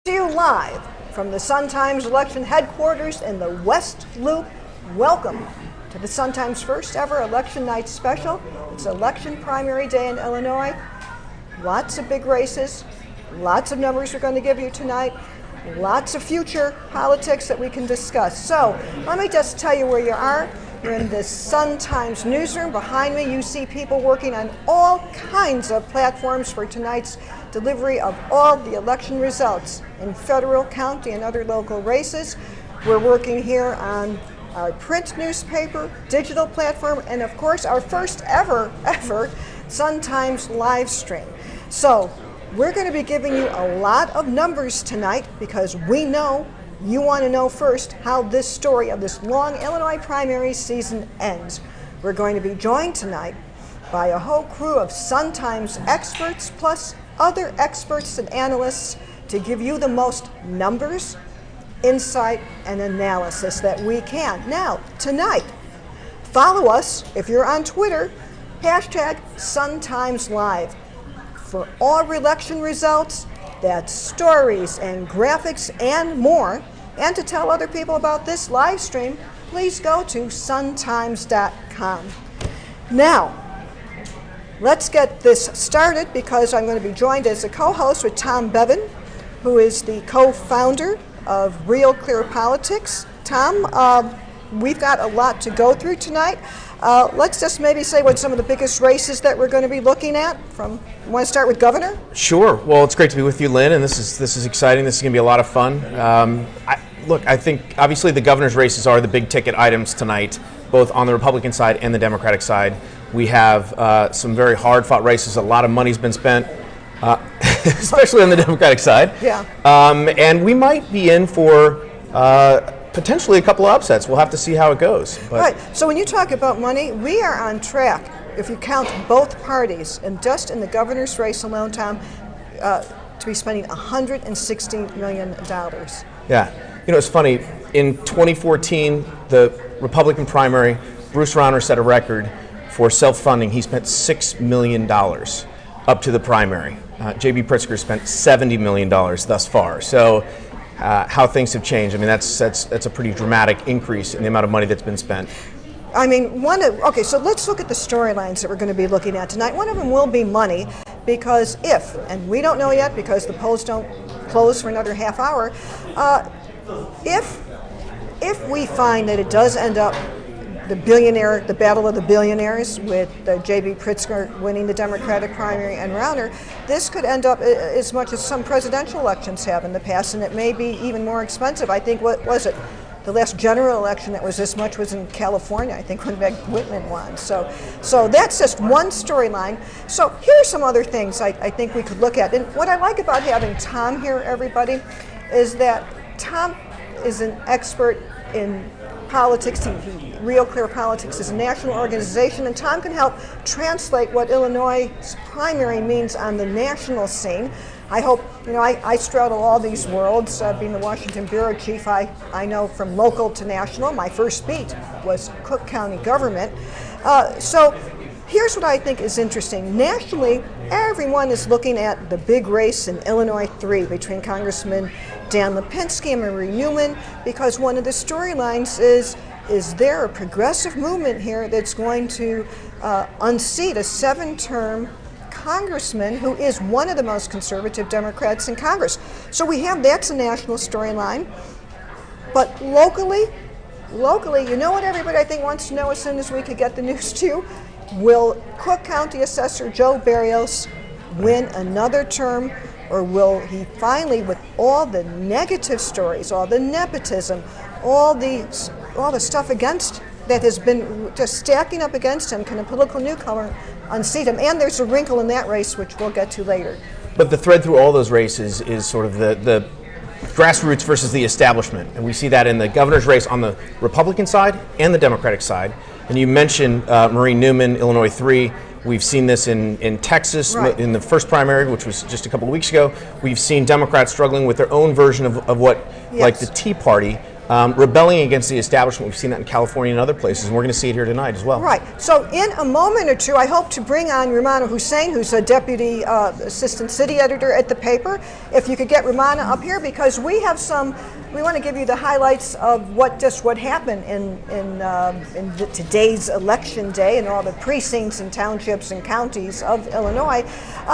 To you live from the Sun-Times election headquarters in the West Loop. Welcome to the Sun-Times first ever election night special. It's election primary day in Illinois. Lots of big races, lots of numbers we're going to give you tonight, lots of future politics that we can discuss. So let me just tell you where you are. You're in the Sun-Times newsroom. Behind me you see people working on all kinds of platforms for tonight's delivery of all the election results in federal, county, and other local races. We're working here on our print newspaper, digital platform, and of course our first ever Sun-Times live stream. So we're going to be giving you a lot of numbers tonight because we know you want to know first how this story of this long Illinois primary season ends. We're going to be joined tonight by a whole crew of Sun-Times experts plus other experts and analysts to give you the most numbers, insight, and analysis that we can. Now, tonight, follow us if you're on Twitter, hashtag SunTimesLive. For all election results, that's stories and graphics and more. And to tell other people about this live stream, please go to suntimes.com. Now, let's get this started because I'm going to be joined as a co-host with Tom Bevan, who is the co-founder of Real Clear Politics. Tom, we've got a lot to go through tonight. Let's just maybe say what some of the biggest races that we're going to be looking at. Want to start with governor? Sure. Well, it's great to be with you, Lynn, and this is exciting. This is going to be a lot of fun. I think obviously the governor's races are the big ticket items tonight, both on the Republican side and the Democratic side. We have some very hard-fought races. A lot of money's been spent, especially on the Democratic side. Yeah. And we might be in for potentially a couple of upsets. We'll have to see how it goes. But right. So when you talk about money, we are on track, if you count both parties, and just in the governor's race alone, Tom, to be spending $160 million. Yeah. You know, it's funny. In 2014, the Republican primary, Bruce Rauner set a record for self-funding. He spent $6 million up to the primary. J.B. Pritzker spent $70 million thus far. So how things have changed. I mean, that's a pretty dramatic increase in the amount of money that's been spent. I mean, okay, so let's look at the storylines that we're going to be looking at tonight. One of them will be money, because and we don't know yet because the polls don't close for another half hour, if we find that it does end up the battle of the billionaires with J.B. Pritzker winning the Democratic primary and Rauner, this could end up as much as some presidential elections have in the past, and it may be even more expensive. I think, what was it? The last general election that was this much was in California, I think, when Meg Whitman won. So that's just one storyline. So here are some other things I think we could look at. And what I like about having Tom here, everybody, is that Tom is an expert in politics. Real Clear Politics is a national organization, and Tom can help translate what Illinois' primary means on the national scene. I hope, I straddle all these worlds. Being the Washington bureau chief, I know from local to national. My first beat was Cook County government. So here's what I think is interesting. Nationally, everyone is looking at the big race in Illinois 3 between Congressman Dan Lipinski and Marie Newman, because one of the storylines is there a progressive movement here that's going to unseat a 7-term congressman who is one of the most conservative Democrats in Congress. So that's a national storyline. But locally, you know what everybody I think wants to know as soon as we could get the news to you? Will Cook County Assessor Joe Barrios win another term, or will he finally, with all the negative stories, all the nepotism, all the stuff that has been just stacking up against him, can a political newcomer unseat him? And there's a wrinkle in that race, which we'll get to later. But the thread through all those races is sort of the grassroots versus the establishment. And we see that in the governor's race on the Republican side and the Democratic side. And you mentioned Marie Newman, Illinois 3. We've seen this in Texas, right, in the first primary, which was just a couple of weeks ago. We've seen Democrats struggling with their own version of what, yes, like the Tea Party, rebelling against the establishment. We've seen that in California and other places, and we're going to see it here tonight as well. Right. So in a moment or two, I hope to bring on Rumana Hussein, who's a deputy assistant city editor at the paper. If you could get Rumana up here, because we have we want to give you the highlights of what happened in today's election day and all the precincts and townships and counties of Illinois.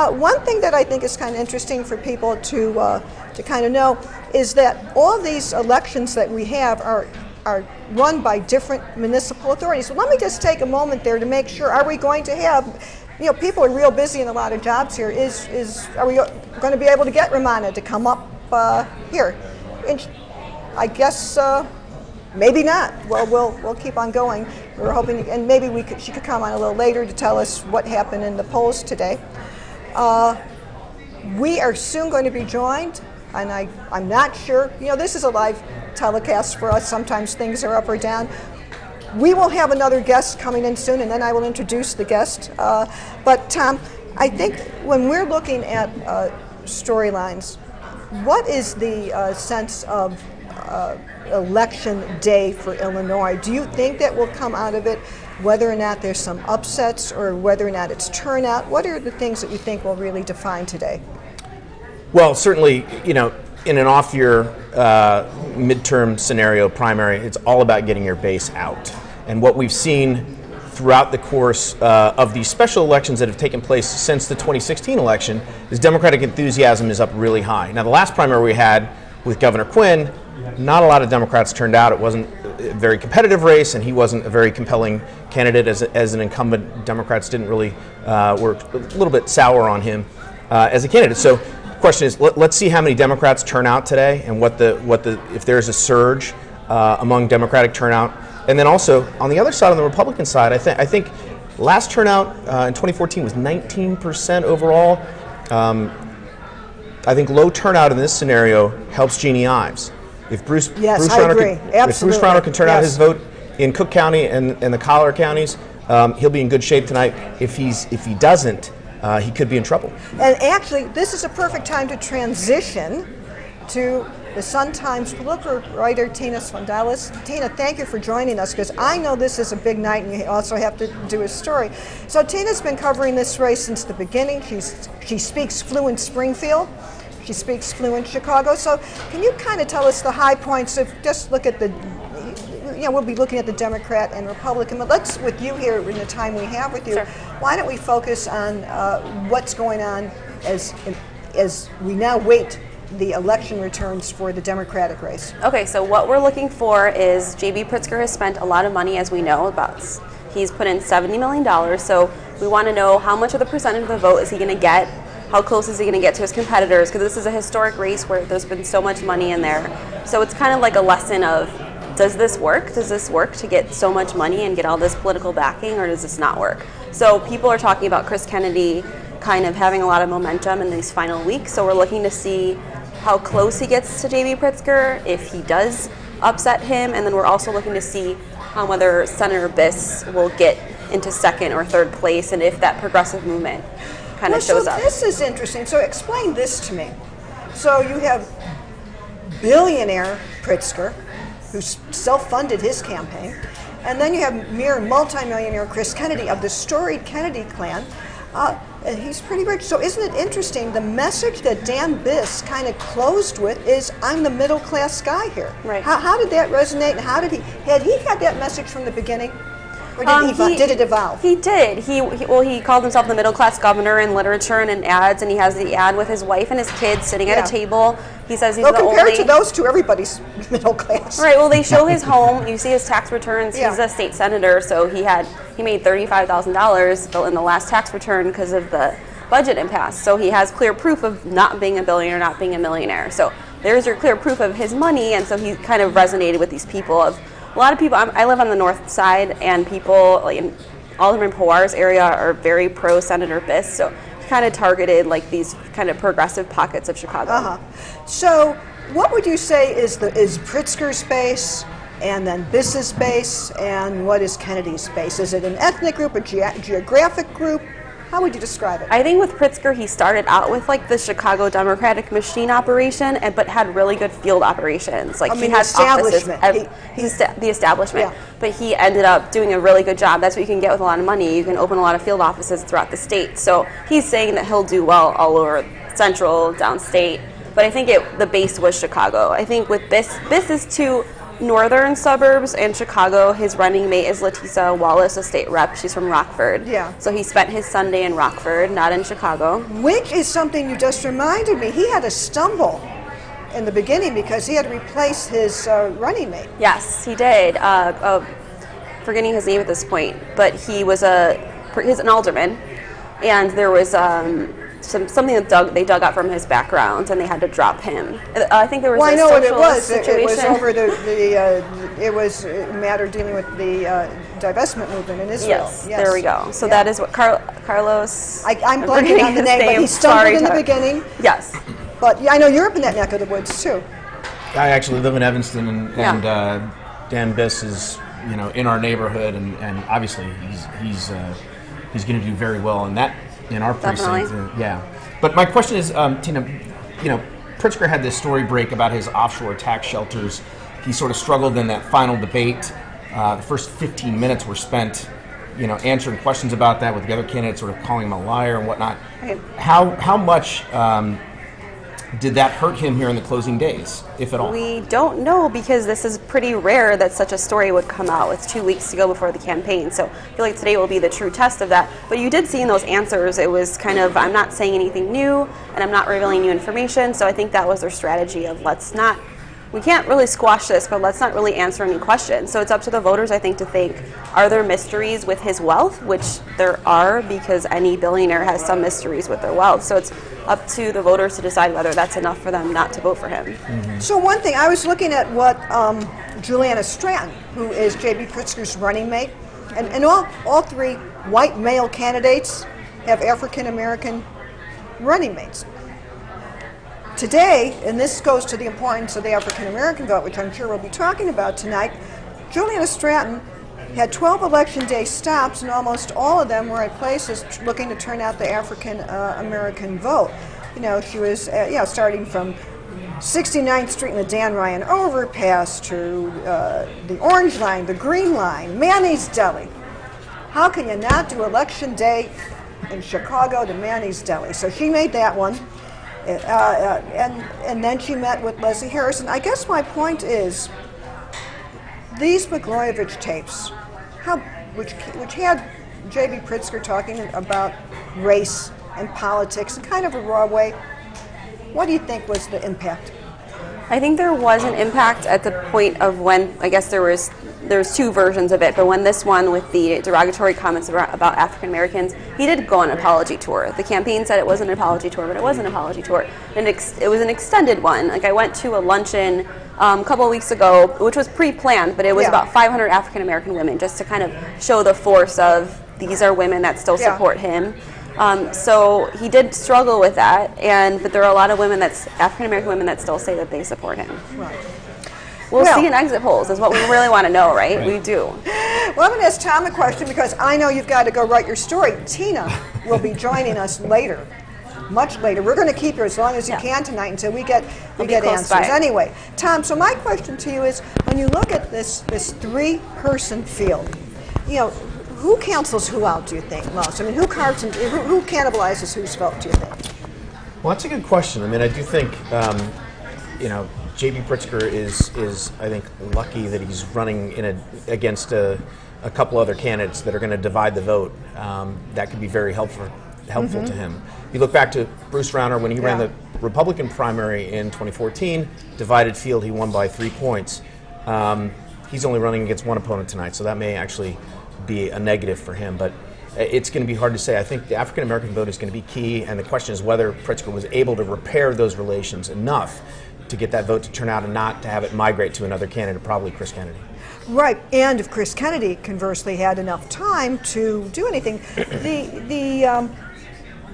One thing that I think is kind of interesting for people to kind of know is that all these elections that we have are run by different municipal authorities. So let me just take a moment there to make sure, are we going to have, people are real busy in a lot of jobs here. Are we going to be able to get Rumana to come up here? And I guess maybe not. Well, we'll keep on going. We're hoping, and maybe she could come on a little later to tell us what happened in the polls today. We are soon going to be joined, and I'm not sure. This is a live telecast for us. Sometimes things are up or down. We will have another guest coming in soon, and then I will introduce the guest. But Tom, I think when we're looking at storylines, what is the sense of election day for Illinois? Do you think that will come out of it, whether or not there's some upsets or whether or not it's turnout? What are the things that you think will really define today? Well, certainly, in an off-year midterm scenario primary, it's all about getting your base out. And what we've seen throughout the course of these special elections that have taken place since the 2016 election is Democratic enthusiasm is up really high. Now, the last primary we had with Governor Quinn, not a lot of Democrats turned out. It wasn't a very competitive race, and he wasn't a very compelling candidate as an incumbent. Democrats didn't really, were a little bit sour on him as a candidate. So the question is, let's see how many Democrats turn out today, and if there's a surge among Democratic turnout. And then also, on the other side, on the Republican side, I think last turnout in 2014 was 19% overall. I think low turnout in this scenario helps Jeanne Ives. If Bruce Rauner can turn out his vote in Cook County and the collar counties, he'll be in good shape tonight. If he doesn't, he could be in trouble. And actually, this is a perfect time to transition to the Sun-Times political writer Tina Svandalis. Tina, thank you for joining us, because I know this is a big night and you also have to do a story. So Tina's been covering this race since the beginning. She speaks fluent Springfield. She speaks fluent Chicago. So can you kind of tell us the high points of, just look at we'll be looking at the Democrat and Republican, but let's, with you here in the time we have with you, sure, why don't we focus on what's going on as we now wait the election returns for the Democratic race. Okay, so what we're looking for is J.B. Pritzker has spent a lot of money, as we know about. He's put in $70 million, so we want to know how much of the percentage of the vote is he going to get, how close is he going to get to his competitors, because this is a historic race where there's been so much money in there. So it's kind of like a lesson of, does this work? Does this work to get so much money and get all this political backing, or does this not work? So people are talking about Chris Kennedy kind of having a lot of momentum in these final weeks, so we're looking to see how close he gets to J.B. Pritzker, if he does upset him, and then we're also looking to see whether Senator Biss will get into second or third place, and if that progressive movement kind of shows up. This is interesting. So explain this to me. So you have billionaire Pritzker, who self-funded his campaign, and then you have mere multimillionaire Chris Kennedy of the storied Kennedy clan. And he's pretty rich. So isn't it interesting, the message that Dan Biss kind of closed with is, I'm the middle class guy here. Right. How did that resonate, and how did had that message from the beginning? Or did it evolve? He did. He called himself the middle class governor in literature and in ads, and he has the ad with his wife and his kids sitting at a table. He says he's the only. Compared to those two, everybody's middle class. Right. Well, they show his home. You see his tax returns. Yeah. He's a state senator, so he made $35,000 in the last tax return because of the budget impasse. So he has clear proof of not being a billionaire, not being a millionaire. So there's your clear proof of his money, and so he kind of resonated with these people. A lot of people. I live on the north side, and people like in Alderman Pawar's area are very pro Senator Biss. So he kind of targeted like these kind of progressive pockets of Chicago. So what would you say is Pritzker's base, and then Biss's base, and what is Kennedy's base? Is it an ethnic group, a geographic group? How would you describe it? I think with Pritzker, he started out with like the Chicago Democratic machine operation, but had really good field operations. Like I mean, he had establishment. offices. He's the establishment. Yeah. But he ended up doing a really good job. That's what you can get with a lot of money. You can open a lot of field offices throughout the state. So he's saying that he'll do well all over Central, downstate. But I think the base was Chicago. I think with this is two northern suburbs in Chicago. His running mate is Letisa Wallace, a state rep. She's from Rockford. Yeah. So he spent his Sunday in Rockford, not in Chicago. Which is something you just reminded me. He had a stumble in the beginning because he had to replace his running mate. Yes, he did. Forgetting his name at this point, but he's an alderman, and there was something that they dug up from his background, and they had to drop him. I think there was I a know what it was. situation. It was over it was a matter dealing with the divestment movement in Israel. Yes, there we go. So that is what Carlos. I'm blanking on the name, but he stumbled in the beginning. Yes. But I know you're up in that neck of the woods too. I actually live in Evanston, and Dan Biss is in our neighborhood, and obviously he's going to do very well in our precinct. Yeah. But my question is, Tina, Pritzker had this story break about his offshore tax shelters. He sort of struggled in that final debate. The first 15 minutes were spent, answering questions about that with the other candidates, sort of calling him a liar and whatnot. Okay. How much did that hurt him here in the closing days, if at all? We don't know, because this is pretty rare that such a story would come out with 2 weeks to go before the campaign. So I feel like today will be the true test of that. But you did see in those answers, it was kind of, I'm not saying anything new, and I'm not revealing new information. So I think that was their strategy of we can't really squash this, but let's not really answer any questions. So it's up to the voters, I think, to think, are there mysteries with his wealth? Which there are, because any billionaire has some mysteries with their wealth. So it's up to the voters to decide whether that's enough for them not to vote for him. Mm-hmm. So one thing, I was looking at what Juliana Stratton, who is J.B. Pritzker's running mate, and all three white male candidates have African-American running mates. Today, and this goes to the importance of the African-American vote, which I'm sure we'll be talking about tonight, Juliana Stratton had 12 election day stops, and almost all of them were at places looking to turn out the African-American vote. She was starting from 69th Street and the Dan Ryan overpass to the Orange Line, the Green Line, Manny's Deli. How can you not do election day in Chicago to Manny's Deli? So she made that one. And then she met with Leslie Harrison. I guess my point is, these Blagojevich tapes, which had J.B. Pritzker talking about race and politics in kind of a raw way, what do you think was the impact? I think there was an impact at the point of when, I guess there's two versions of it, but when this one with the derogatory comments about African Americans, he did go on an apology tour. The campaign said it wasn't an apology tour, but it was an apology tour. And it was an extended one. Like, I went to a luncheon a couple of weeks ago, which was pre-planned, but it was about 500 African American women, just to kind of show the force of these are women that still support him. So he did struggle with that, but there are a lot of African American women that still say that they support him. Right. We'll see in exit polls is what we really want to know, right? We do. Well, I'm going to ask Tom a question because I know you've got to go write your story. Tina will be joining us later, much later. We're going to keep her as long as you can tonight until we get answers. Anyway, Tom, so my question to you is, when you look at this three-person field, who cancels who out, do you think, most? I mean, who cannibalizes whose vote, do you think? Well, that's a good question. I mean, I do think, J.B. Pritzker is I think lucky that he's running against a couple other candidates that are going to divide the vote. That could be very helpful to him. You look back to Bruce Rauner when he ran the Republican primary in 2014, divided field, he won by 3 points. He's only running against one opponent tonight, so that may actually be a negative for him. But it's going to be hard to say. I think the African American vote is going to be key, and the question is whether Pritzker was able to repair those relations enough to get that vote to turn out and not to have it migrate to another candidate, probably Chris Kennedy. Right, and if Chris Kennedy, conversely, had enough time to do anything, the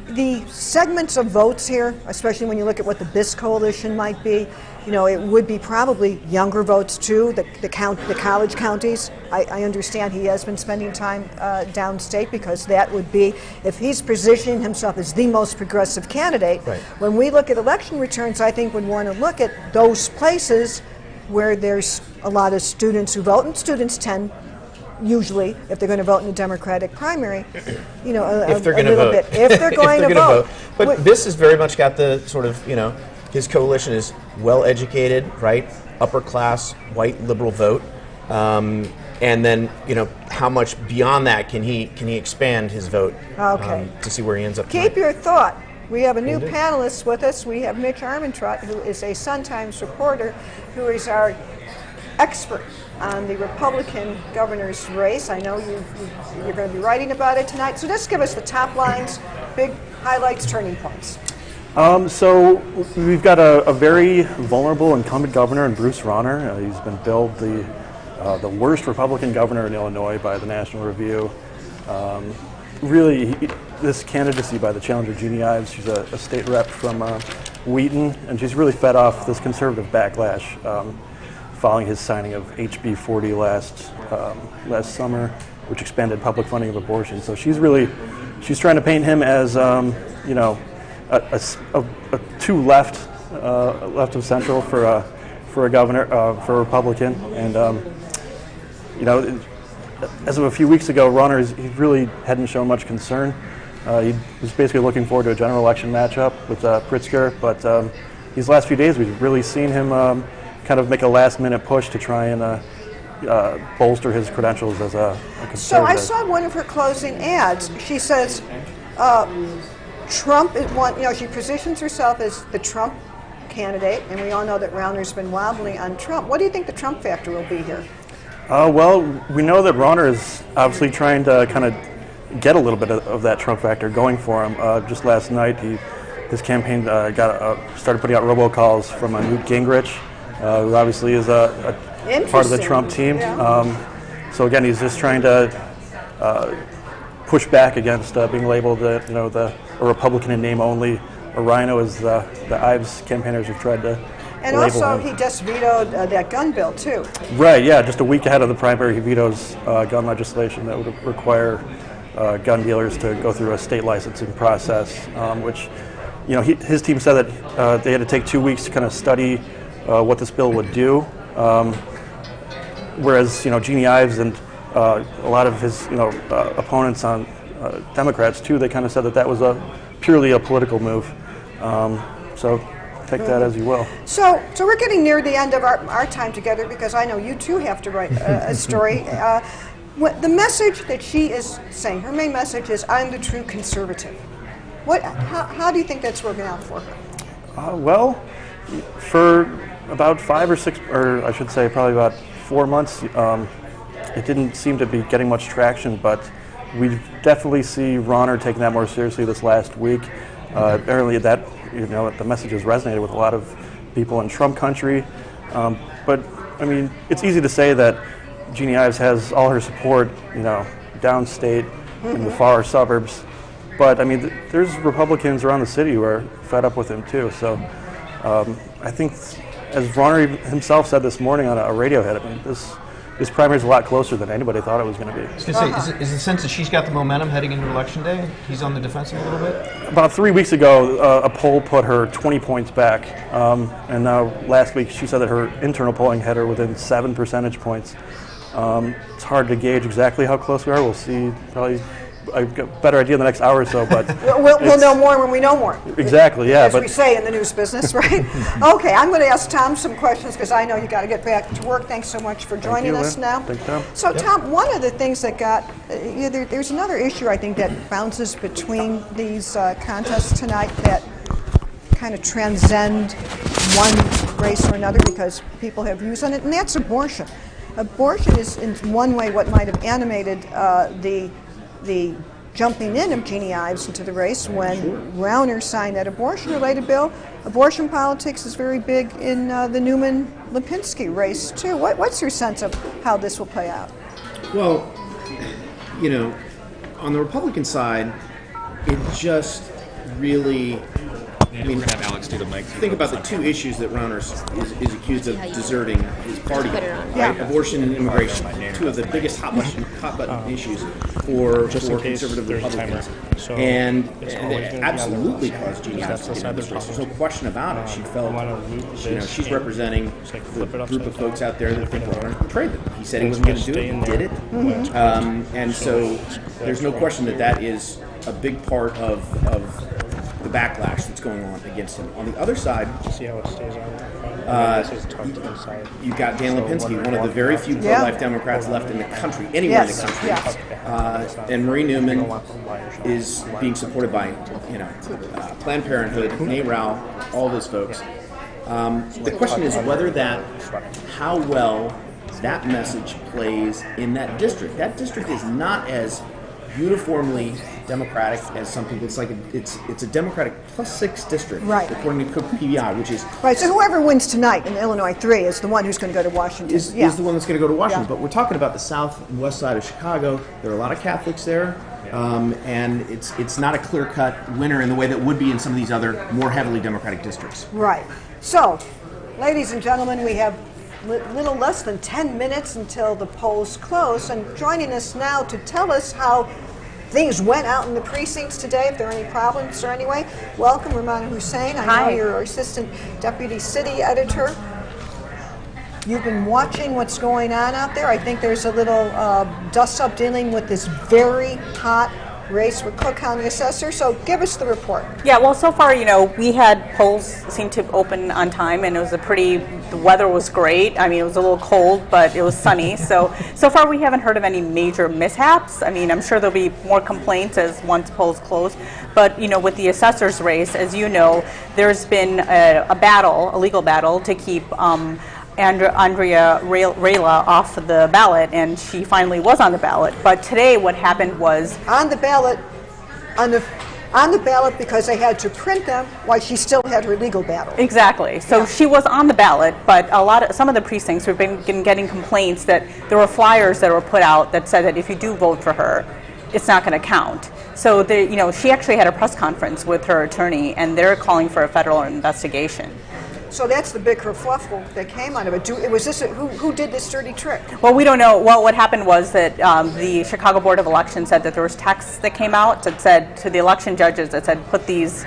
the segments of votes here, especially when you look at what the BIS coalition might be, you know, it would be probably younger votes too, the college counties. I understand he has been spending time downstate because that would be, if he's positioning himself as the most progressive candidate, right. When we look at election returns, I think we'd want to look at those places where there's a lot of students who vote, and students tend, usually, if they're going to vote in the Democratic primary, you know, if they're a going to little vote. bit. If they're going to vote. But this has very much got the sort of, you know, his coalition is well-educated, right, upper-class, white liberal vote. And then, you know, how much beyond that can he expand his vote to see where he ends up tonight. Keep your thought. We have a new panelist with us. We have Mitch Armentrout, who is a Sun-Times reporter, who is our expert on the Republican governor's race. I know you're going to be writing about it tonight. So just give us the top lines, big highlights, turning points. So we've got a very vulnerable incumbent governor in Bruce Rauner. He's been billed the worst Republican governor in Illinois by the National Review. Really, this candidacy by the challenger Jeanne Ives, she's a state rep from Wheaton, and she's really fed off this conservative backlash following his signing of HB 40 last summer, which expanded public funding of abortion. So she's trying to paint him as you know, a too left of central for a governor, for a Republican, and you know, as of a few weeks ago, Rauner he really hadn't shown much concern. He was basically looking forward to a general election matchup with Pritzker, but these last few days we've really seen him kind of make a last-minute push to try and bolster his credentials as a conservative. So I saw one of her closing ads. She says Trump is one. You know, she positions herself as the Trump candidate, and we all know that Rauner's been wobbly on Trump. What do you think the Trump factor will be here? Well, we know that Rauner is obviously trying to kind of get a little bit of that Trump factor going for him. Just last night, his campaign started putting out robocalls from Newt Gingrich, who obviously is a part of the Trump team. Yeah. So again, he's just trying to push back against being labeled, a Republican in name only, a rhino, as the Ives campaigners have tried to. And also, he just vetoed that gun bill, too. Right, yeah. Just a week ahead of the primary, he vetoes gun legislation that would require gun dealers to go through a state licensing process, which, you know, his team said that they had to take 2 weeks to kind of study what this bill would do. Whereas, you know, Jeanne Ives and a lot of his, opponents on Democrats, too, they kind of said that was purely a political move. So take that as you will. So we're getting near the end of our time together, because I know you too have to write a story. The message that she is saying, her main message is, I'm the true conservative. How do you think that's working out for her? Well, for about 5 or 6, or I should say probably about 4 months, it didn't seem to be getting much traction, but we definitely see Rauner taking that more seriously this last week. Apparently the message has resonated with a lot of people in Trump country. But, I mean, it's easy to say that Jeanne Ives has all her support, downstate in the far suburbs. But, I mean, there's Republicans around the city who are fed up with him, too. So I think, as Rauner himself said this morning on a radio hit, I mean, this primary is a lot closer than anybody thought it was going to be. I was going to say, is the sense that she's got the momentum heading into Election Day? He's on the defensive a little bit? About 3 weeks ago, a poll put her 20 points back. And now last week, she said that her internal polling had her within 7 percentage points. It's hard to gauge exactly how close we are. We'll see. Probably I've got a better idea in the next hour or so. But we'll know more when we know more. Exactly, yeah. As we say in the news business, right? Okay, I'm going to ask Tom some questions, because I know you got to get back to work. Thanks so much for joining us now. Thanks, Tom. So, Tom, one of the things that there's another issue, I think, that bounces between these contests tonight that kind of transcend one race or another, because people have views on it, and that's abortion. Abortion is, in one way, what might have animated the jumping in of Jeanne Ives into the race when Rauner signed that abortion-related bill. Abortion politics is very big in the Newman-Lipinski race, too. What's your sense of how this will play out? Well, on the Republican side, it just really. I mean, we're going to have Alex do the mic. Think about the two issues that Rauner is accused of deserting his party, right? Abortion and immigration, two of the biggest hot button issues for conservative Republicans. And it absolutely caused Jeanne Ives to get into this race. There's no question about it. She felt, she's representing the group of folks out there that think Rauner betrayed them. He said he wasn't going to do it, he did it. And so there's no question that is a big part of the backlash that's going on against him. On the other side, you've got Dan Lipinski, one of the very few pro-life Democrats left in the country, anywhere in the country. And Marie Newman is being supported by, Planned Parenthood, Kwame Raoul, all those folks. The question is how well that message plays in that district. That district is not as uniformly Democratic as some people. It's like it's a Democratic +6 district, right, according to Cook PBI, which is right. So whoever wins tonight in Illinois 3 is the one who's going to go to Washington. Is the one that's going to go to Washington. But we're talking about the south and west side of Chicago. There are a lot of Catholics there, and it's not a clear-cut winner in the way that would be in some of these other more heavily Democratic districts. Right. So, ladies and gentlemen, we have little less than 10 minutes until the polls close, and joining us now to tell us how things went out in the precincts today, if there are any problems or anyway. Welcome, Ramana Hussein. I know you're our assistant deputy city editor. You've been watching what's going on out there. I think there's a little dust-up dealing with this very hot race with Cook County Assessor. So give us the report. Yeah, well, so far, we had polls seem to open on time, and it was the weather was great. I mean, it was a little cold, but it was sunny. So far we haven't heard of any major mishaps. I mean, I'm sure there'll be more complaints as once polls close. But, with the assessor's race, as you know, there's been a legal battle to keep Andrea Rayla off the ballot, and she finally was on the ballot. But today what happened was on the ballot because they had to print them while she still had her legal battle. Exactly. So she was on the ballot, but some of the precincts we've been getting complaints that there were flyers that were put out that said that if you do vote for her, it's not going to count. So she actually had a press conference with her attorney, and they're calling for a federal investigation. So that's the big kerfluffle that came out of it. Who did this dirty trick? Well, we don't know. Well, what happened was that the Chicago Board of Elections said that there was texts that came out that said to the election judges that said put these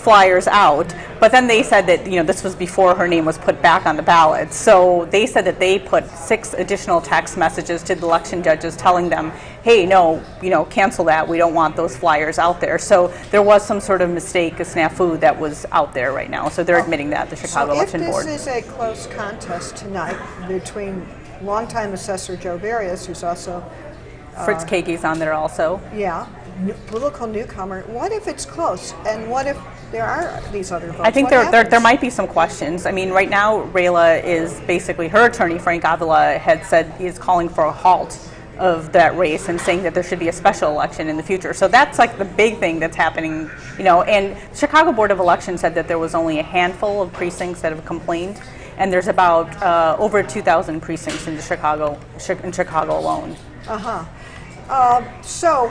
flyers out. But then they said that this was before her name was put back on the ballot. So they said that they put 6 additional text messages to the election judges telling them, hey, no, cancel that. We don't want those flyers out there. So there was some sort of mistake, a snafu that was out there right now. So they're admitting that, the Chicago Election Board. So if this is a close contest tonight between longtime assessor Joe Various, who's also Fritz Kage's on there also. Yeah. Political newcomer. What if it's close? And what if there are these other votes? I think there might be some questions. I mean, right now, Rayla is basically, her attorney, Frank Avila, had said he's calling for a halt of that race and saying that there should be a special election in the future. So that's like the big thing that's happening, and the Chicago Board of Elections said that there was only a handful of precincts that have complained, and there's about over 2,000 precincts in Chicago alone. So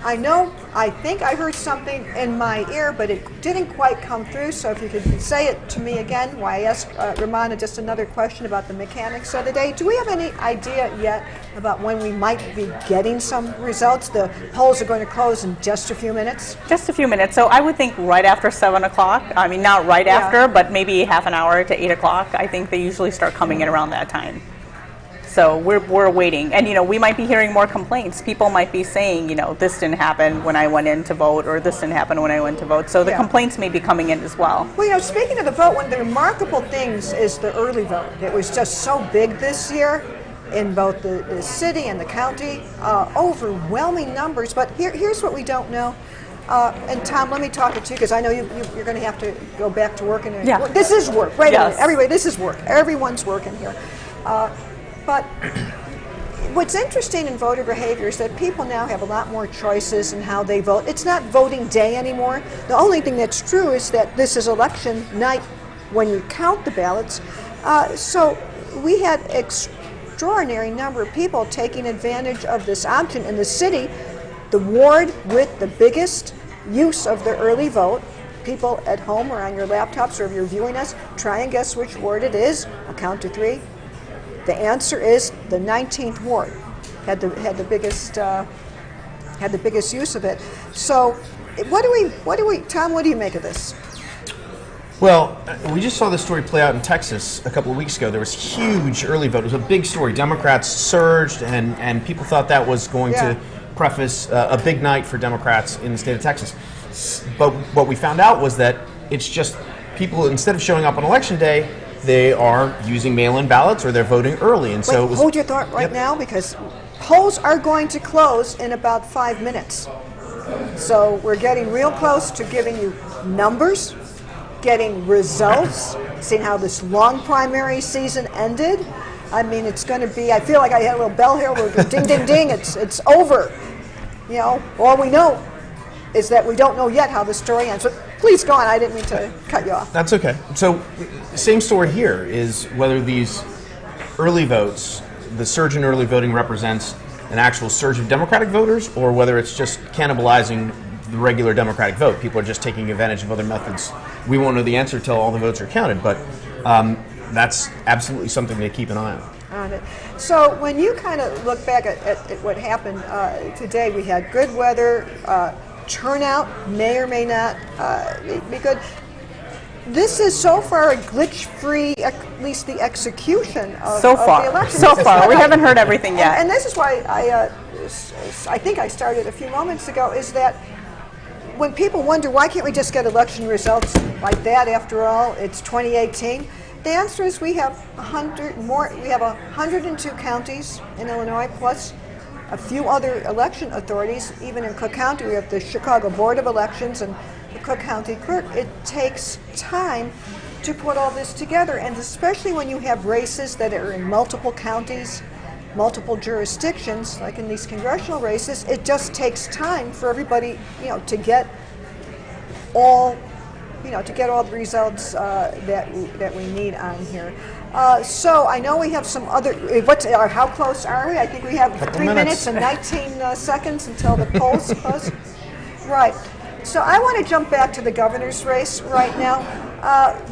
I think I heard something in my ear, but it didn't quite come through. So if you could say it to me again, I asked Ramana just another question about the mechanics of the day. Do we have any idea yet about when we might be getting some results? The polls are going to close in just a few minutes? Just a few minutes. So I would think right after 7 o'clock. I mean, not right after, but maybe half an hour to 8 o'clock. I think they usually start coming in around that time. So we're waiting, and we might be hearing more complaints. People might be saying, this didn't happen when I went in to vote, or this didn't happen when I went to vote. So the complaints may be coming in as well. Well, speaking of the vote, one of the remarkable things is the early vote. It was just so big this year in both the city and the county, overwhelming numbers. But here's what we don't know. And Tom, let me talk to you because I know you're going to have to go back to work. This is work. Wait a minute, everybody. This is work. Everyone's working here. But what's interesting in voter behavior is that people now have a lot more choices in how they vote. It's not voting day anymore. The only thing that's true is that this is election night when you count the ballots. So we had extraordinary number of people taking advantage of this option in the city. The ward with the biggest use of the early vote. People at home or on your laptops, or if you're viewing us, try and guess which ward it is. I'll count to 3. The answer is the 19th ward had the biggest use of it. So, what do we, Tom? What do you make of this? Well, we just saw this story play out in Texas a couple of weeks ago. There was huge early vote. It was a big story. Democrats surged, and people thought that was going to preface a big night for Democrats in the state of Texas. But what we found out was that it's just people, instead of showing up on election day, they are using mail-in ballots or they're voting early. And so hold your thought right now, because polls are going to close in about 5 minutes. So we're getting real close to giving you numbers, getting results, seeing how this long primary season ended. I mean, it's going to be, I feel like I had a little bell here, we're going ding, ding, ding, it's over. You know, all we know is that we don't know yet how the story ends. But please go on, I didn't mean to cut you off. That's okay. So, same story here is whether these early votes, the surge in early voting represents an actual surge of Democratic voters, or whether it's just cannibalizing the regular Democratic vote. People are just taking advantage of other methods. We won't know the answer until all the votes are counted, but that's absolutely something to keep an eye on. It. So when you kind of look back at what happened today, we had good weather, turnout may or may not be good. This is so far a glitch-free, at least the execution of the election. So far, we haven't heard everything yet. And this is why I think I started a few moments ago, is that when people wonder why can't we just get election results like that, after all, it's 2018, the answer is we have 102 counties in Illinois, plus a few other election authorities. Even in Cook County, we have the Chicago Board of Elections and the Cook County Clerk. It takes time to put all this together, and especially when you have races that are in multiple counties, multiple jurisdictions, like in these congressional races, it just takes time for everybody, to get all, the results that we need on here. So I know we have some other. How close are we? I think we have 3 minutes and 19 seconds until the polls close. Right. So I want to jump back to the governor's race right now.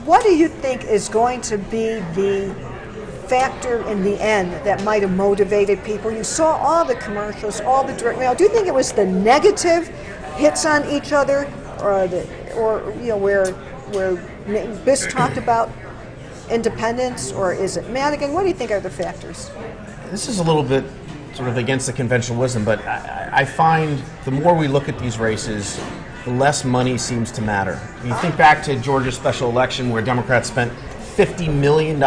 What do you think is going to be the factor in the end that might have motivated people? You saw all the commercials, all the direct mail. Do you think it was the negative hits on each other, or where Biss talked about independence, or is it Madigan? What do you think are the factors? This is a little bit sort of against the conventional wisdom, but I find the more we look at these races, the less money seems to matter. You think back to Georgia's special election where Democrats spent $50 million,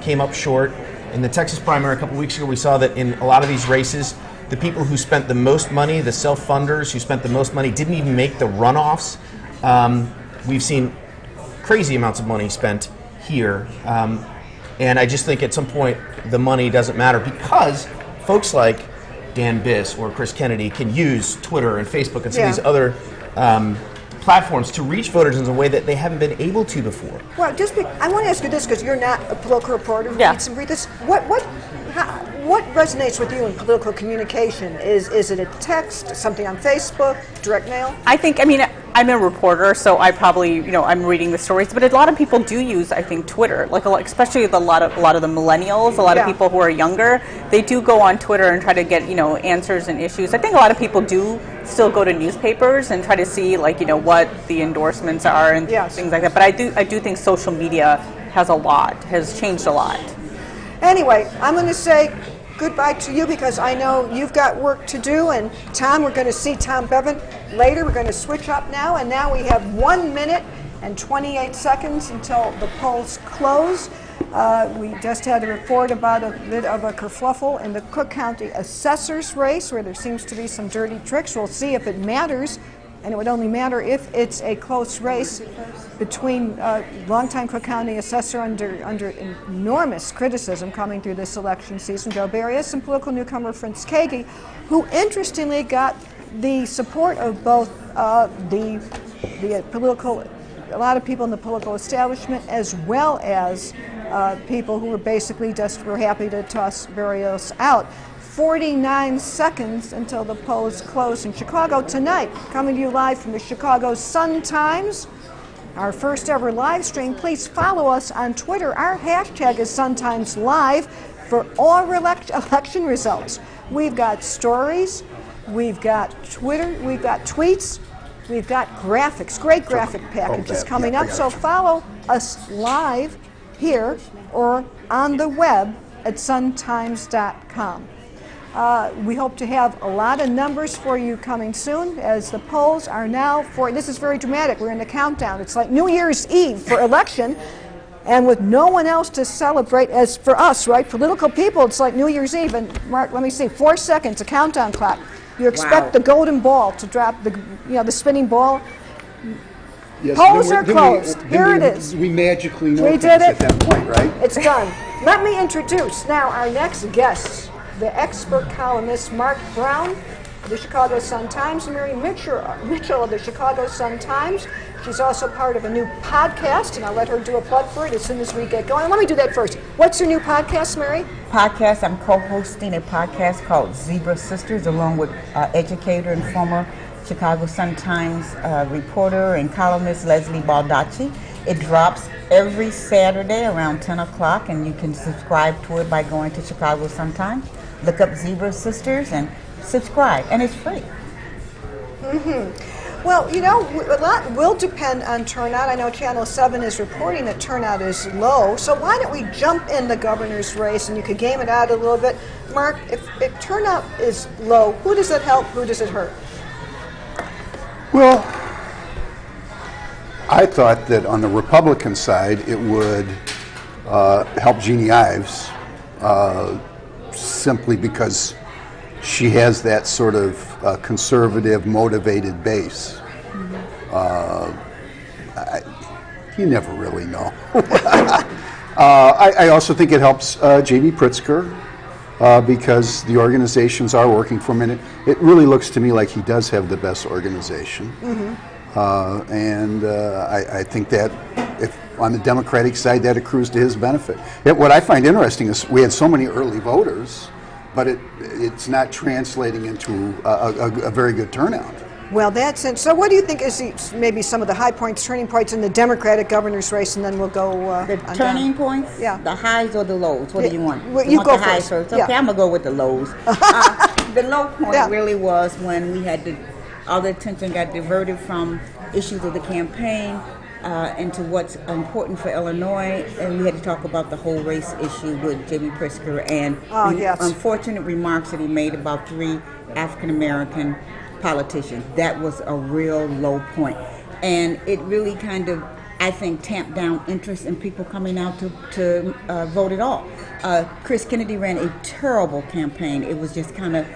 came up short. In the Texas primary a couple weeks ago, we saw that in a lot of these races, the people who spent the most money, the self-funders who spent the most money, didn't even make the runoffs. We've seen crazy amounts of money spent here. And I just think at some point the money doesn't matter, because folks like Dan Biss or Chris Kennedy can use Twitter and Facebook and some of these other platforms to reach voters in a way that they haven't been able to before. Well, I want to ask you this, because you're not a political reporter. Read this. What resonates with you in political communication? Is it a text, something on Facebook, direct mail? I'm a reporter, so I probably, I'm reading the stories, but a lot of people do use, I think, Twitter. Especially a lot of the millennials, a lot of people who are younger, they do go on Twitter and try to get, answers and issues. I think a lot of people do still go to newspapers and try to see, what the endorsements are and things like that. But I do think social media has changed a lot. Anyway, I'm going to say goodbye to you, because I know you've got work to do. And Tom, we're going to see Tom Bevan later. We're going to switch up now. And now we have 1 minute and 28 seconds until the polls close. We just had a report about a bit of a kerfluffle in the Cook County assessor's race, where there seems to be some dirty tricks. We'll see if it matters. And it would only matter if it's a close race between longtime Cook County assessor under enormous criticism coming through this election season, Joe Barrios, and political newcomer Fritz Kagi, who interestingly got the support of both the political, a lot of people in the political establishment, as well as people who were basically just were happy to toss Barrios out. 49 seconds until the polls close in Chicago tonight. Coming to you live from the Chicago Sun-Times, our first ever live stream. Please follow us on Twitter. Our hashtag is SunTimesLive for all election results. We've got stories, we've got Twitter, we've got tweets, we've got graphics, great graphic packages coming up. So follow us live here or on the web at suntimes.com. We hope to have a lot of numbers for you coming soon, as the polls are now this is very dramatic, we're in the countdown. It's like New Year's Eve for election, and with no one else to celebrate, as for us, right, political people, it's like New Year's Eve. And Mark, let me see, 4 seconds, a countdown clock. You expect the golden ball to drop, the spinning ball. Yes, Polls are closed. Here it is. We magically know We things did it. at that point, right? It's done. Let me introduce now our next guest, the expert columnist Mark Brown of the Chicago Sun-Times, and Mary Mitchell of the Chicago Sun-Times. She's also part of a new podcast, and I'll let her do a plug for it as soon as we get going. Let me do that first. What's your new podcast, Mary? Podcast. I'm co-hosting a podcast called Zebra Sisters, along with educator and former Chicago Sun-Times reporter and columnist Leslie Baldacci. It drops every Saturday around 10 o'clock, and you can subscribe to it by going to Chicago Sun-Times. Look up Zebra Sisters and subscribe, and it's free. Well, a lot will depend on turnout. I know Channel 7 is reporting that turnout is low, so why don't we jump in the governor's race, and you could game it out a little bit. Mark, if turnout is low, who does it help, who does it hurt? Well, I thought that on the Republican side it would help Jeanne Ives simply because she has that sort of conservative, motivated base. You never really know. I also think it helps J.B. Pritzker because the organizations are working for him. It really looks to me like he does have the best organization. And I think that if on the Democratic side, that accrues to his benefit. What I find interesting is we had so many early voters, but it's not translating into a very good turnout. Well, that's it. So what do you think is maybe some of the high points, turning points in the Democratic governor's race, and then we'll go the turning points? Yeah. The highs or the lows? What do you want? Well, you want go the highs first. Okay, Yeah. I'm going to go with the lows. The low point really was when we had all the attention got diverted from issues of the campaign into what's important for Illinois, and we had to talk about the whole race issue with J.B. Pritzker and the unfortunate remarks that he made about 3 African-American politicians. That was a real low point. And it really kind of, I think, tamped down interest in people coming out to vote at all. Chris Kennedy ran a terrible campaign. It was just kind of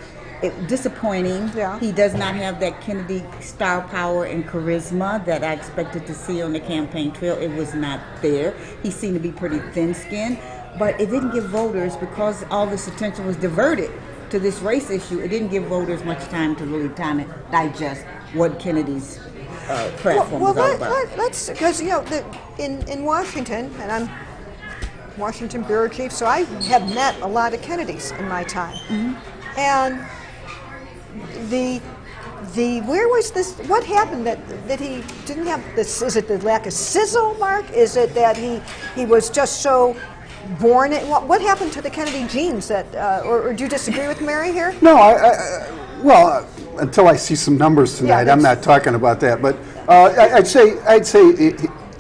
disappointing. Yeah. He does not have that Kennedy star power and charisma that I expected to see on the campaign trail. It was not there. He seemed to be pretty thin-skinned, but it didn't give voters, because all this attention was diverted to this race issue, it didn't give voters much time to really kind of digest what Kennedy's platform was all about. Let's, because in Washington, and I'm Washington bureau chief, so I have met a lot of Kennedys in my time, and where was this? What happened that he didn't have this? Is it the lack of sizzle, Mark? Is it that he was just so born? What happened to the Kennedy genes? Or do you disagree with Mary here? No, well, until I see some numbers tonight, I'm not talking about that. But I'd say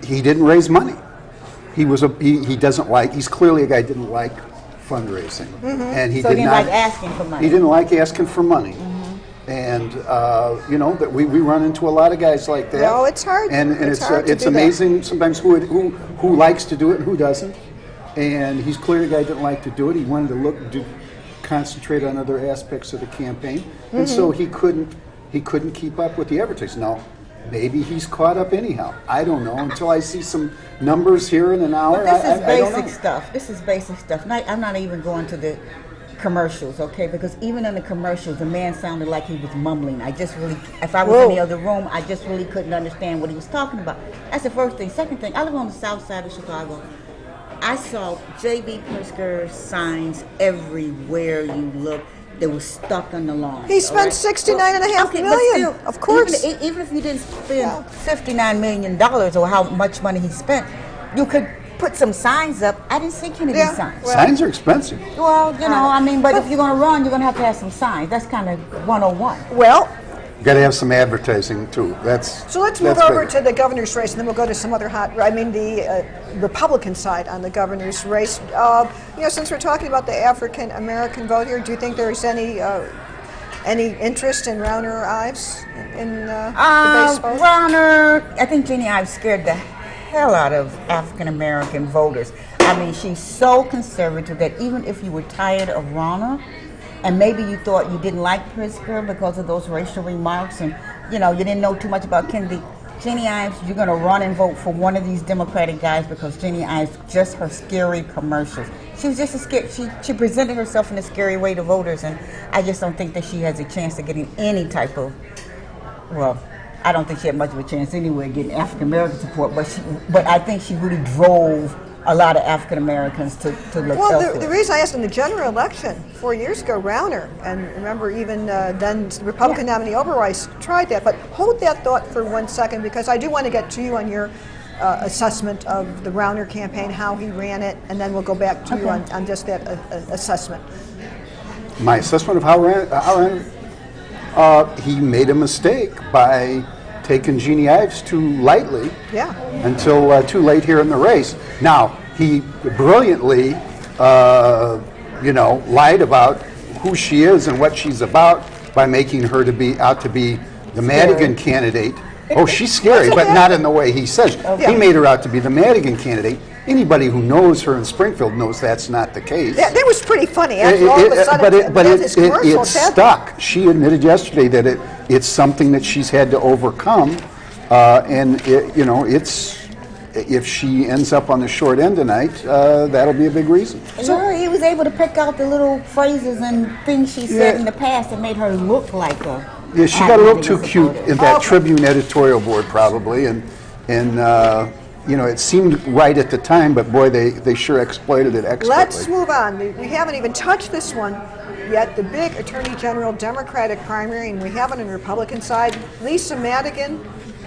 he didn't raise money. He doesn't like. He's clearly a guy who didn't like fundraising, and he didn't like asking for money. He didn't like asking for money. And that we run into a lot of guys like that. No, it's hard. And it's amazing sometimes who likes to do it and who doesn't. And he's clearly a guy who didn't like to do it. He wanted to concentrate on other aspects of the campaign, and so he couldn't keep up with the advertising. Now, maybe he's caught up anyhow. I don't know until I see some numbers here in an hour. But this is basic stuff. This is basic stuff. I'm not even going to the commercials, okay? Because even in the commercials, the man sounded like he was mumbling. If I was in the other room, I just really couldn't understand what he was talking about. That's the first thing. Second thing, I live on the south side of Chicago. I saw J.B. Pritzker signs everywhere you look. that was stuck on the lawn. He spent $69.5 million. Of course. Even if you didn't spend $59 million or how much money he spent, you could put some signs up. I didn't see Kennedy signs. Well, signs are expensive. Well, you know, I mean, but if you're going to run, you're going to have some signs. That's kind of 101. Well, you got to have some advertising too. So let's move over to the governor's race, and then we'll go to some other the Republican side on the governor's race. Since we're talking about the African American vote here, do you think there's any interest in Rauner or Ives in the base vote? Rauner, I think Jeanne Ives scared the hell out of African American voters. I mean, she's so conservative that even if you were tired of Rauner, and maybe you thought you didn't like Pritzker because of those racial remarks, and you didn't know too much about Kennedy, Jeanne Ives, you're going to run and vote for one of these Democratic guys because Jeanne Ives, just her scary commercials. She was just she presented herself in a scary way to voters, and I just don't think that she has a chance of getting any type of, I don't think she had much of a chance anyway of getting African American support, but I think she really drove a lot of African Americans to look elsewhere. The reason I asked in the general election 4 years ago, Rauner, and remember even then Republican nominee Oberweis tried that, but hold that thought for 1 second because I do want to get to you on your assessment of the Rauner campaign, how he ran it, and then we'll go back to you on just that assessment. My assessment of how he made a mistake by taking Jeanne Ives too lightly until too late here in the race. Now, he brilliantly, lied about who she is and what she's about by making her out to be the Madigan candidate. Oh, she's scary, but not in the way he says. He made her out to be the Madigan candidate. Anybody who knows her in Springfield knows that's not the case. Yeah, that was pretty funny. All of a sudden, it stuck. She admitted yesterday that it's something that she's had to overcome, and if she ends up on the short end tonight, that'll be a big reason. So he was able to pick out the little phrases and things she said in the past that made her look like a. Yeah, she got a little too cute in that Tribune editorial board, probably, and it seemed right at the time, but boy, they sure exploited it expertly. Let's move on. We haven't even touched this one yet. The big Attorney General Democratic primary, and we have it on the Republican side. Lisa Madigan,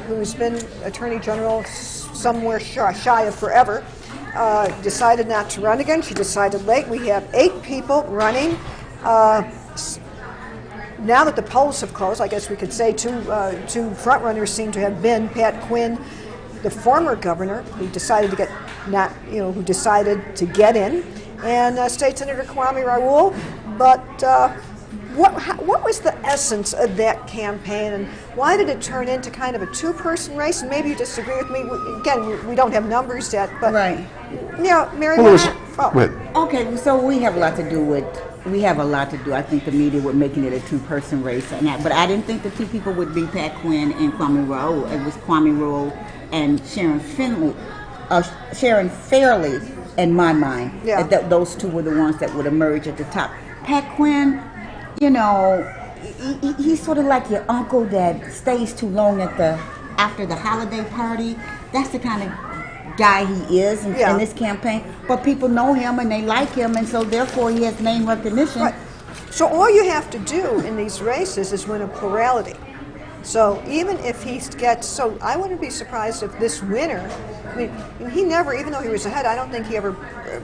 who's been Attorney General somewhere shy of forever, decided not to run again. She decided late. We have 8 people running. Now that the polls have closed, I guess we could say two frontrunners seem to have been Pat Quinn, the former governor, who decided to get in, and State Senator Kwame Raoul. But what was the essence of that campaign, and why did it turn into kind of a 2-person race? And maybe you disagree with me. Again, we don't have numbers yet, but Mary. Okay, so we have a lot to do with. We have a lot to do. I think the media were making it a 2-person race, but I didn't think the 2 people would be Pat Quinn and Kwame Raoul. It was Kwame Raoul and Sharon Fairley, in my mind. Yeah. Those 2 were the ones that would emerge at the top. Pat Quinn, he's sort of like your uncle that stays too long after the holiday party. That's the kind of guy he is in this campaign, but people know him and they like him, and so therefore he has name recognition. Right. So all you have to do in these races is win a plurality. So even if he gets, I wouldn't be surprised if this winner, he never, even though he was ahead, I don't think he ever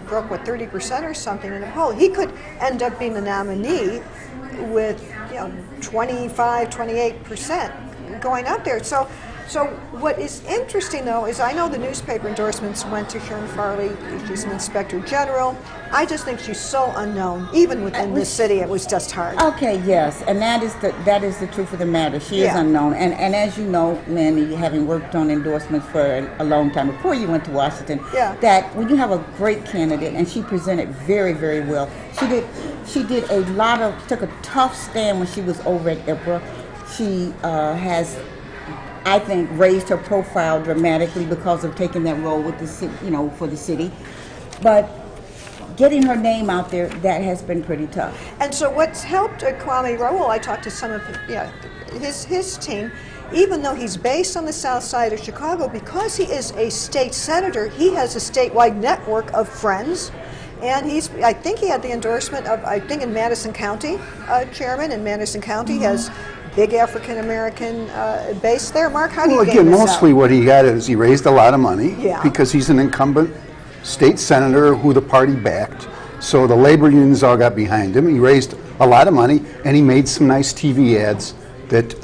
broke 30% or something in a poll. He could end up being the nominee with 25, 28% going out there. So what is interesting, though, is I know the newspaper endorsements went to Sharon Farley. She's an inspector general. I just think she's so unknown. Even within this city, it was just hard. Okay, yes, and that is the truth of the matter. She is unknown. And as you know, Mandy, having worked on endorsements for a long time before you went to Washington, that when you have a great candidate, and she presented very, very well, she did took a tough stand when she was over at IPRA. She has, I think, raised her profile dramatically because of taking that role with the city, for the city. But getting her name out there, that has been pretty tough. And so what's helped Kwame Raoul, I talked to some of his team, even though he's based on the south side of Chicago, because he is a state senator, he has a statewide network of friends And I think he had the endorsement of, I think in Madison County, chairman, and Madison County has big African American base there. Mark, how do you again, mostly what he got is he raised a lot of money because he's an incumbent state senator who the party backed. So the labor unions all got behind him. He raised a lot of money, and he made some nice TV ads that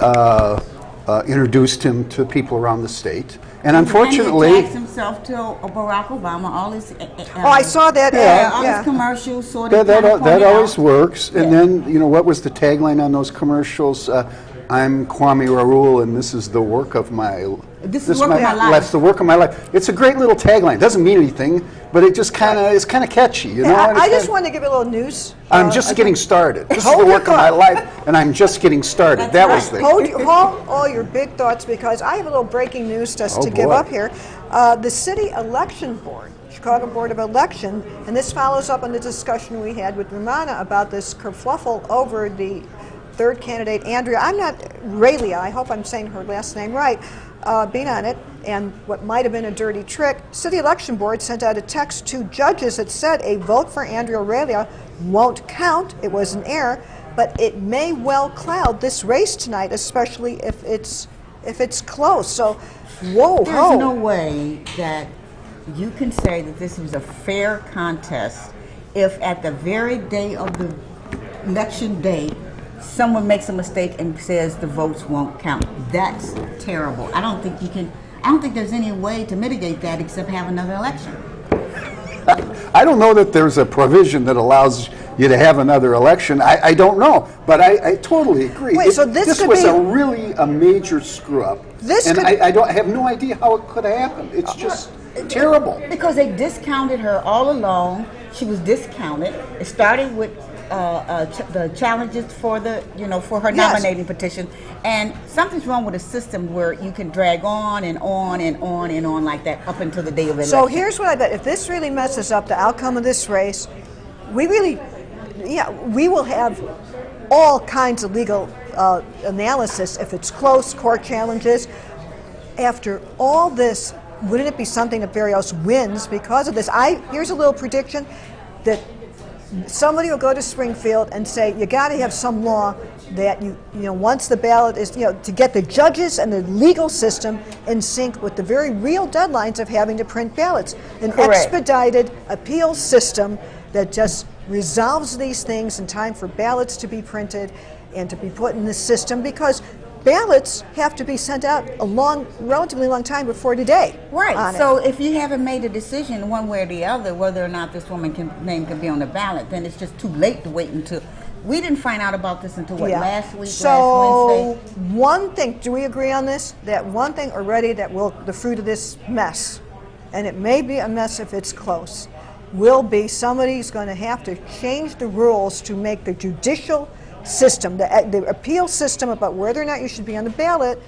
introduced him to people around the state. And unfortunately, he attached himself to Barack Obama. All his I saw that. All his commercials sort of that always works. And then what was the tagline on those commercials? I'm Kwame Raoul, and this is the work of my. This is the work of my life. That's the work of my life. It's a great little tagline. It doesn't mean anything, but it just kind of is kind of catchy, you know. I just want to give a little news. I'm just getting started. This is the work of my life, and I'm just getting started. That was the. Hold all your big thoughts, because I have a little breaking news just to give up here. The city election board, Chicago Board of Election, and this follows up on the discussion we had with Romana about this kerfluffle over the third candidate, Andrea. I'm not Raelia. I hope I'm saying her last name right. Being on it, and what might have been a dirty trick, City Election Board sent out a text to judges that said a vote for Andrea Raelia won't count. It was an error, but it may well cloud this race tonight, especially if it's close. So, whoa, there's no way that you can say that this was a fair contest if at the very day of the election day someone makes a mistake and says the votes won't count. That's terrible. I don't think there's any way to mitigate that except have another election. I don't know that there's a provision that allows you to have another election. I don't know, but I totally agree. Wait, so this was a major screw up, I have no idea how it could have happened. It's just terrible. Because they discounted her all along. She was discounted. It started with the challenges for for her nominating petition, and something's wrong with a system where you can drag on and on and on and on like that up until the day of election. So here's what I bet: if this really messes up the outcome of this race, we will have all kinds of legal analysis if it's close, court challenges. After all this, wouldn't it be something that Barrios wins because of this? Here's a little prediction that somebody will go to Springfield and say, you got to have some law that once the ballot is, to get the judges and the legal system in sync with the very real deadlines of having to print ballots. An expedited appeal system that just resolves these things in time for ballots to be printed and to be put in the system, because ballots have to be sent out relatively long time before today. Right. So if you haven't made a decision one way or the other whether or not this woman's name can be on the ballot, then it's just too late to wait until. We didn't find out about this until last week, last Wednesday? One thing, do we agree on this? That one thing already that will, the fruit of this mess, and it may be a mess if it's close, will be somebody's going to have to change the rules to make the judicial system, the appeal system about whether or not you should be on the ballot,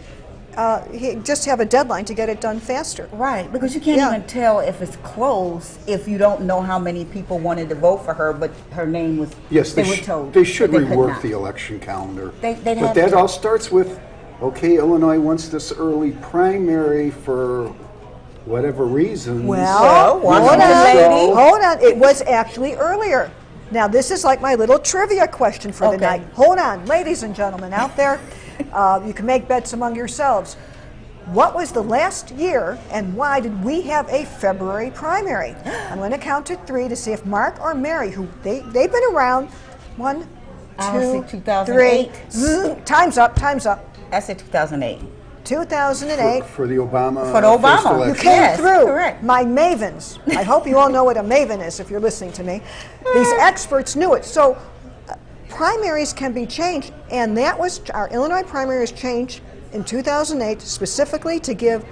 just have a deadline to get it done faster. Right, because you can't even tell if it's close if you don't know how many people wanted to vote for her, but her name was. Yes, they should rework the election calendar. But that all starts with, okay, Illinois wants this early primary for whatever reason. Well, hold on. It was actually earlier. Now, this is like my little trivia question for the night. Hold on, ladies and gentlemen out there. You can make bets among yourselves. What was the last year, and why did we have a February primary? I'm going to count to 3 to see if Mark or Mary, who they've been around. 1, 2, 3. Time's up. I said 2008. 2008. For the Obama. For the Obama. You came through. Correct. My mavens. I hope you all know what a maven is if you're listening to me. These experts knew it. So primaries can be changed, and that was our Illinois primary was changed in 2008 specifically to give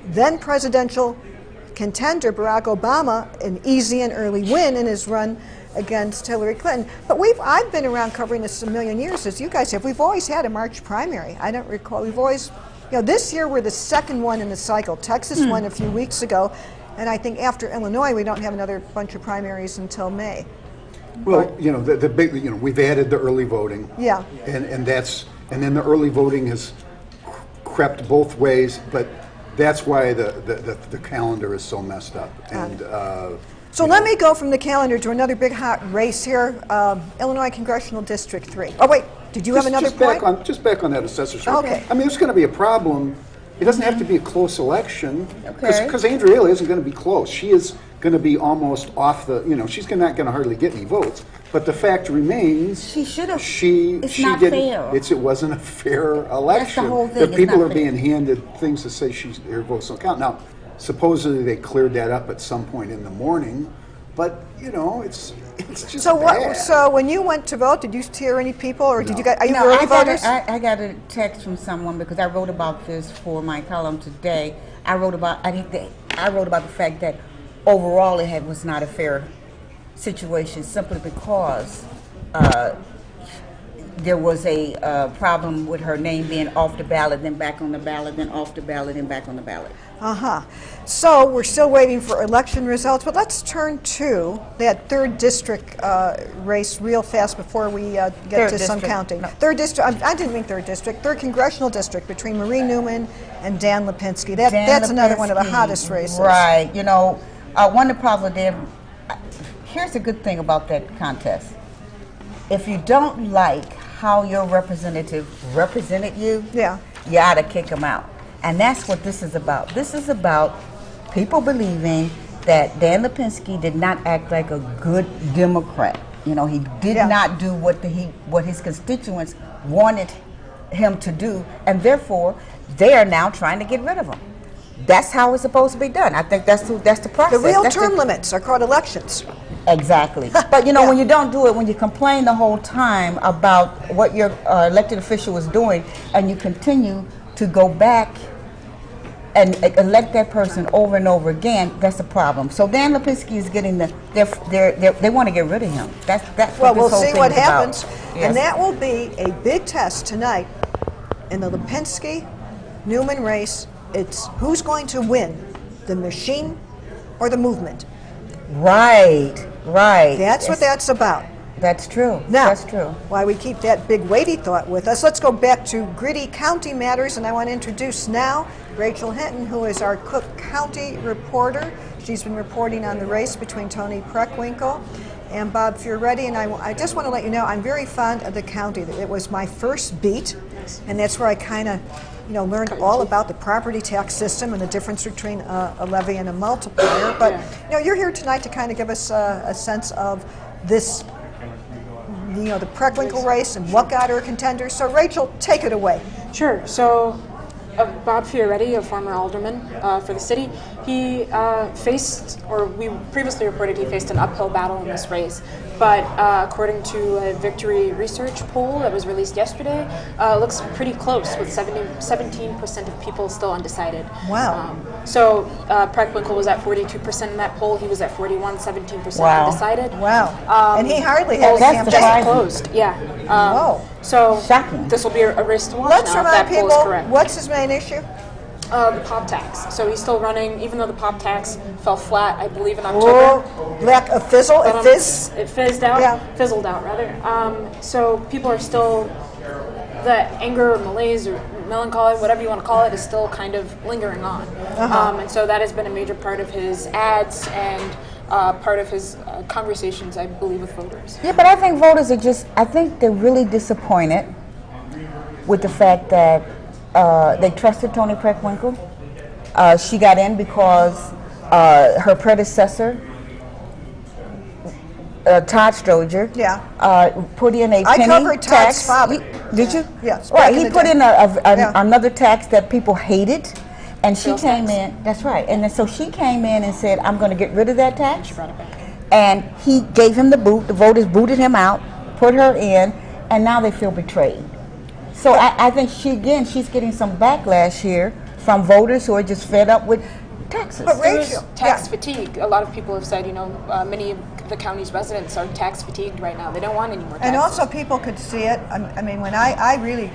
then presidential contender Barack Obama an easy and early win in his run against Hillary Clinton. But I've been around covering this a million years, as you guys have. We've always had a March primary. I don't recall. We've always, this year we're the second one in the cycle. Texas won a few weeks ago, and I think after Illinois we don't have another bunch of primaries until May. Well, the big, we've added the early voting. Yeah. And then the early voting has crept both ways, but that's why the calendar is so messed up. And so let me go from the calendar to another big hot race here, Illinois Congressional District 3. Oh wait, did you have another point? Just back on that assessor's race. Okay. I mean, there's going to be a problem. It doesn't have to be a close election, because Andrea isn't going to be close. She is going to be almost off the, she's not going to hardly get any votes. But the fact remains, she should have. It's not fair. It wasn't a fair election. That's the whole thing. The people are being handed things to say their votes don't count. Now, supposedly they cleared that up at some point in the morning, but it's just bad. So when you went to vote, did you hear any people, or did you get? Are you No, early voters? I got a text from someone because I wrote about this for my column today. I wrote about the fact that overall it was not a fair situation, simply because there was a problem with her name being off the ballot, then back on the ballot, then off the ballot, and back on the ballot. So we're still waiting for election results, but let's turn to that 3rd district race real fast before we get to some counting. No. 3rd district, I didn't mean 3rd district, 3rd congressional district between Marie Newman and Dan Lipinski. That's another one of the hottest races. Right. One of the problems there, here's a good thing about that contest. If you don't like how your representative represented you, you ought to kick them out. And that's what this is about. This is about people believing that Dan Lipinski did not act like a good Democrat. He did not do what his constituents wanted him to do, and therefore they are now trying to get rid of him. That's how it's supposed to be done. I think that's the process. The real term limits are called elections. Exactly. But when you don't do it, when you complain the whole time about what your elected official is doing, and you continue to go back and elect that person over and over again, that's a problem. So Dan Lipinski is getting they want to get rid of him. That's what we'll this whole see thing what is happens, about. and that will be a big test tonight in the Lipinski-Newman race. It's who's going to win, the machine or the movement. Right. That's what that's about. That's true. Now, that's true. Why we keep that big weighty thought with us, let's go back to gritty county matters, and I want to introduce now Rachel Hinton, who is our Cook County reporter. She's been reporting on the race between Tony Preckwinkle and Bob Fioretti, and I just want to let you know I'm very fond of the county. It was my first beat, and that's where I kind of learned all about the property tax system and the difference between a levy and a multiplier. But you're here tonight to kind of give us a sense of this, the Preckwinkle race and what got her contenders. So Rachel, take it away. Sure. So Bob Fioretti, a former alderman for the city, he faced, or we previously reported he faced an uphill battle in this race. But according to a Victory Research poll that was released yesterday, it looks pretty close, with 17% of people still undecided. Wow. So Preckwinkle was at 42% in that poll. He was at 41, 17% undecided. Wow. And he hardly had a campaign. Just closed. Yeah. Whoa. So shocking. This will be a race to watch Let's now if remind that poll is people, correct. what's his main issue? The pop tax. So he's still running, even though the pop tax fell flat, I believe, in October. Like a fizzle, But, it fizzed out, fizzled out rather. So people are still, the anger or malaise or melancholy, whatever you want to call it, is still kind of lingering on. And so that has been a major part of his ads and part of his conversations, I believe, with voters. Yeah, but I think voters are I think they're really disappointed with the fact that they trusted Tony Preckwinkle. She got in because her predecessor, Todd Stroger, put in a penny covered tax. Todd's father. Did you? Yes. Right. He put in another tax that people hated, and she came in. That's right. And then so she came in and said, "I'm going to get rid of that tax." She brought it back. And he gave him the boot. The voters booted him out, put her in, and now they feel betrayed. So I think she's getting some backlash here from voters who are just fed up with taxes. But Rachel, tax fatigue. A lot of people have said, many of the county's residents are tax fatigued right now. They don't want any more taxes. And also people could see it. I mean, when I really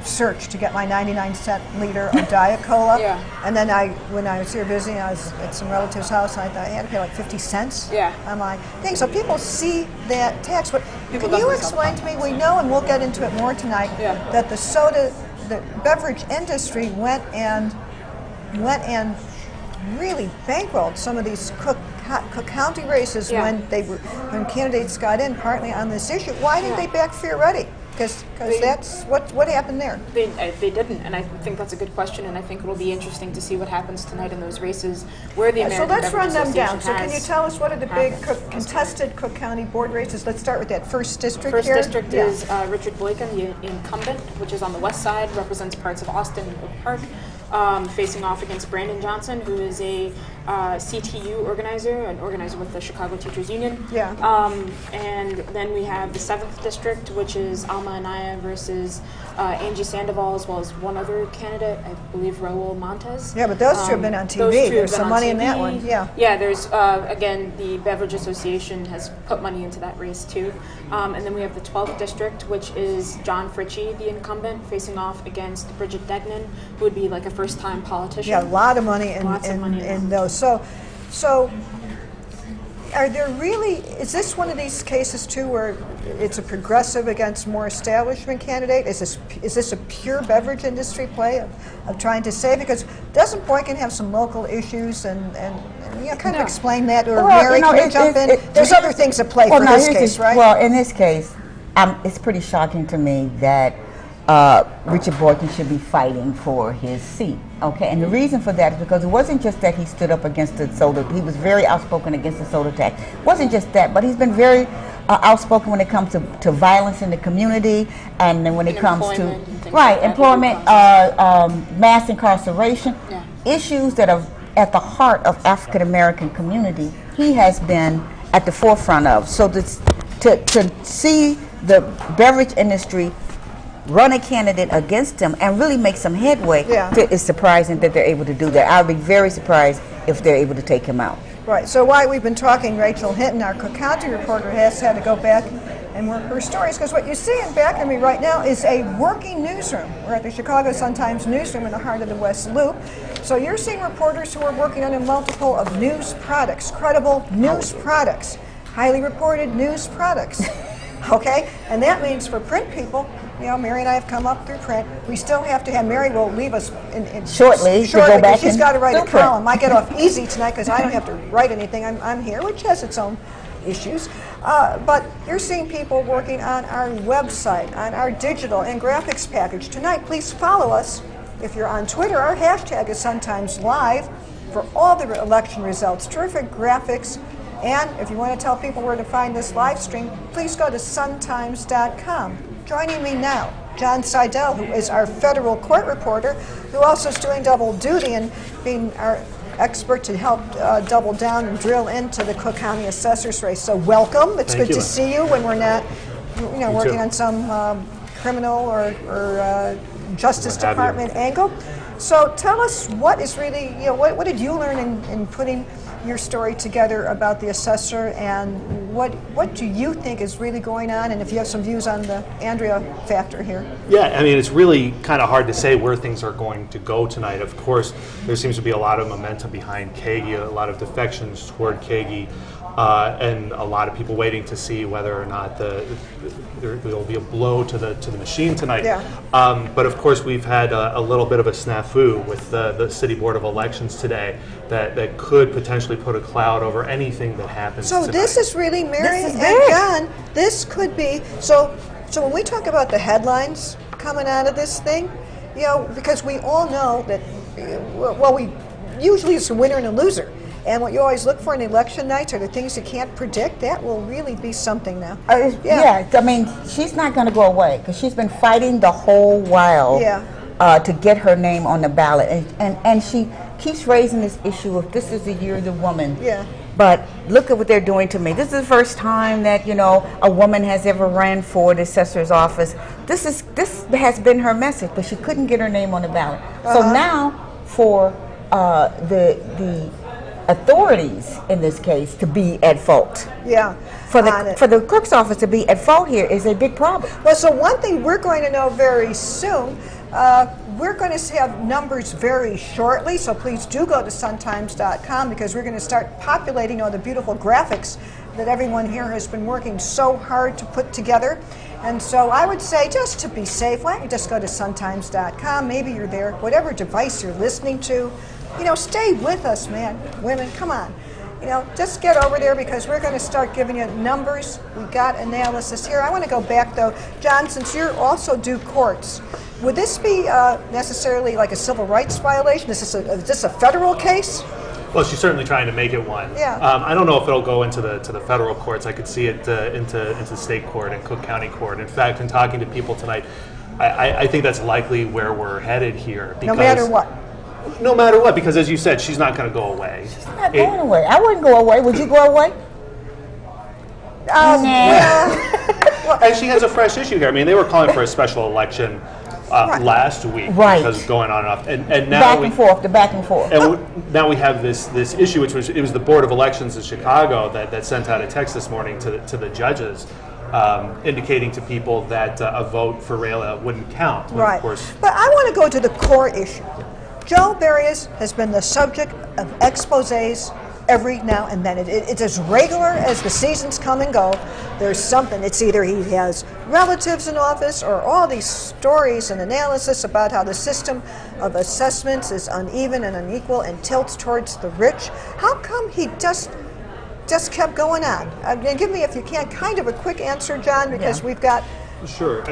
searched to get my 99-cent liter of Diet Cola, and then when I was here visiting, I was at some relative's house, and I thought I had to pay like 50 cents. I'm like, dang, so people see that tax. But can you explain to me, we know, and we'll get into it more tonight, that the beverage industry went and went and really bankrolled some of these Cook County races when candidates got in partly on this issue. Why didn't they back Fioretti? Because that's what happened there. They didn't, and I think that's a good question, and I think it'll be interesting to see what happens tonight in those races where the American So let's run them down. So Association can you tell us what are the big contested Cook County board races? Let's start with that first district First here. district is Richard Boykin, the incumbent, which is on the west side, represents parts of Austin and Oak Park, facing off against Brandon Johnson, who is a CTU organizer, an organizer with the Chicago Teachers Union. Yeah. And then we have the 7th district, which is Alma Anaya versus Angie Sandoval, as well as one other candidate, I believe Raul Montes. Yeah, but those two have been on TV. There's some money in that one. Yeah. Yeah, there's, again, the Beverage Association has put money into that race too. And then we have the 12th district, which is John Fritchie, the incumbent, facing off against Bridget Degnan, who would be like a first-time politician. Yeah, a lot of money in those. So are there really, is this one of these cases too where it's a progressive against more establishment candidate? Is this a pure beverage industry play of trying to save? Because doesn't Boykin have some local issues and kind of explain that, or Mary, can you jump in? There's other things at play for this case, right? Well, in this case, it's pretty shocking to me that Richard Boykin should be fighting for his seat. Okay, and the reason for that is because it wasn't just that he stood up against the soda. He was very outspoken against the soda tax. It wasn't just that, but he's been very outspoken when it comes to violence in the community, and then when it comes to employment, mass incarceration, issues that are at the heart of African American community. He has been at the forefront of. So to see the beverage industry run a candidate against him and really make some headway, it's surprising that they're able to do that. I would be very surprised if they're able to take him out. Right, so while we've been talking, Rachel Hinton, our Cook County reporter, has had to go back and work her stories, because what you see in back of me right now is a working newsroom. We're at the Chicago Sun-Times newsroom in the heart of the West Loop. So you're seeing reporters who are working on a multiple of news products, credible news products, highly reported news products. Okay, and that means for print people, Mary and I have come up through print. We still have to have, Mary will leave us shortly to go back. She's got to write a column. I get off easy tonight because I don't have to write anything. I'm here, which has its own issues. But you're seeing people working on our website, on our digital and graphics package. Tonight, please follow us. If you're on Twitter, our hashtag is Sometimes Live for all the election results. Terrific graphics. And if you want to tell people where to find this live stream, please go to suntimes.com. Joining me now, John Seidel, who is our federal court reporter, who also is doing double duty and being our expert to help double down and drill into the Cook County assessor's race. So welcome. It's good to see you when we're not, working on some criminal or Justice Department angle. So tell us what is really, what did you learn in putting your story together about the assessor, and what do you think is really going on, and if you have some views on the Andrea factor here? Yeah, I mean, it's really kind of hard to say where things are going to go tonight. Of course, there seems to be a lot of momentum behind Kagi, a lot of defections toward Kagi, and a lot of people waiting to see whether or not there will be a blow to the machine tonight. Yeah. But of course, we've had a little bit of a snafu with the City Board of Elections today that could potentially put a cloud over anything that happens So tonight. this is really, Mary and John, this could be, so when we talk about the headlines coming out of this thing, because we all know that, we usually it's a winner and a loser. And what you always look for in election nights are the things you can't predict. That will really be something now. Yeah, I mean, she's not going to go away because she's been fighting the whole while to get her name on the ballot. And she keeps raising this issue of this is the year of the woman. Yeah. But look at what they're doing to me. This is the first time that, a woman has ever ran for the assessor's office. This has been her message, but she couldn't get her name on the ballot. So now for the authorities in this case to be at fault. Yeah. For the clerk's office to be at fault here is a big problem. Well, so one thing we're going to know very soon, we're going to have numbers very shortly, so please do go to suntimes.com because we're going to start populating all the beautiful graphics that everyone here has been working so hard to put together. And so I would say, just to be safe, why don't you just go to suntimes.com, maybe you're there, whatever device you're listening to, stay with us, man. Women, come on. Just get over there because we're going to start giving you numbers. We got analysis here. I want to go back, though. John, since you also do courts, would this be necessarily like a civil rights violation? Is this a federal case? Well, she's certainly trying to make it one. Yeah. I don't know if it'll go into the federal courts. I could see it into state court and Cook County court. In fact, in talking to people tonight, I think that's likely where we're headed here. No matter what. No matter what, because as you said, she's not going to go away. She's not going away. I wouldn't go away. Would you go away? And she has a fresh issue here. I mean, they were calling for a special election last week because going on and off, and now back and forth. And now we have this issue, which was the Board of Elections in Chicago that sent out a text this morning to the judges, indicating to people that a vote for Raoul wouldn't count. Right. Of course. But I want to go to the core issue. Joe Barrios has been the subject of exposés every now and then. It's as regular as the seasons come and go. There's something. It's either he has relatives in office or all these stories and analysis about how the system of assessments is uneven and unequal and tilts towards the rich. How come he just kept going on? Give me, if you can, kind of a quick answer, John, because we've got... Sure.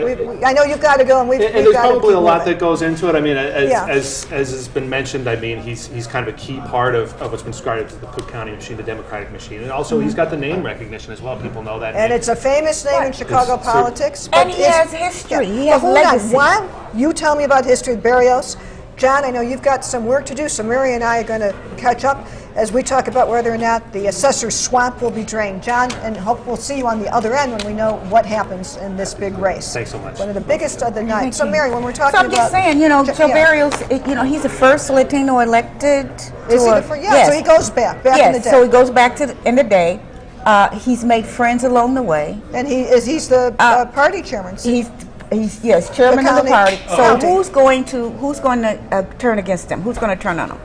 I know you've got to go, and we've there's got probably to a lot moving. that goes into it. I mean, as has been mentioned, I mean, he's kind of a key part of what's been described as the Cook County machine, the Democratic machine, and also he's got the name recognition as well. People know that. And name. it's a famous name in Chicago politics. And he has history. He has legacy. While you tell me about history of Barrios, John, I know you've got some work to do, so Mary and I are going to catch up as we talk about whether or not the assessor's swamp will be drained. John, and hope we'll see you on the other end when we know what happens in this big race. Thanks so much. One of the biggest of the night. So, Mary, when we're talking I'm just saying, Joe Barrios, he's the first Latino elected. Is he the first? Yeah, yes. So he goes back in the day. So he goes back in the day. He's made friends along the way. And he's the party chairman. He's chairman of the party. So who's going to turn against him? Who's going to turn on him?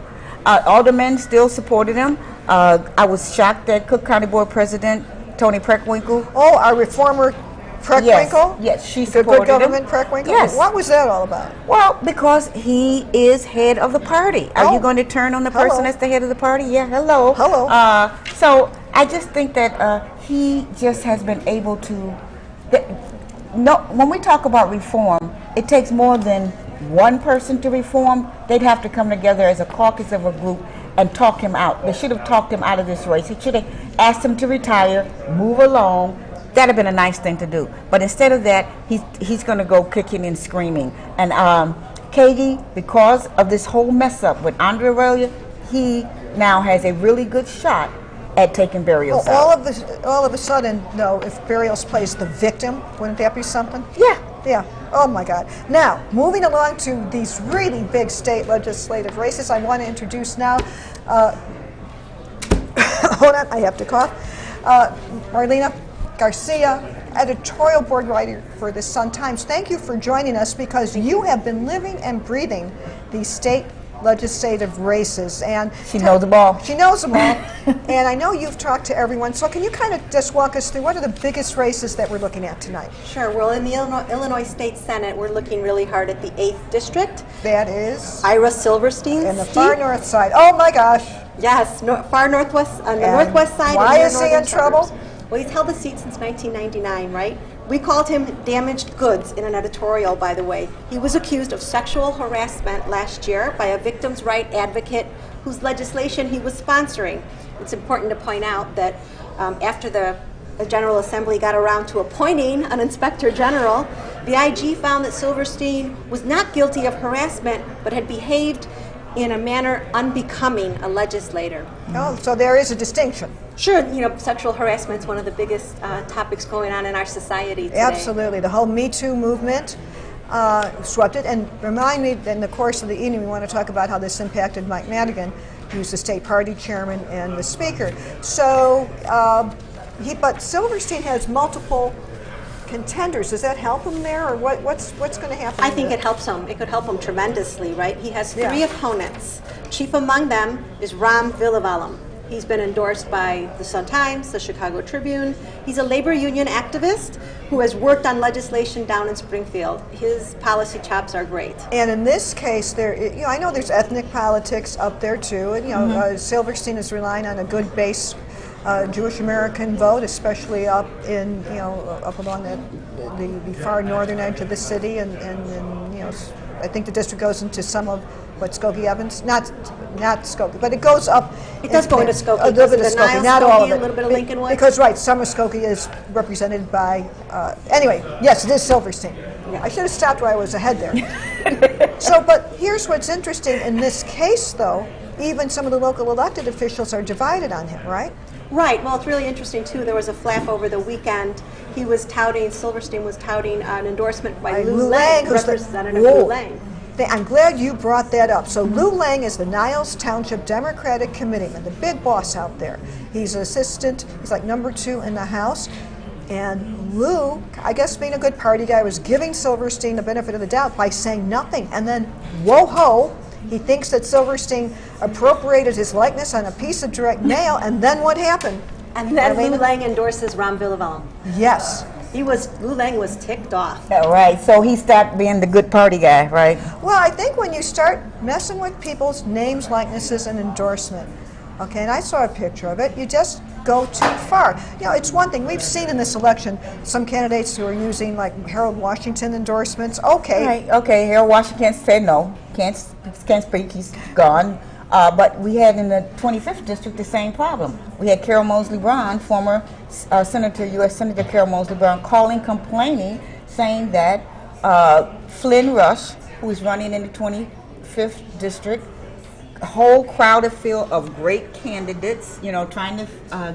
Aldermen still supported him. I was shocked that Cook County Board President Tony Preckwinkle. Oh, our reformer Preckwinkle? Yes, she supported good government him. Preckwinkle? Yes. What was that all about? Well, because he is head of the party. Are you going to turn on the person that's the head of the party? Yeah, hello. So I just think that he just has been able to... when we talk about reform, it takes more than one person to reform. They'd have to come together as a caucus of a group and talk him out. They should have talked him out of this race. He should have asked him to retire, move along. That'd have been a nice thing to do. But instead of that, he's going to go kicking and screaming. And Katie, because of this whole mess up with Andre Raoul, he now has a really good shot at taking Barrios out. All of a sudden, though, if Barrios plays the victim, wouldn't that be something? Yeah. Oh my God. Now, moving along to these really big state legislative races, I want to introduce now, hold on, I have to cough, Marlena Garcia, editorial board writer for the Sun-Times. Thank you for joining us because you have been living and breathing these state legislative races, and she knows them all. She knows them all, and I know you've talked to everyone. So can you kind of just walk us through what are the biggest races that we're looking at tonight? Sure. Well, in the Illinois State Senate, we're looking really hard at the 8th district. That is Ira Silverstein's and the far north side. Oh my gosh! Yes, far northwest on the northwest side. Why is he in trouble? Well, he's held the seat since 1999, right? We called him damaged goods in an editorial, by the way. He was accused of sexual harassment last year by a victim's right advocate whose legislation he was sponsoring. It's important to point out that after the General Assembly got around to appointing an Inspector General, the IG found that Silverstein was not guilty of harassment, but had behaved in a manner unbecoming a legislator. Oh, so there is a distinction. Sure, sexual harassment is one of the biggest topics going on in our society today. Absolutely. The whole Me Too movement swept it. And remind me, in the course of the evening, we want to talk about how this impacted Mike Madigan, who's the state party chairman and the speaker. So, but Silverstein has multiple contenders. Does that help him there, or what's going to happen? I think it helps him. It could help him tremendously, right? He has 3 opponents. Chief among them is Ram Villavalam. He's been endorsed by the Sun-Times, the Chicago Tribune. He's a labor union activist who has worked on legislation down in Springfield. His policy chops are great. And in this case, I know there's ethnic politics up there too, and Silverstein is relying on a good base Jewish American vote, especially up in up along the far northern edge of the city, and I think the district goes into some of what Skokie Evans, not Skokie, but it goes up. It does go into Skokie. A little bit of Skokie, not all of it. A little bit of Lincolnwood. Because some of Skokie is represented by. Anyway, yes, it is Silverstein. Yeah. I should have stopped where I was ahead there. But here's what's interesting in this case, though. Even some of the local elected officials are divided on him, right? Right. Well, it's really interesting, too. There was a flap over the weekend. Silverstein was touting an endorsement by Lou Lang, Representative Lou Lang. I'm glad you brought that up. So Lou Lang is the Niles Township Democratic Committeeman, the big boss out there. He's an assistant. He's like number 2 in the House. And Lou, I guess being a good party guy, was giving Silverstein the benefit of the doubt by saying nothing. And then, whoa-ho, he thinks that Silverstein appropriated his likeness on a piece of direct mail, and then what happened? And then Lou Lang endorses Ron Villevallum. Yes. Lou Lang was ticked off. Oh, right, so he stopped being the good party guy, right? Well, I think when you start messing with people's names, likenesses, and endorsement, okay, and I saw a picture of it, you just go too far. It's one thing. We've seen in this election some candidates who are using like Harold Washington endorsements. Okay. Right, okay, Harold Washington said no, can't speak, he's gone. But we had in the 25th district the same problem. We had Carol Moseley Braun, former Senator, U.S. Senator Carol Moseley Braun, complaining, saying that Flynn Rush, who is running in the 25th district, a whole crowded field of great candidates, trying to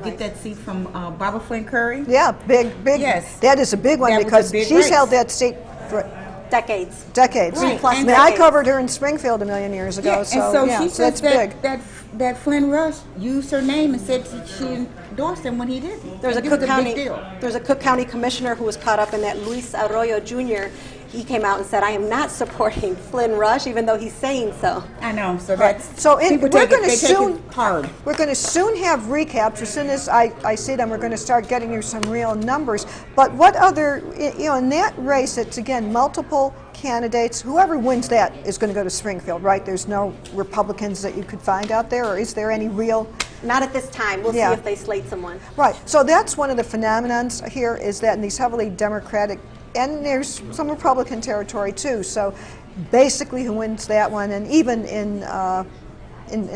get that seat from Barbara Flynn Curry. Yeah, big. Yes. That is a big one because she's held that seat for decades. Right. Plus decades. I covered her in Springfield a million years ago. Yeah. So she says that's big. That Flynn Rush used her name and said she endorsed him when he didn't. There's a Cook County commissioner who was caught up in that, Luis Arroyo Jr. He came out and said, "I am not supporting Flynn Rush, even though he's saying so." I know. So that's we're going to soon have recaps. As soon as I see them, we're going to start getting you some real numbers. But what other in that race? It's again multiple candidates. Whoever wins that is going to go to Springfield, right? There's no Republicans that you could find out there, or is there any real? Not at this time. We'll see if they slate someone. Right. So that's one of the phenomenons here, is that in these heavily Democratic, and there's some Republican territory too. So basically, who wins that one, and even in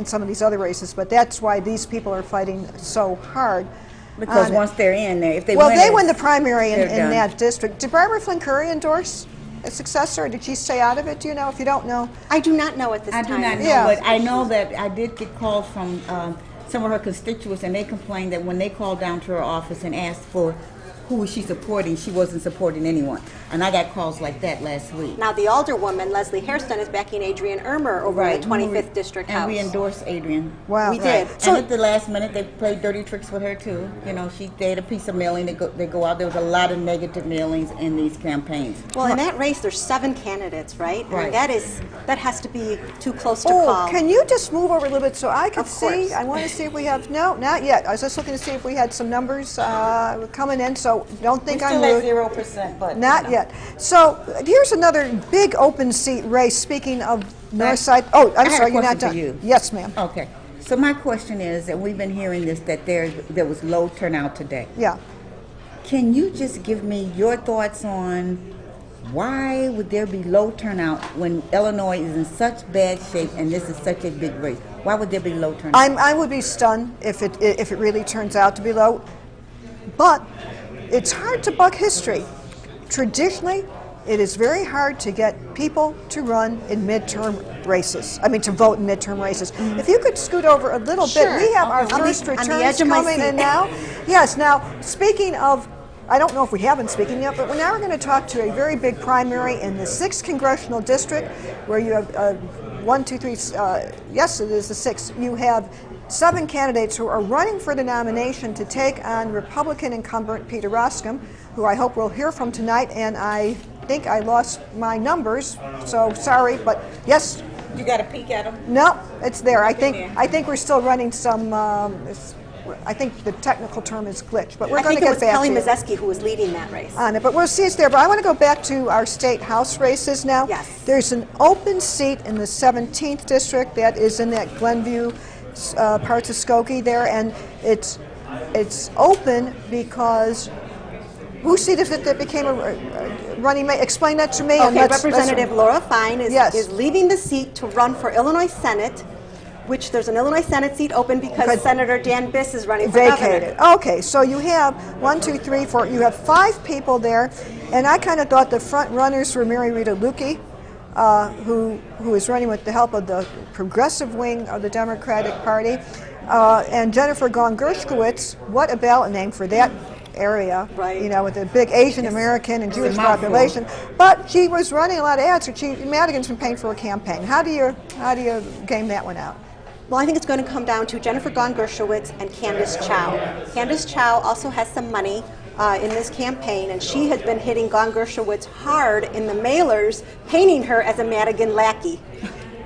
some of these other races. But that's why these people are fighting so hard. Because once they're in there, if they win the primary in that district. Did Barbara Flynn Curry endorse a successor, or did she stay out of it? Do you know? If you don't know, I do not know at this time. I do not know, but I know that I did get calls from some of her constituents, and they complained that when they called down to her office and asked for who was she supporting, she wasn't supporting anyone. And I got calls like that last week. Now the alderwoman, Leslie Hairston, is backing Adrienne Irmer over in the 25th District House. And we endorsed Adrienne. Wow. We did. And at the last minute, they played dirty tricks with her too. They had a piece of mailing, they go out. There was a lot of negative mailings in these campaigns. Well, in that race, there's 7 candidates, right? Right. And that has to be too close to call. Can you just move over a little bit so I can see? Course. I want to see if we have, no, not yet. I was just looking to see if we had some numbers coming in, so don't think I'm rude. Still at 0%, but not yet. So here's another big open seat race. Speaking of Northside, I'm sorry, you're not done. You. Yes, ma'am. Okay. So my question is, and we've been hearing this, that there was low turnout today. Yeah. Can you just give me your thoughts on why would there be low turnout when Illinois is in such bad shape and this is such a big race? Why would there be low turnout? I would be stunned if it really turns out to be low, but it's hard to buck history. Traditionally, it is very hard to get people to run in midterm races. To vote in midterm races. If you could scoot over a little bit, we have our first returns coming in now. Yes, now, speaking of, I don't know if we have been speaking yet, but now we're going to talk to a very big primary in the 6th Congressional District, where you have 1, 2, 3, yes, it is the 6th. You have 7 candidates who are running for the nomination to take on Republican incumbent Peter Roskam, who I hope we'll hear from tonight, and I think I lost my numbers, so sorry, but yes, You got a peek at them? No, it's there. I think there. I think we're still running some. I think the technical term is glitch, but we're I going think to it get was back Kelly to you Mazeski who was leading that race. on it. But we'll see it's there. But I want to go back to our state house races now. Yes. There's an open seat in the 17th district that is in that Glenview parts of Skokie there, and it's open because. Whose seat is it that became a running mate? Explain that to me. Okay, Representative Laura Fine is leaving the seat to run for Illinois Senate, which there's an Illinois Senate seat open because Senator Dan Biss is running for vacated. governor. Okay, so you have 1, 2, 3, 4. You have 5 people there, and I kind of thought the front runners were Mary Rita Lukey, who is running with the help of the progressive wing of the Democratic Party, and Jennifer Gong-Gershkowitz. What a ballot name for that area, right? You know, with a big Asian American and Jewish population. But she was running a lot of ads. So Madigan's been paying for a campaign. How do you game that one out? Well, I think it's going to come down to Jennifer Gong-Gershowitz and Candace Chow. Candace Chow also has some money in this campaign, and she has been hitting Gong-Gershowitz hard in the mailers, painting her as a Madigan lackey.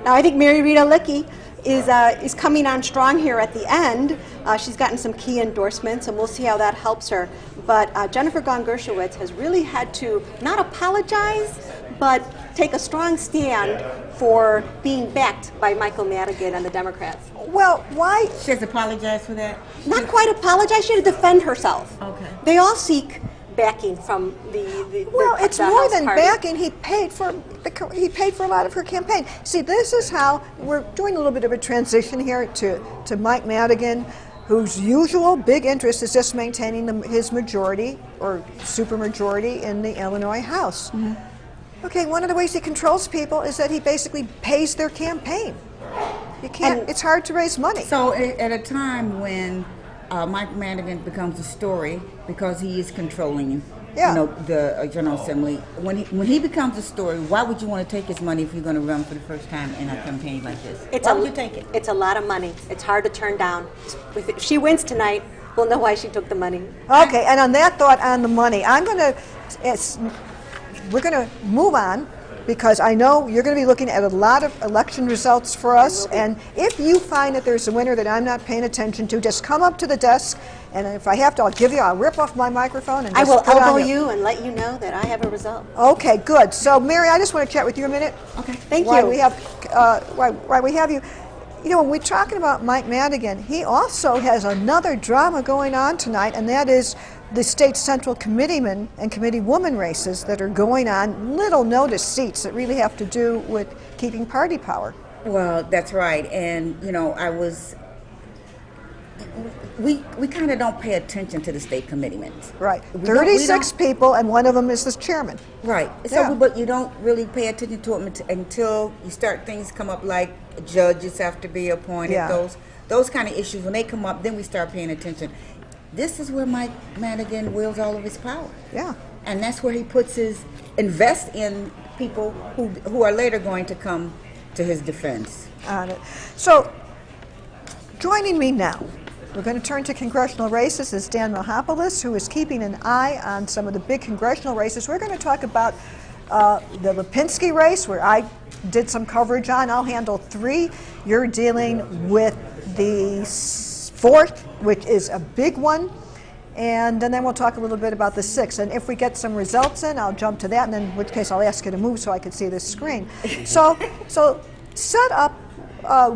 Now, I think Mary Rita Lickey is coming on strong here at the end. She's gotten some key endorsements, and we'll see how that helps her. But Jennifer Gong-Gershowitz has really had to not apologize, but take a strong stand for being backed by Michael Madigan and the Democrats. Well, why? She has apologized for that? Not quite apologize. She had to defend herself. Okay. They all seek backing from the well, it's the more House than party. backing. He paid for a lot of her campaign. See, this is how we're doing a little bit of a transition here to Mike Madigan, whose usual big interest is just maintaining his majority or supermajority in the Illinois House. Mm-hmm. Okay, one of the ways he controls people is that he basically pays their campaign. You can't. It's hard to raise money. So at a time when Mike Madigan becomes a story because he is controlling, the General Assembly. When he becomes a story, why would you want to take his money if you're going to run for the first time in a campaign like this? Why would you take it? It's a lot of money. It's hard to turn down. If she wins tonight, we'll know why she took the money. Okay, and on that thought, on the money, we're going to move on, because I know you're going to be looking at a lot of election results for us, and if you find that there's a winner that I'm not paying attention to, just come up to the desk, and if I have to, I'll rip off my microphone and just I will put it on elbow you and let you know that I have a result. Okay, good. So, Mary, I just want to chat with you a minute. Okay, thank Why you. we have, why we have you. You know, when we're talking about Mike Madigan, he also has another drama going on tonight, and that is the state central committeeman and committeewoman races that are going on, little notice seats that really have to do with keeping party power. Well, that's right. And, we kind of don't pay attention to the state committeemen. Right. 36 people, and one of them is the chairman. Right. So, but you don't really pay attention to them until you start things come up like judges have to be appointed. Yeah. Those kind of issues, when they come up, then we start paying attention. This is where Mike Madigan wields all of his power. Yeah. And that's where he invest in people who are later going to come to his defense. On it. So, joining me now, we're going to turn to congressional races, is Dan Mahopoulos, who is keeping an eye on some of the big congressional races. We're going to talk about the Lipinski race, where I did some coverage on. I'll handle 3. You're dealing with the 4th, which is a big one, and then we'll talk a little bit about the 6th. And if we get some results in, I'll jump to that, and then in which case I'll ask you to move so I can see this screen. So set up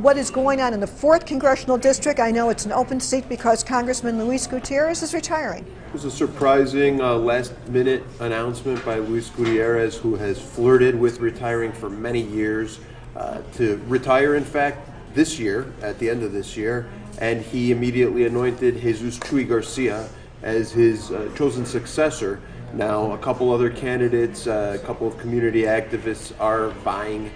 what is going on in the 4th Congressional District. I know it's an open seat because Congressman Luis Gutierrez is retiring. It was a surprising last-minute announcement by Luis Gutierrez, who has flirted with retiring for many years, to retire, in fact, this year, at the end of this year, and he immediately anointed Jesus Chuy Garcia as his chosen successor. Now, a couple other candidates, a couple of community activists are vying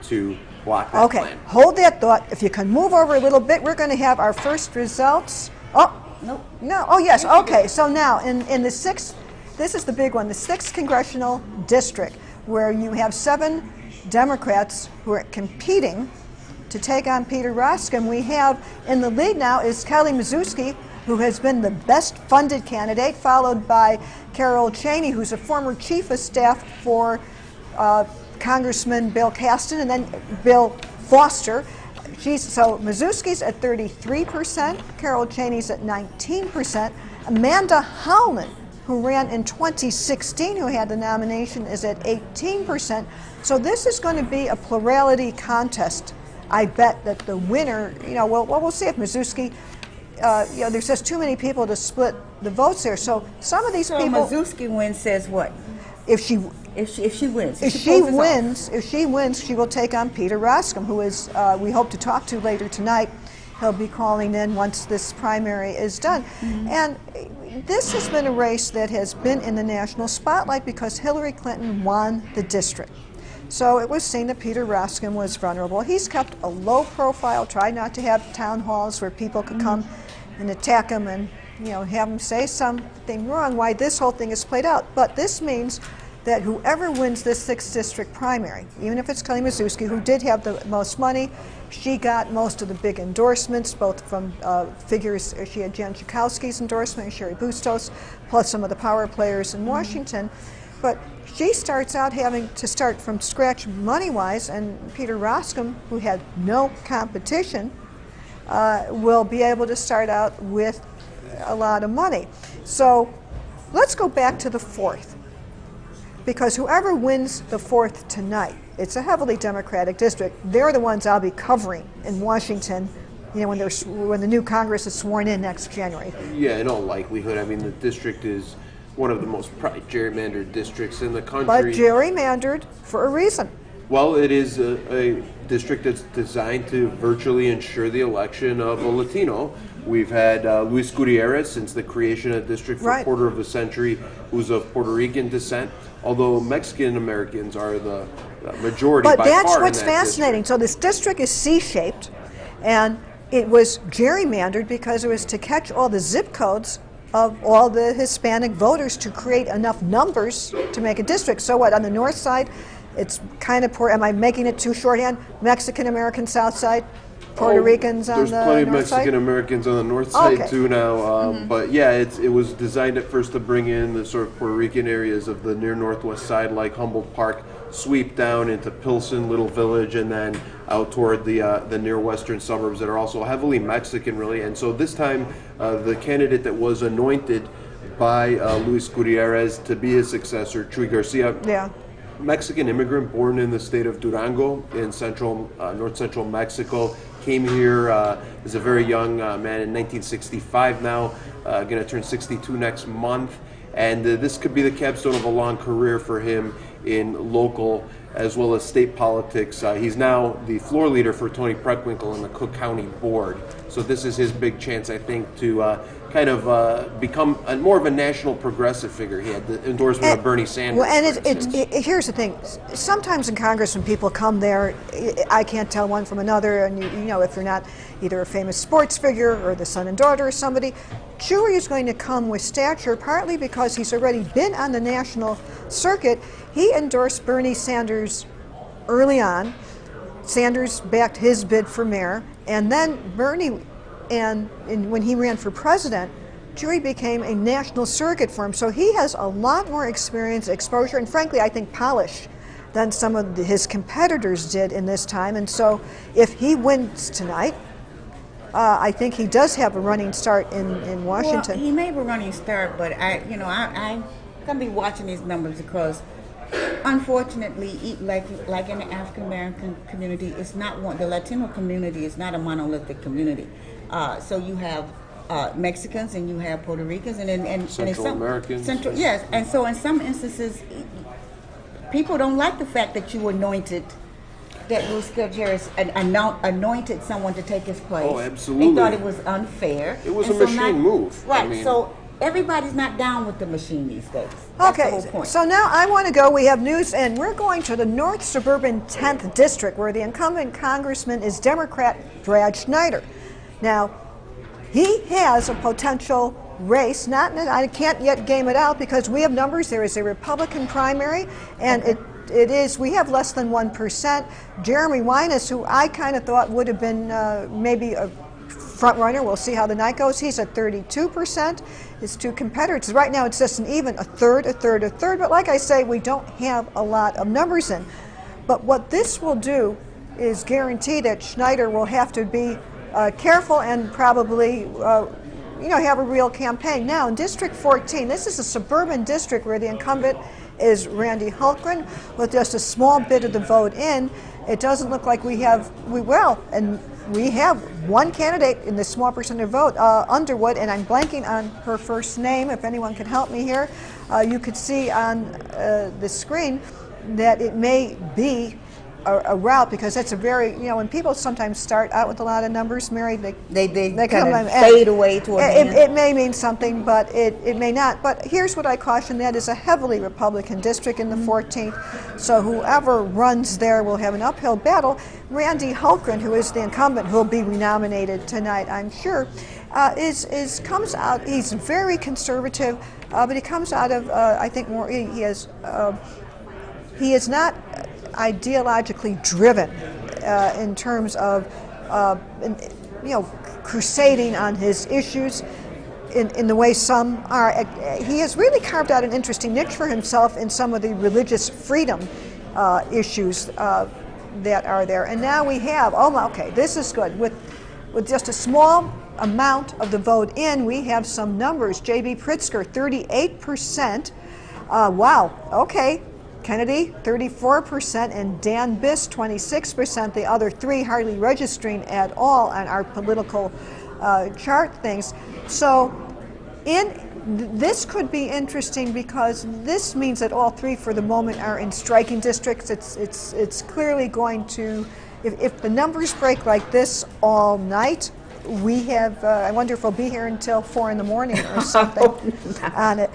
to block that plan. Hold that thought. If you can move over a little bit, we're going to have our first results. Oh, nope. No. Oh, yes. Okay. So now, in the 6th, this is the big one, the 6th Congressional District, where you have 7 Democrats who are competing to take on Peter Roskam. We have in the lead now is Kelly Mazuski, who has been the best funded candidate, followed by Carol Cheney, who's a former chief of staff for Congressman Bill Caston, and then Bill Foster. So Maszewski's at 33%, Carol Cheney's at 19%, Amanda Howland, who ran in 2016, who had the nomination, is at 18%. So this is going to be a plurality contest. I bet that the winner, we'll see if Maszewski, there's just too many people to split the votes there. So some of these people. Maszewski wins says what? If she wins. If she wins, she will take on Peter Roskam, who is we hope to talk to later tonight. He'll be calling in once this primary is done. And this has been a race that has been in the national spotlight because Hillary Clinton won the district. So it was seen that Peter Roskam was vulnerable. He's kept a low profile, tried not to have town halls where people could come and attack him and have him say something wrong, why this whole thing is played out. But this means that whoever wins this 6th district primary, even if it's Kelly Maszewski, who did have the most money, she got most of the big endorsements, both from figures. She had Jan Schakowsky's endorsement and Sherry Bustos, plus some of the power players in Washington. But she starts out having to start from scratch money-wise, and Peter Roskam, who had no competition, will be able to start out with a lot of money. So let's go back to the 4th, because whoever wins the 4th tonight, it's a heavily Democratic district. They're the ones I'll be covering in Washington, when the new Congress is sworn in next January. Yeah, in all likelihood. I mean, the district is one of the most gerrymandered districts in the country. But gerrymandered for a reason. Well, it is a district that's designed to virtually ensure the election of a Latino. We've had Luis Gutierrez since the creation of the district for a quarter of a century, who's of Puerto Rican descent, although Mexican Americans are the majority by far in that district. But that's what's fascinating. So this district is C-shaped, and it was gerrymandered because it was to catch all the zip codes of all the Hispanic voters to create enough numbers to make a district. So what, on the north side, it's kind of poor. Am I making it too shorthand? Mexican American south side, Puerto Ricans on the north side? There's plenty of Mexican Americans on the north side too now. But yeah, it was designed at first to bring in the sort of Puerto Rican areas of the near northwest side, like Humboldt Park, sweep down into Pilsen, Little Village, and then out toward the near western suburbs that are also heavily Mexican, really. And so this time, the candidate that was anointed by Luis Gutierrez to be his successor, Chuy Garcia, Mexican immigrant born in the state of Durango in north central Mexico, came here as a very young man in 1965 now, going to turn 62 next month. And this could be the capstone of a long career for him in local as well as state politics. He's now the floor leader for Tony Preckwinkle in the Cook County Board. So this is his big chance, I think, to kind of become more of a national progressive figure. He had the endorsement of Bernie Sanders. Well, and here's the thing. Sometimes in Congress when people come there, I can't tell one from another, and if you're not either a famous sports figure or the son and daughter of somebody, Chuy is going to come with stature, partly because he's already been on the national circuit. He endorsed Bernie Sanders early on. Sanders backed his bid for mayor, and then Bernie, and when he ran for president, Chuy became a national surrogate for him. So he has a lot more experience, exposure, and frankly, I think polish than some of his competitors did in this time. And so if he wins tonight, I think he does have a running start in Washington. Well, he may have a running start, but I'm going to be watching these numbers because, unfortunately, like in the African American community, it's not the Latino community is not a monolithic community. So you have Mexicans and you have Puerto Ricans and Central Americans. Yes, and so in some instances, people don't like the fact that you anointed. That Luis Gutierrez anointed someone to take his place. Oh, absolutely. They thought it was unfair. It was a machine move. Right, so everybody's not down with the machine these days. That's the whole point. So now I want to go, we have news, and we're going to the North Suburban 10th District, where the incumbent congressman is Democrat Brad Schneider. Now, he has a potential race, I can't yet game it out because we have numbers. There is a Republican primary, and we have less than 1%. Jeremy Winus, who I kind of thought would have been maybe a front runner, we'll see how the night goes, he's at 32%. His two competitors, right now it's just an even, a third, but like I say, we don't have a lot of numbers in. But what this will do is guarantee that Schneider will have to be careful and probably have a real campaign. Now, in District 14, this is a suburban district where the incumbent is Randy Hultgren, with just a small bit of the vote in. It doesn't look like we have one candidate in the small percentage vote, Underwood, and I'm blanking on her first name. If anyone can help me here, you could see on the screen that it may be a route, because that's a very, when people sometimes start out with a lot of numbers, Mary, they kind of fade away toward the end. It may mean something, but it may not. But here's what I caution: that is a heavily Republican district in the 14th, so whoever runs there will have an uphill battle. Randy Hultgren, who is the incumbent, who will be renominated tonight, I'm sure, comes out. He's very conservative, but he comes out of I think more. He is not ideologically driven in terms of crusading on his issues in the way some are. He has really carved out an interesting niche for himself in some of the religious freedom issues that are there. And now we have, this is good. With just a small amount of the vote in, we have some numbers. J.B. Pritzker, 38%. Wow, okay. Kennedy, 34%, and Dan Biss, 26%. The other three hardly registering at all on our political chart things. So this could be interesting, because this means that all three for the moment are in striking districts. It's clearly going to, if the numbers break like this all night, we have, I wonder if we'll be here until 4 in the morning or something on it.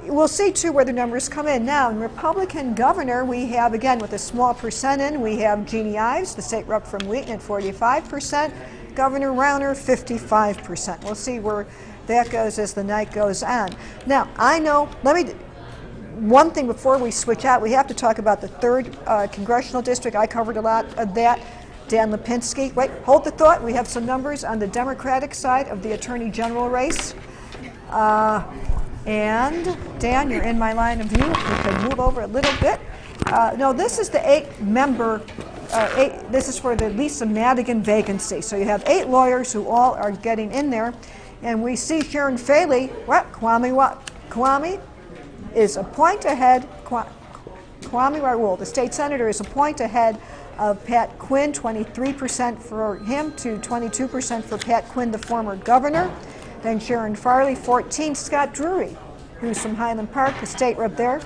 We'll see, too, where the numbers come in. Now, in Republican governor, we have, again, with a small percent in, we have Jeanne Ives, the state rep from Wheaton, at 45%. Governor Rauner, 55%. We'll see where that goes as the night goes on. Now, I know, one thing before we switch out, we have to talk about the 3rd congressional district. I covered a lot of that. Dan Lipinski. Wait, hold the thought. We have some numbers on the Democratic side of the Attorney General race. And Dan, you're in my line of view. We can move over a little bit. No, this is the 8-member, this is for the Lisa Madigan vacancy. So you have 8 lawyers who all are getting in there. And we see Sharon Faley, Kwame is a point ahead. Kwame Raoul, the state senator, is a point ahead of Pat Quinn, 23% for him to 22% for Pat Quinn, the former governor. Then Sharon Farley, 14. Scott Drury, who's from Highland Park, the state rep there,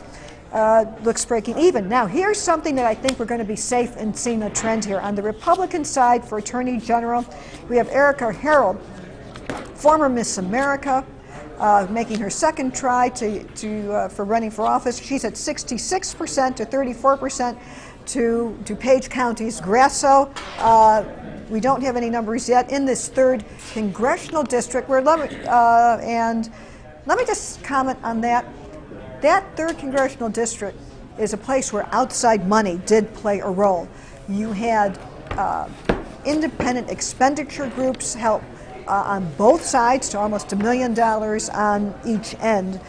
looks breaking even. Now, here's something that I think we're going to be safe in seeing a trend here. On the Republican side, for Attorney General, we have Erica Harold, former Miss America, making her second try for running for office. She's at 66% to 34%. To DuPage County's Grasso. We don't have any numbers yet in this 3rd congressional district. And let me just comment on that. That 3rd congressional district is a place where outside money did play a role. You had independent expenditure groups help on both sides to almost $1 million on each end.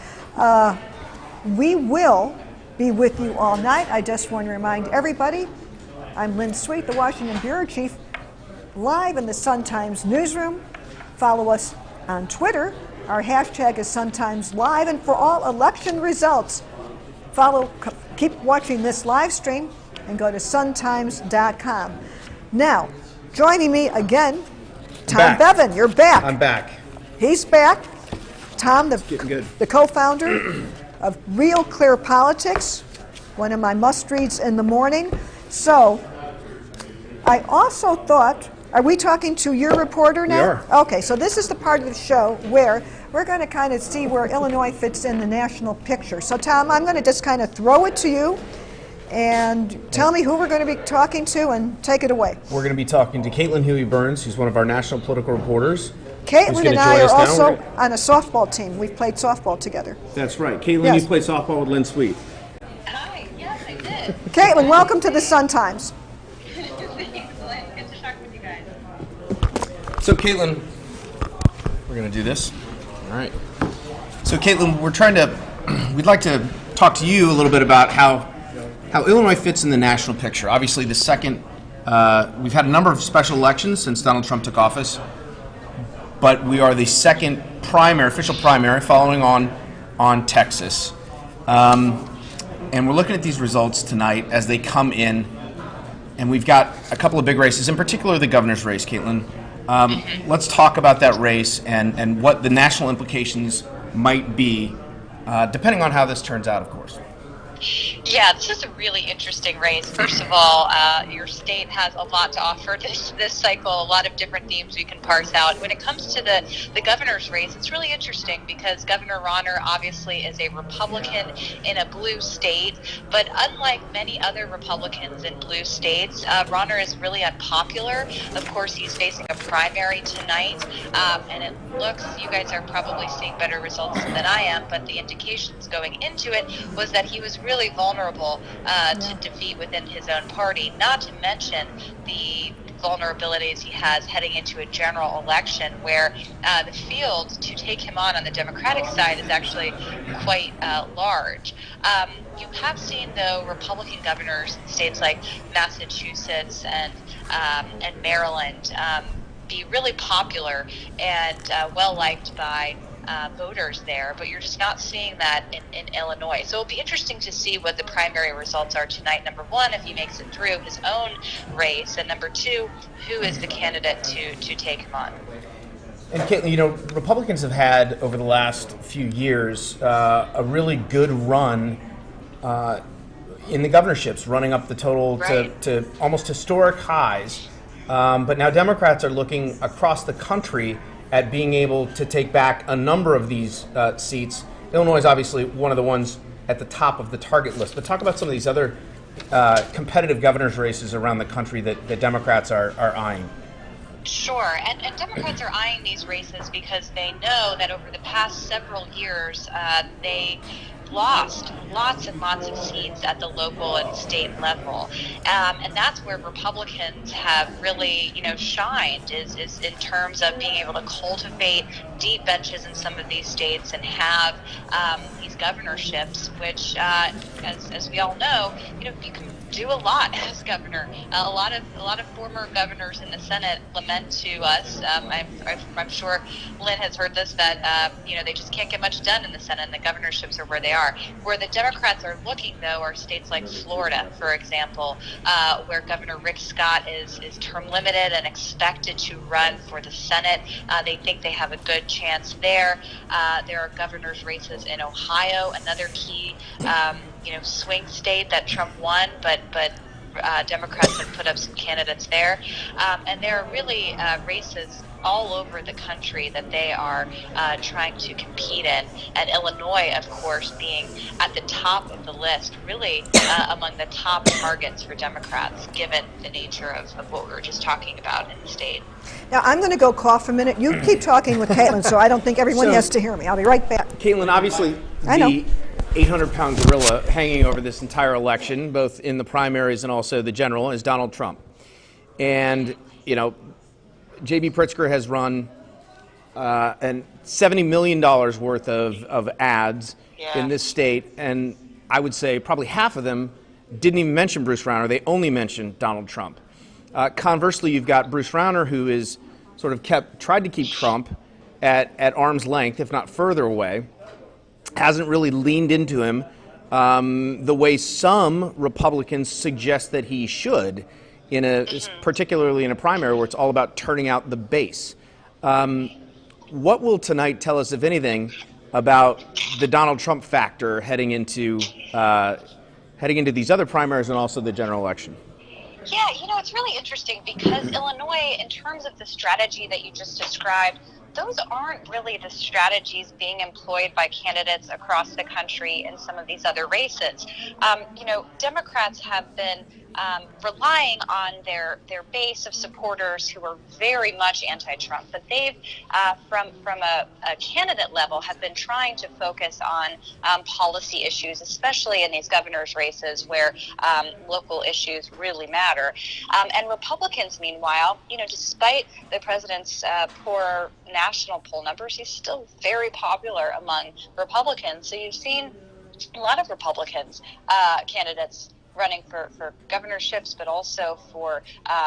We will be with you all night. I just want to remind everybody, I'm Lynn Sweet, the Washington Bureau Chief, live in the Sun-Times newsroom. Follow us on Twitter. Our hashtag is Sun-Times Live. And for all election results, keep watching this live stream and go to suntimes.com. Now, joining me again, Tom Bevan. You're back. I'm back. He's back. Tom, the co-founder of Real Clear Politics, one of my must-reads in the morning. So, I also thought, are we talking to your reporter now? We are. Okay, so this is the part of the show where we're going to kind of see where Illinois fits in the national picture. So, Tom, I'm going to just kind of throw it to you and tell me who we're going to be talking to and take it away. We're going to be talking to Caitlin Huey-Burns, who's one of our national political reporters. Caitlin and I are also on a softball team. We've played softball together. That's right. Caitlin, you played softball with Lynn Sweet. Hi, yes, I did. Caitlin, welcome to the Sun-Times. Thanks, good to talk with you guys. So, Caitlin, we're going to do this. All right. So, Caitlin, we'd like to talk to you a little bit about how how Illinois fits in the national picture. Obviously, the second, we've had a number of special elections since Donald Trump took office, but we are the second primary, official primary, following on Texas. And we're looking at these results tonight as they come in, and we've got a couple of big races, in particular the governor's race, Caitlin. Let's talk about that race and what the national implications might be, depending on how this turns out, of course. Yeah, this is a really interesting race. First of all, your state has a lot to offer this cycle, a lot of different themes we can parse out. When it comes to the governor's race, it's really interesting because Governor Rauner obviously is a Republican in a blue state, but unlike many other Republicans in blue states, Rauner is really unpopular. Of course, he's facing a primary tonight, and it looks, you guys are probably seeing better results than I am, but the indications going into it was that he was really vulnerable to defeat within his own party, not to mention the vulnerabilities he has heading into a general election where the field to take him on the Democratic side is actually quite large. You have seen, though, Republican governors in states like Massachusetts and Maryland be really popular and well-liked by voters there, but you're just not seeing that in Illinois. So it'll be interesting to see what the primary results are tonight. Number one, if he makes it through his own race, and number two, who is the candidate to take him on. And Caitlin, Republicans have had over the last few years a really good run in the governorships, running up the total to almost historic highs. But now Democrats are looking across the country at being able to take back a number of these seats. Illinois is obviously one of the ones at the top of the target list. But talk about some of these other competitive governor's races around the country that Democrats are eyeing. Sure, and Democrats are eyeing these races because they know that over the past several years, they lost lots and lots of seats at the local and state level, and that's where Republicans have really, shined is in terms of being able to cultivate deep benches in some of these states and have these governorships, which, as we all know, you can do a lot as governor. A lot of former governors in the Senate lament to us. I'm sure Lynn has heard this, that they just can't get much done in the Senate, and the governorships are where they are. Where the Democrats are looking, though, are states like Florida, for example, where Governor Rick Scott is term limited and expected to run for the Senate. They think they have a good chance there. There are governor's races in Ohio, another key swing state that Trump won, but Democrats have put up some candidates there. And there are really races all over the country that they are trying to compete in. And Illinois, of course, being at the top of the list, really among the top targets for Democrats, given the nature of what we were just talking about in the state. Now, I'm going to go cough a minute. You keep talking with Caitlin, so I don't think everyone has to hear me. I'll be right back. Caitlin, obviously, the 800-pound gorilla hanging over this entire election, both in the primaries and also the general, is Donald Trump. And, J.B. Pritzker has run and $70 million worth of ads in this state, and I would say probably half of them didn't even mention Bruce Rauner. They only mentioned Donald Trump. Conversely, you've got Bruce Rauner, who is sort of tried to keep Trump at arm's length, if not further away, hasn't really leaned into him the way some Republicans suggest that he should, particularly in a primary where it's all about turning out the base. What will tonight tell us, if anything, about the Donald Trump factor heading into these other primaries and also the general election? Yeah, it's really interesting because Illinois, in terms of the strategy that you just described, those aren't really the strategies being employed by candidates across the country in some of these other races. Democrats have been relying on their base of supporters who are very much anti-Trump, but they've, from a candidate level, have been trying to focus on policy issues, especially in these governor's races where local issues really matter. And Republicans, meanwhile, despite the president's poor national poll numbers, he's still very popular among Republicans. So you've seen a lot of Republicans candidates running for governorships, but also for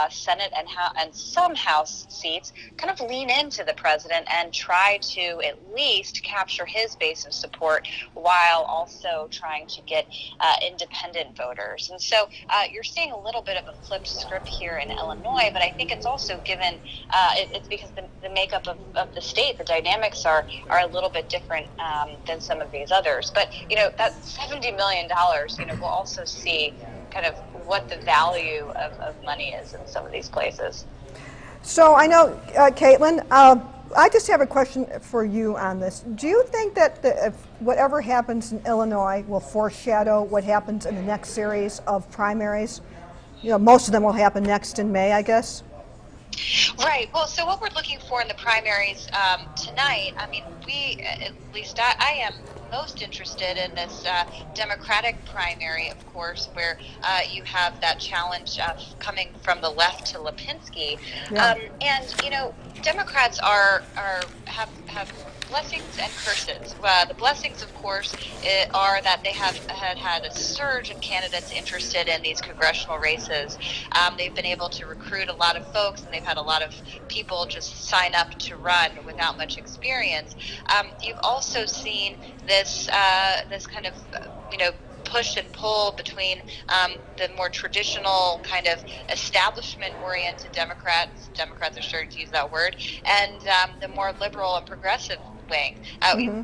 Senate and some House seats, kind of lean into the president and try to at least capture his base of support while also trying to get independent voters. And so you're seeing a little bit of a flipped script here in Illinois, but I think it's also given, it's because the makeup of the state, the dynamics are a little bit different than some of these others. But, that $70 million, we'll also see kind of what the value of money is in some of these places. So I know, Caitlin, I just have a question for you on this. Do you think that if whatever happens in Illinois will foreshadow what happens in the next series of primaries? Most of them will happen next in May, I guess. Right. Well, so what we're looking for in the primaries tonight, I mean, at least I am most interested in this Democratic primary, of course, where you have that challenge coming from the left to Lipinski. Yeah. And, Democrats have blessings and curses. The blessings, of course, are that they had a surge of candidates interested in these congressional races. They've been able to recruit a lot of folks, and they've had a lot of people just sign up to run without much experience. You've also seen this kind of, push and pull between the more traditional kind of establishment-oriented Democrats are starting to use that word, and the more liberal and progressive wing.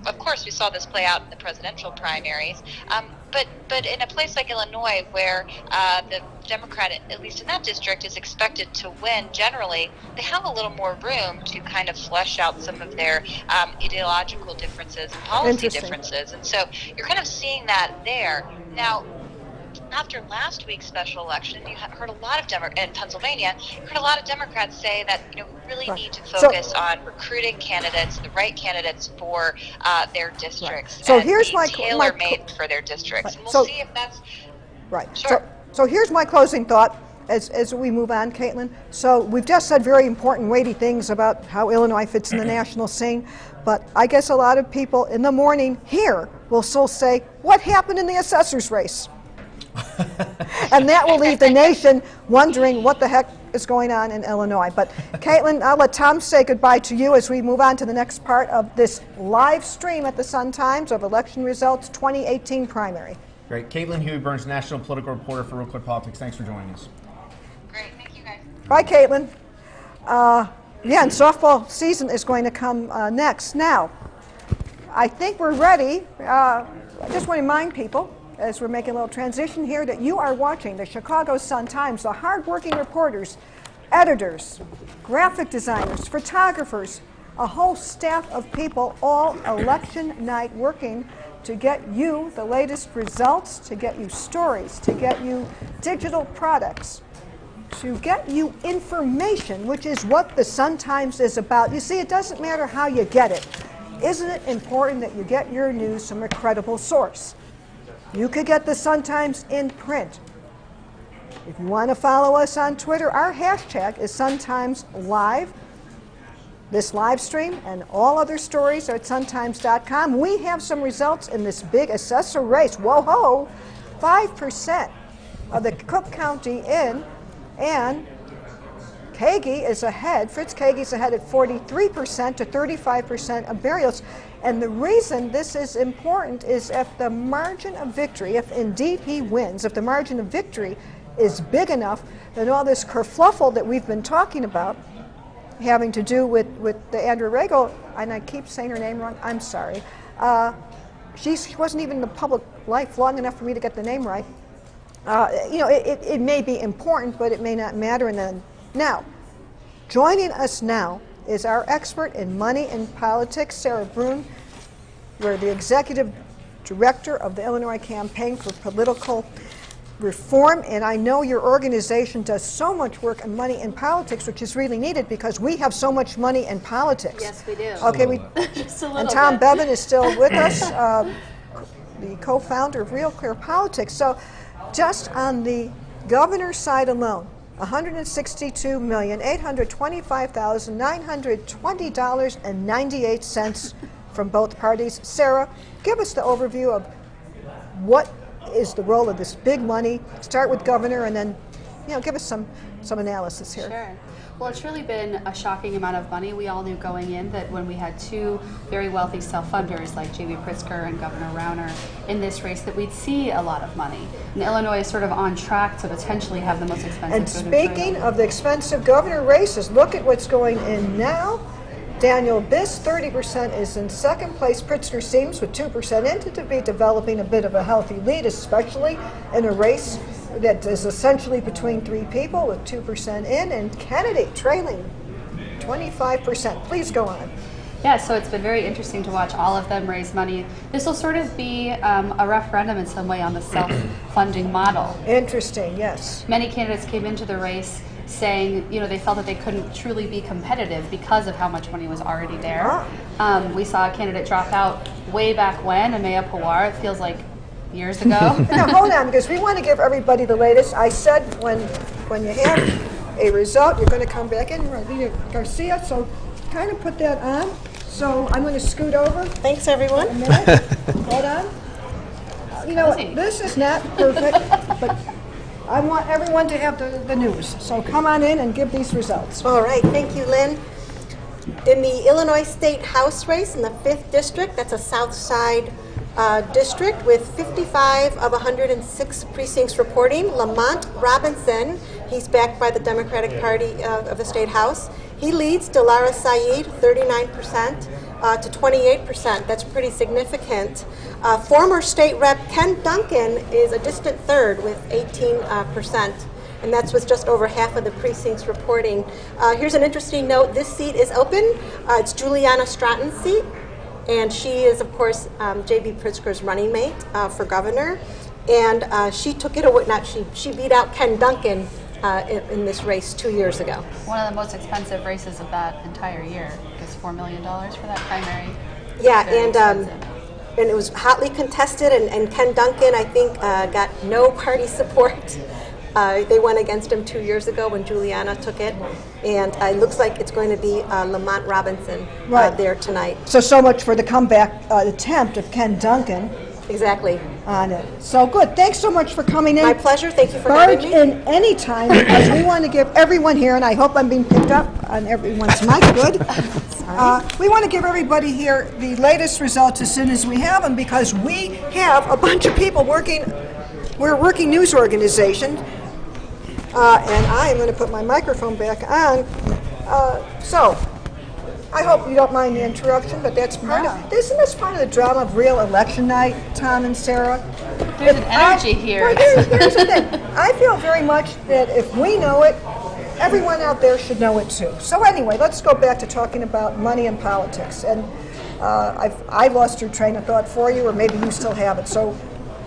Of course, we saw this play out in the presidential primaries, but in a place like Illinois, where the Democrat, at least in that district, is expected to win generally, they have a little more room to kind of flesh out some of their ideological differences and policy differences. And so you're kind of seeing that there. Now, after last week's special election, you heard a lot of in Pennsylvania, you heard a lot of Democrats say that we really need to focus on recruiting candidates, the right candidates for their districts, so and here's be tailor-made for their districts. And we'll see if that's right. Sure. So here's my closing thought as we move on, Caitlin. So we've just said very important, weighty things about how Illinois fits in the national scene, but I guess a lot of people in the morning here will still say, what happened in the assessor's race? And that will leave the nation wondering what the heck is going on in Illinois. But Caitlin, I'll let Tom say goodbye to you as we move on to the next part of this live stream at the Sun-Times of election results 2018 primary. Great. Caitlin Huey-Burns, national political reporter for Real Clear Politics. Thanks for joining us. Great. Thank you, guys. Bye, Caitlin. Yeah, and softball season is going to come next. Now, I think we're ready. I just want to remind people, as we're making a little transition here, that you are watching the Chicago Sun-Times, the hardworking reporters, editors, graphic designers, photographers, a whole staff of people all election night working to get you the latest results, to get you stories, to get you digital products, to get you information, which is what the Sun-Times is about. You see, it doesn't matter how you get it. Isn't it important that you get your news from a credible source? You could get the Sun-Times in print. If you want to follow us on Twitter, our hashtag is SunTimesLive. This live stream and all other stories are at suntimes.com. We have some results in this big assessor race. Whoa-ho! 5% of the Cook County in, and Kagi is ahead. Fritz Kagi is ahead at 43% to 35% of Berrios. And the reason this is important is if the margin of victory, if indeed he wins, if the margin of victory is big enough, then all this kerfluffle that we've been talking about, having to do with the Andrew Regal, and I keep saying her name wrong, I'm sorry. She wasn't even in the public life long enough for me to get the name right. It may be important, but it may not matter. And then, now, joining us now is our expert in money and politics, Sarah Brun. We're the executive director of the Illinois Campaign for Political Reform, and I know your organization does so much work on money and politics, which is really needed because we have so much money in politics. Yes, we do. Okay, Just a little and Tom bit. Bevan is still with us, the co-founder of Real Clear Politics. So just on the governor's side alone, $162,825,920.98 from both parties. Sarah, give us the overview of what is the role of this big money? Start with governor, and then, give us some analysis here. Sure. Well, it's really been a shocking amount of money. We all knew going in that when we had two very wealthy self-funders like J.B. Pritzker and Governor Rauner in this race, that we'd see a lot of money. And Illinois is sort of on track to potentially have the most expensive. And speaking of the expensive governor races, look at what's going in now. Daniel Biss, 30%, is in second place. Pritzker seems, with 2% in, to be developing a bit of a healthy lead, especially in a race that is essentially between three people with 2% in, and Kennedy trailing 25%. Please go on. Yeah, so it's been very interesting to watch all of them raise money. This will sort of be a referendum in some way on the self-funding model. Interesting, yes. Many candidates came into the race saying, they felt that they couldn't truly be competitive because of how much money was already there. We saw a candidate drop out way back when, Amaya Pawar. It feels like years ago. Now, hold on, because we want to give everybody the latest. I said when you have a result, you're going to come back in, Rodriguez Garcia, so kind of put that on. So I'm going to scoot over. Thanks, everyone. A minute. Hold on. This is not perfect, but I want everyone to have the news. So come on in and give these results. All right, thank you, Lynn. In the Illinois State House race in the 5th District, that's a South Side district with 55 of 106 precincts reporting, Lamont Robinson, he's backed by the Democratic Party of the State House. He leads Delara Saeed, 39% to 28%. That's pretty significant. Former state rep Ken Duncan is a distant third with 18%. And that's with just over half of the precincts reporting. Here's an interesting note. This seat is open. It's Juliana Stratton's seat. And she is, of course, J.B. Pritzker's running mate for governor. And she took it away, she beat out Ken Duncan in this race 2 years ago. One of the most expensive races of that entire year. It was $4 million for that primary. Yeah, and it was hotly contested, and Ken Duncan, I think, got no party support. They went against him 2 years ago when Juliana took it, and it looks like it's going to be Lamont Robinson there tonight. So much for the comeback attempt of Ken Duncan. Exactly. On it. So good. Thanks so much for coming in. My pleasure. Thank you for having me. Barge in any time, because we want to give everyone here, and I hope I'm being picked up on everyone's mic. Good. We want to give everybody here the latest results as soon as we have them, because we have a bunch of people working. We're a working news organization. And I am going to put my microphone back on. So, I hope you don't mind the interruption, but that's part of, isn't this part of the drama of real election night, Tom and Sarah? There's an energy here. Well, here's the thing. I feel very much that if we know it, everyone out there should know it too. So anyway, let's go back to talking about money and politics. And I lost your train of thought for you, or maybe you still have it. So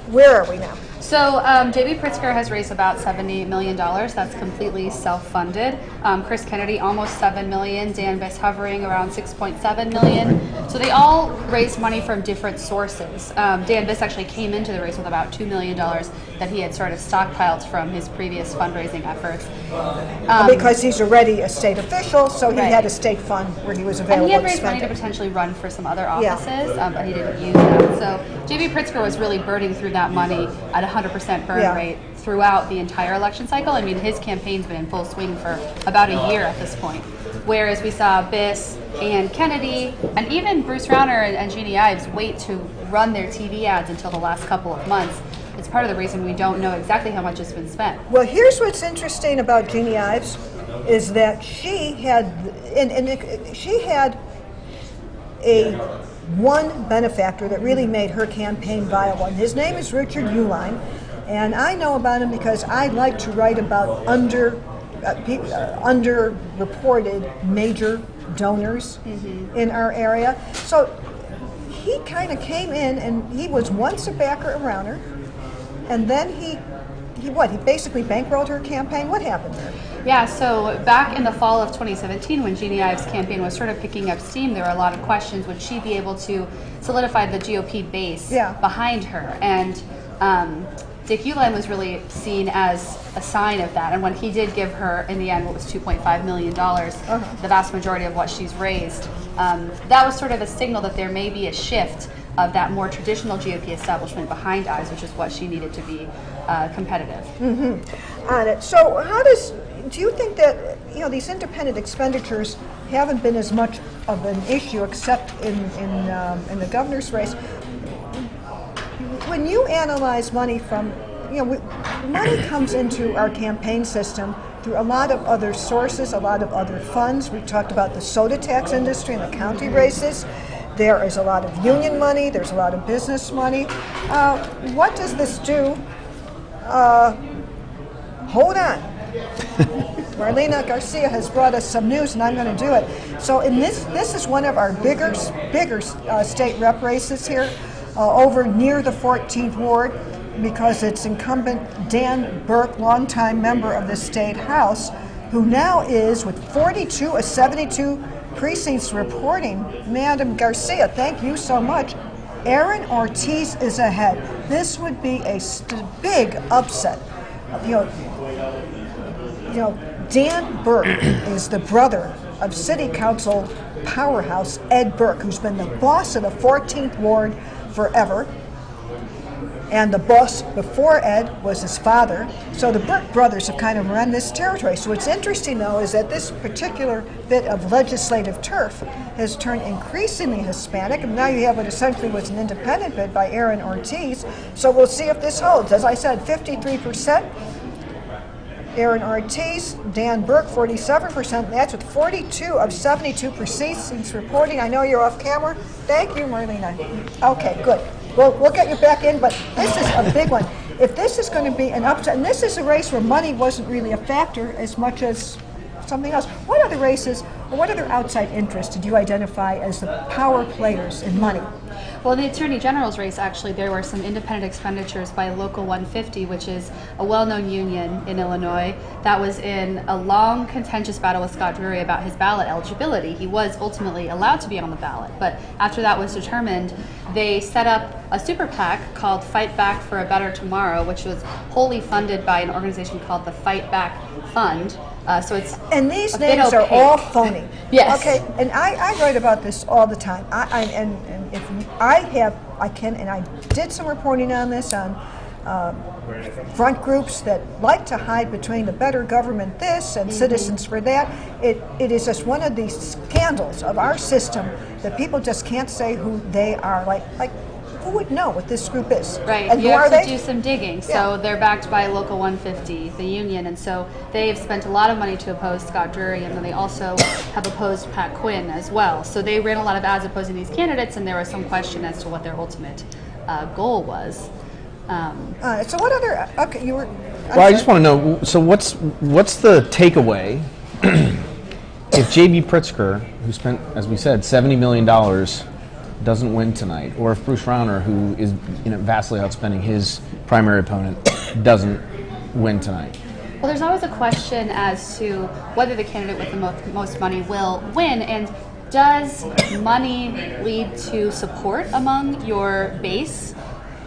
where are we now? So J.B. Pritzker has raised about $70 million. That's completely self-funded. Chris Kennedy, almost $7 million. Dan Biss hovering around $6.7 million. So they all raised money from different sources. Dan Biss actually came into the race with about $2 million that he had sort of stockpiled from his previous fundraising efforts. Because he's already a state official, so he had a state fund where he was available and he had to raised spend money to it. potentially run for some other offices, but he didn't use that. So J.B. Pritzker was really burning through that money at 100% burn rate throughout the entire election cycle. I mean, his campaign's been in full swing for about a year at this point. Whereas we saw Biss and Kennedy and even Bruce Rauner and Jeanne Ives wait to run their TV ads until the last couple of months. It's part of the reason we don't know exactly how much has been spent. Well, here's what's interesting about Jeanne Ives is that she had, she had one benefactor that really made her campaign viable, and his name is Richard Uihlein, and I know about him because I like to write about underreported major donors in our area. So he kind of came in, and he was once a backer of Rauner, and then he basically bankrolled her campaign. What happened there? Yeah, so back in the fall of 2017, when Jeanne Ives' campaign was sort of picking up steam, there were a lot of questions. Would she be able to solidify the GOP base behind her? And Dick Uihlein was really seen as a sign of that. And when he did give her, in the end, what was $2.5 million, the vast majority of what she's raised, that was sort of a signal that there may be a shift of that more traditional GOP establishment behind Ives, which is what she needed to be competitive. On it. So do you think that these independent expenditures haven't been as much of an issue except in the governor's race? When you analyze money from, money comes into our campaign system through a lot of other sources, a lot of other funds. We talked about the soda tax industry and the county races. There is a lot of union money. There's a lot of business money. What does this do? Hold on. Marlena Garcia has brought us some news, and I'm going to do it. So this is one of our bigger state rep races here, over near the 14th Ward, because it's incumbent Dan Burke, longtime member of the State House, who now is, with 42 of 72 precincts reporting, Madam Garcia, thank you so much, Aaron Ortiz is ahead. This would be a big upset. Dan Burke is the brother of City Council powerhouse Ed Burke, who's been the boss of the 14th Ward forever. And the boss before Ed was his father. So the Burke brothers have kind of run this territory. So what's interesting, though, is that this particular bit of legislative turf has turned increasingly Hispanic. And now you have what essentially was an independent bid by Aaron Ortiz. So we'll see if this holds. As I said, 53%. Aaron Ortiz, Dan Burke, 47%. That's with 42 of 72 precincts reporting. I know you're off camera. Thank you, Marlena. Okay, good. We'll get you back in, but this is a big one. If this is going to be an upset, and this is a race where money wasn't really a factor as much as something else. What other races or what other outside interests did you identify as the power players in money? Well, in the Attorney General's race, actually, there were some independent expenditures by Local 150, which is a well-known union in Illinois that was in a long, contentious battle with Scott Drury about his ballot eligibility. He was ultimately allowed to be on the ballot, but after that was determined, they set up a super PAC called Fight Back for a Better Tomorrow, which was wholly funded by an organization called the Fight Back Fund. So it's and these names are all phony. Yes. Okay. And I write about this all the time. I did some reporting on this on front groups that like to hide between the better government this and citizens for that. It is just one of these scandals of our system that people just can't say who they are. Like who would know what this group is? Right, and you who have are to do some digging. So they're backed by Local 150, the union, and so they've spent a lot of money to oppose Scott Drury, and then they also have opposed Pat Quinn as well. So they ran a lot of ads opposing these candidates, and there was some question as to what their ultimate goal was. So what other? Okay, you were. Well, I just want to know. So what's the takeaway if J.B. Pritzker, who spent, as we said, $70 million, doesn't win tonight, or if Bruce Rauner, who is vastly outspending his primary opponent, doesn't win tonight? Well, there's always a question as to whether the candidate with the most money will win, and does money lead to support among your base?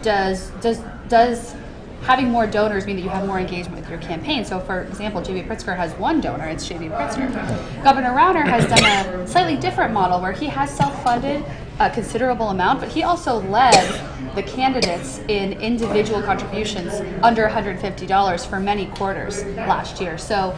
Does having more donors mean that you have more engagement with your campaign? So, for example, J.B. Pritzker has one donor, it's J.B. Pritzker. Governor Rauner has done a slightly different model where he has self-funded a considerable amount, but he also led the candidates in individual contributions under $150 for many quarters last year. So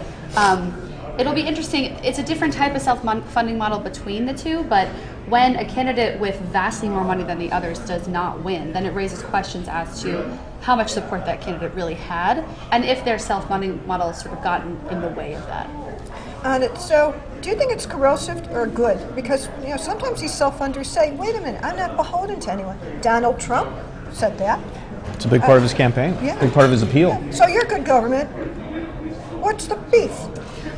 it'll be interesting. It's a different type of self-funding model between the two, but when a candidate with vastly more money than the others does not win, then it raises questions as to how much support that candidate really had, and if their self-funding model sort of gotten in the way of that. So, do you think it's corrosive or good? Because sometimes these self-funders say, "Wait a minute, I'm not beholden to anyone." Donald Trump said that. It's a big part of his campaign. Yeah. Big part of his appeal. Yeah. So you're good government. What's the beef?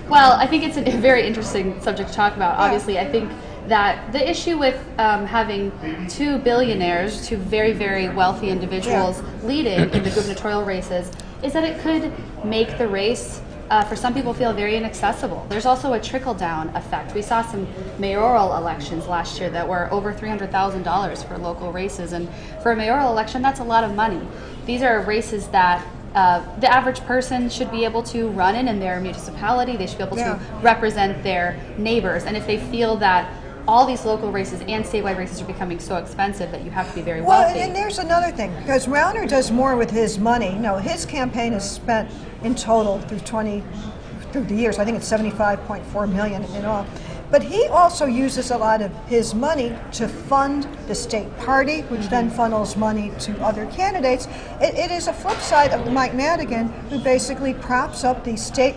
Well, I think it's a very interesting subject to talk about. Obviously, I think that the issue with having two billionaires, two very, very wealthy individuals leading in the gubernatorial races is that it could make the race for some people feel very inaccessible. There's also a trickle-down effect. We saw some mayoral elections last year that were over $300,000 for local races, and for a mayoral election, that's a lot of money. These are races that the average person should be able to run in their municipality. They should be able to represent their neighbors, and if they feel that all these local races and statewide races are becoming so expensive that you have to be very Well, wealthy. and there's another thing, because Rauner does more with his money. No, his campaign has spent in total through the years, I think it's $75.4 million in all. But he also uses a lot of his money to fund the state party, which then funnels money to other candidates. It is a flip side of Mike Madigan, who basically props up the state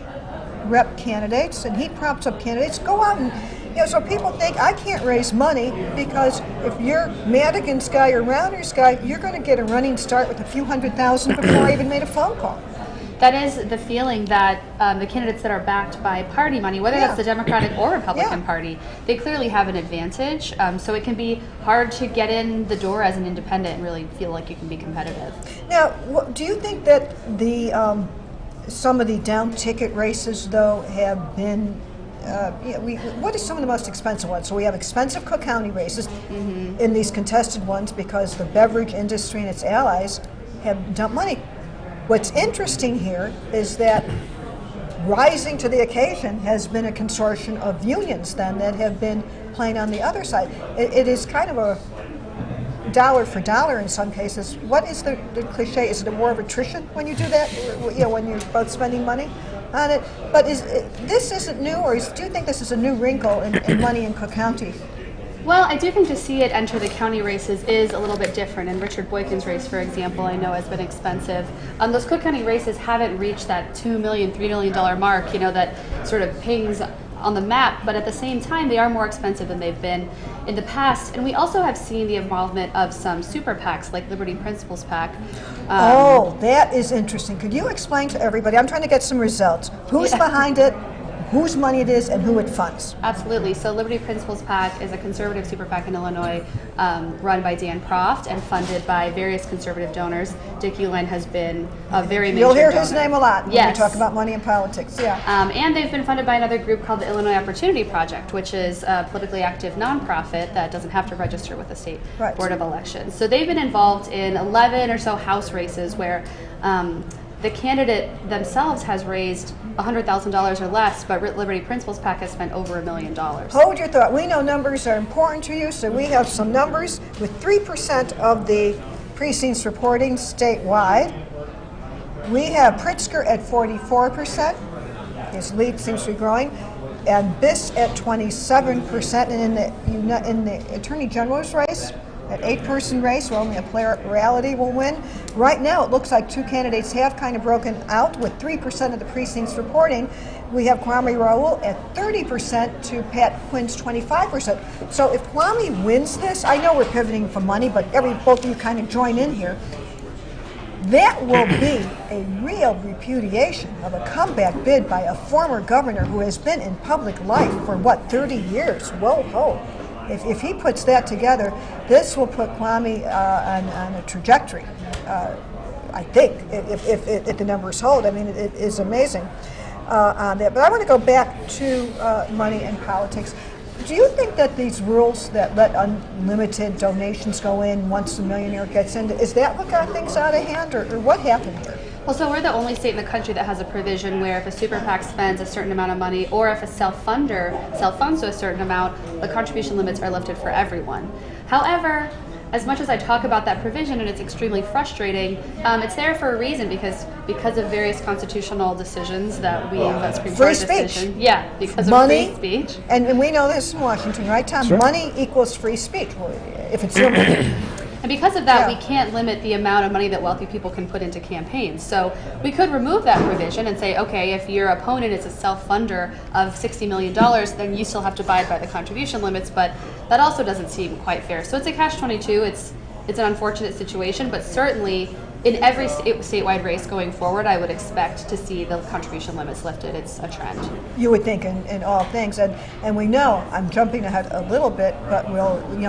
rep candidates, and he props up candidates. Go out and, so people think I can't raise money because if you're Madigan's guy or Rauner's guy, you're going to get a running start with a few $100,000 before I even made a phone call. That is the feeling that the candidates that are backed by party money, whether that's the Democratic or Republican Party, they clearly have an advantage. So it can be hard to get in the door as an independent and really feel like you can be competitive. Now, do you think that some of the down ticket races, though, have been, what are some of the most expensive ones? So we have expensive Cook County races in these contested ones because the beverage industry and its allies have dumped money. What's interesting here is that rising to the occasion has been a consortium of unions then that have been playing on the other side. It is kind of a dollar for dollar in some cases. What is the cliche? Is it a war of attrition when you do that? When you're both spending money on it? But this isn't new, or do you think this is a new wrinkle in money in Cook County? Well, I do think to see it enter the county races is a little bit different. And Richard Boykin's race, for example, I know has been expensive. Those Cook County races haven't reached that $2 million, $3 million mark, that sort of pings on the map. But at the same time, they are more expensive than they've been in the past. And we also have seen the involvement of some super PACs like Liberty Principles PAC. That is interesting. Could you explain to everybody? I'm trying to get some results. Who's behind it? Whose money it is and who it funds. Absolutely. So Liberty Principles PAC is a conservative super PAC in Illinois run by Dan Proft and funded by various conservative donors. Dick Uihlein has been a very major You'll hear donor. his name a lot when we talk about money and politics. And they've been funded by another group called the Illinois Opportunity Project, which is a politically active nonprofit that doesn't have to register with the state Board of Elections. So they've been involved in 11 or so House races where the candidate themselves has raised $100,000 or less, but Liberty Principles PAC has spent over $1 million. Hold your thought. We know numbers are important to you, so we have some numbers. With 3% of the precincts reporting statewide, we have Pritzker at 44%. His lead seems to be growing. And Biss at 27%. And in the Attorney General's race, an 8-person race where only a plurality will win. Right now, it looks like two candidates have kind of broken out with 3% of the precincts reporting. We have Kwame Raoul at 30% to Pat Quinn's 25%. So if Kwame wins this, I know we're pivoting from money, but both of you kind of join in here. That will be a real repudiation of a comeback bid by a former governor who has been in public life for, 30 years? Whoa, ho. If he puts that together, this will put Kwame on a trajectory, I think, if the numbers hold. I mean, it is amazing on that. But I want to go back to money and politics. Do you think that these rules that let unlimited donations go in once the millionaire gets in, is that what got things out of hand, or what happened here? Well, so we're the only state in the country that has a provision where if a super PAC spends a certain amount of money or if a self-funder self-funds to a certain amount, the contribution limits are lifted for everyone. However, as much as I talk about that provision and it's extremely frustrating, it's there for a reason because of various constitutional decisions that we Supreme Court decision. Yeah, because money, of free speech. And we know this in Washington, right, Tom? Sure. Money equals free speech if it's your money. And because of that, we can't limit the amount of money that wealthy people can put into campaigns. So we could remove that provision and say, okay, if your opponent is a self-funder of $60 million, then you still have to abide by the contribution limits, but that also doesn't seem quite fair. So it's a catch-22. It's an unfortunate situation, but certainly in every statewide race going forward, I would expect to see the contribution limits lifted. It's a trend. You would think in all things, and we know, I'm jumping ahead a little bit, but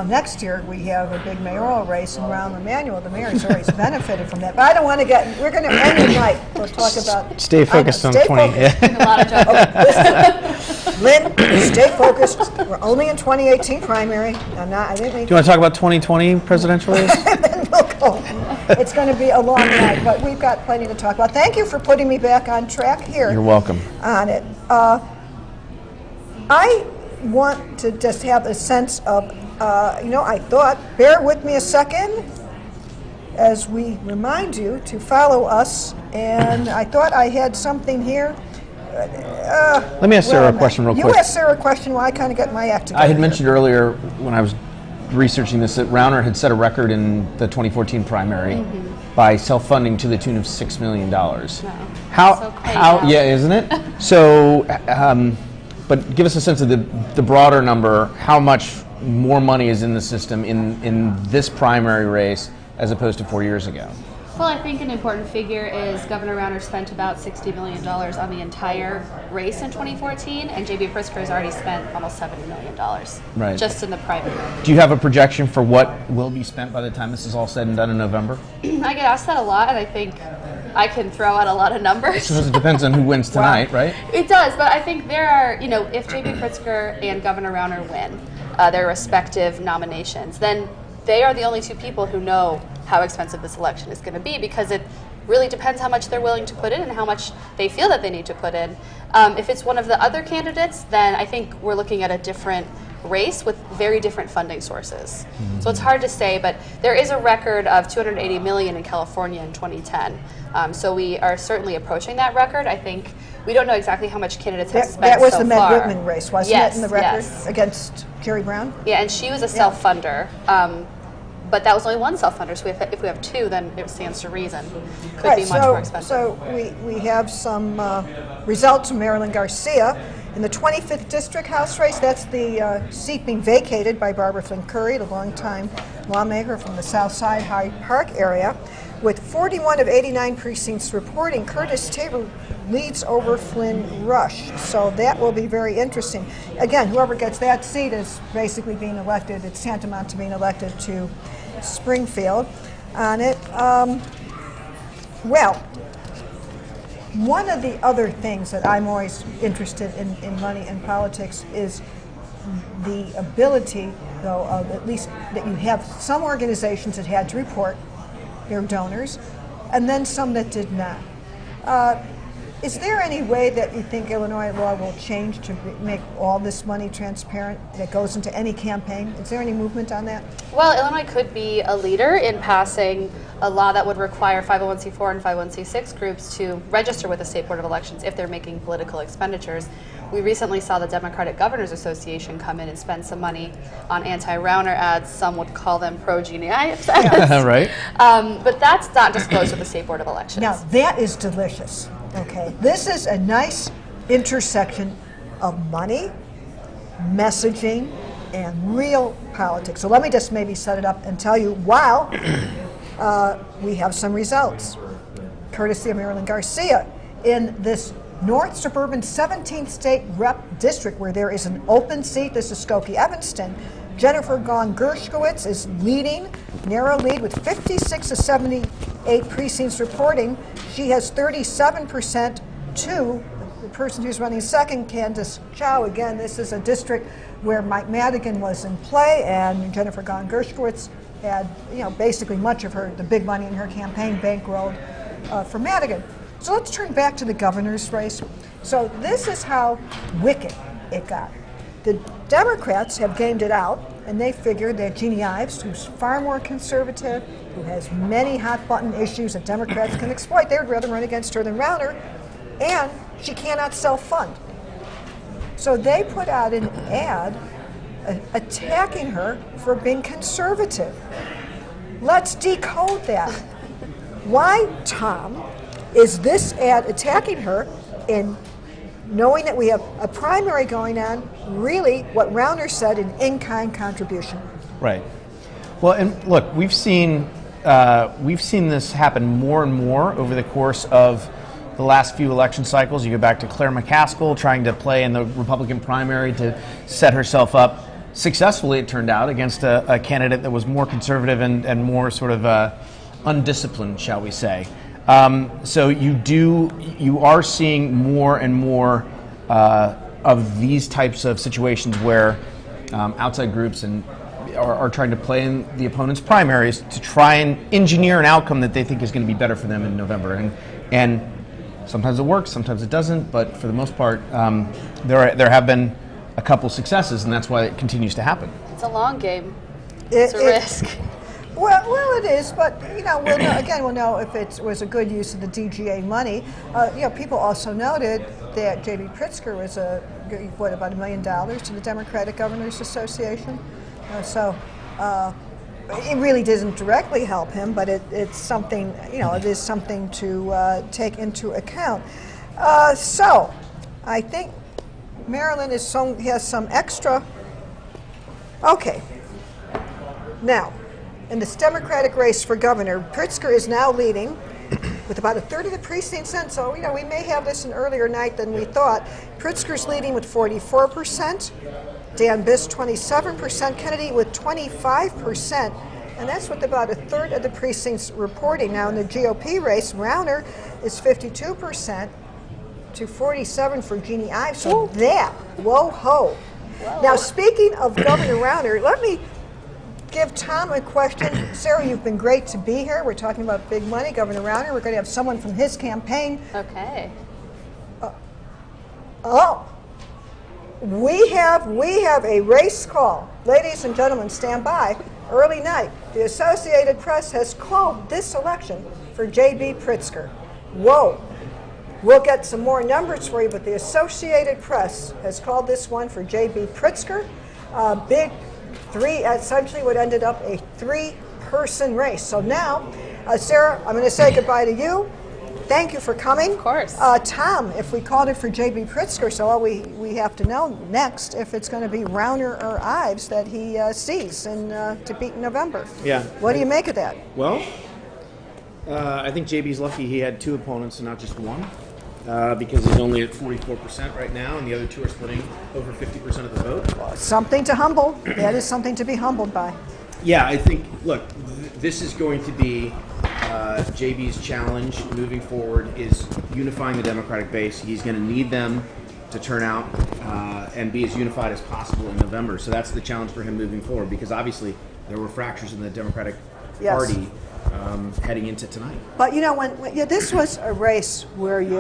next year we have a big mayoral race, and Rahm Emanuel, the mayor, has always benefited from that. But I don't want to we're going to end the night. We'll talk about. Stay focused on 20. A lot of jobs. Lynn, stay focused. We're only in 2018 primary. Do you want to talk about 2020 presidential race? Then we'll go. It's going to be a long night, but we've got plenty to talk about. Thank you for putting me back on track here. You're welcome. On it. want to just have a sense of, I thought, bear with me a second as we remind you to follow us, and I thought I had something here. Let me ask Sarah a question real quick. You ask Sarah a question while I kind of get my act together. I had mentioned earlier when I was researching this that Rauner had set a record in the 2014 primary by self-funding to the tune of $6 million. Yeah, isn't it? So, but give us a sense of the broader number. How much more money is in the system in this primary race as opposed to 4 years ago? Well, I think an important figure is Governor Rauner spent about $60 million on the entire race in 2014, and J.B. Pritzker has already spent almost $70 million just in the primary. Do you have a projection for what will be spent by the time this is all said and done in November? I get asked that a lot, and I think I can throw out a lot of numbers. Because it depends on who wins tonight, right? It does, but I think there are, if J.B. Pritzker and Governor Rauner win their respective nominations, then they are the only two people who know how expensive this election is going to be, because it really depends how much they're willing to put in and how much they feel that they need to put in. If it's one of the other candidates, then I think we're looking at a different race with very different funding sources. So it's hard to say, but there is a record of $280 million in California in 2010. So we are certainly approaching that record. I think we don't know exactly how much candidates have spent so far. That was the Meg Whitman race, wasn't it, in the record yes. against Jerry Brown? Yeah, and she was a self-funder. But that was only one self-funder, so if we have two, then it stands to reason. Could be much more expensive. So we have some results from Marilyn Garcia. In the 25th District House race, that's the seat being vacated by Barbara Flynn Curry, the longtime lawmaker from the South Side Hyde Park area. With 41 of 89 precincts reporting, Curtis Tabor leads over Flynn Rush. So that will be very interesting. Again, whoever gets that seat is basically being elected. It's tantamount to being elected to Springfield on it. Well, one of the other things that I'm always interested in money and politics is the ability, though, of at least that you have some organizations that had to report their donors, and then some that did not. Is there any way that you think Illinois law will change to make all this money transparent that goes into any campaign? Is there any movement on that? Well, Illinois could be a leader in passing a law that would require 501c4 and 501c6 groups to register with the State Board of Elections if they're making political expenditures. We recently saw the Democratic Governors Association come in and spend some money on anti-Rauner ads. Some would call them pro-Jeanne Ives ads. Right. But that's not disclosed with the State Board of Elections. Now, that is delicious. Okay, this is a nice intersection of money, messaging, and real politics. So let me just maybe set it up and tell you while we have some results. Courtesy of Marilyn Garcia, in this North Suburban 17th State Rep District where there is an open seat, this is Skokie-Evanston, Jennifer Gahn-Gershkowitz is leading, narrow lead with 56 of 78 precincts reporting. She has 37% to the person who's running second, Candace Chow. Again, this is a district where Mike Madigan was in play, and Jennifer Gahn-Gershkowitz had, basically much of the big money in her campaign bankrolled for Madigan. So let's turn back to the governor's race. So this is how wicked it got. The Democrats have gamed it out, and they figured that Jeanne Ives, who's far more conservative, who has many hot-button issues that Democrats can exploit, they would rather run against her than Rauner, and she cannot self-fund. So they put out an ad attacking her for being conservative. Let's decode that. Why, Tom, is this ad attacking her in knowing that we have a primary going on, really what Rauner said, an in-kind contribution? Right. Well, and look, we've seen this happen more and more over the course of the last few election cycles. You go back to Claire McCaskill trying to play in the Republican primary to set herself up successfully, it turned out, against a candidate that was more conservative and more sort of undisciplined, shall we say. So you are seeing more and more of these types of situations where outside groups are trying to play in the opponent's primaries to try and engineer an outcome that they think is going to be better for them in November. And sometimes it works, sometimes it doesn't, but for the most part, there have been a couple successes, and that's why it continues to happen. It's a long game. It's a risk. Well, it is, but we'll know, we'll know if it was a good use of the DGA money. People also noted that J.B. Pritzker was about $1 million to the Democratic Governors Association. It really doesn't directly help him, but it's something. It is something to take into account. So, I think Maryland has some extra. Okay. Now, in this Democratic race for governor, Pritzker is now leading with about a third of the precincts in. So, we may have this an earlier night than we thought. Pritzker's leading with 44%, Dan Biss 27%, Kennedy with 25%, and that's with about a third of the precincts reporting. Now, in the GOP race, Rauner is 52% to 47% for Jeanne Ives. So whoa. Now, speaking of Governor Rauner, let me give Tom a question. Sarah, you've been great to be here. We're talking about big money, Governor Rauner. We're going to have someone from his campaign. Okay. We have a race call. Ladies and gentlemen, stand by. Early night, the Associated Press has called this election for J.B. Pritzker. Whoa. We'll get some more numbers for you, but the Associated Press has called this one for J.B. Pritzker. Big three, essentially what ended up a three-person race. So now, Sarah, I'm going to say goodbye to you. Thank you for coming. Of course. Tom, if we called it for J.B. Pritzker, so all we have to know next if it's going to be Rauner or Ives that he sees to beat in November. Yeah. What do you make of that? Well, I think JB's lucky he had two opponents and not just one, because he's only at 44% right now, and the other two are splitting over 50% of the vote. Well, something to humble. That is something to be humbled by. Yeah, I think, look, this is going to be JB's challenge moving forward is unifying the Democratic base. He's going to need them to turn out and be as unified as possible in November. So that's the challenge for him moving forward, because obviously there were fractures in the Democratic Party heading into tonight. But this was a race where you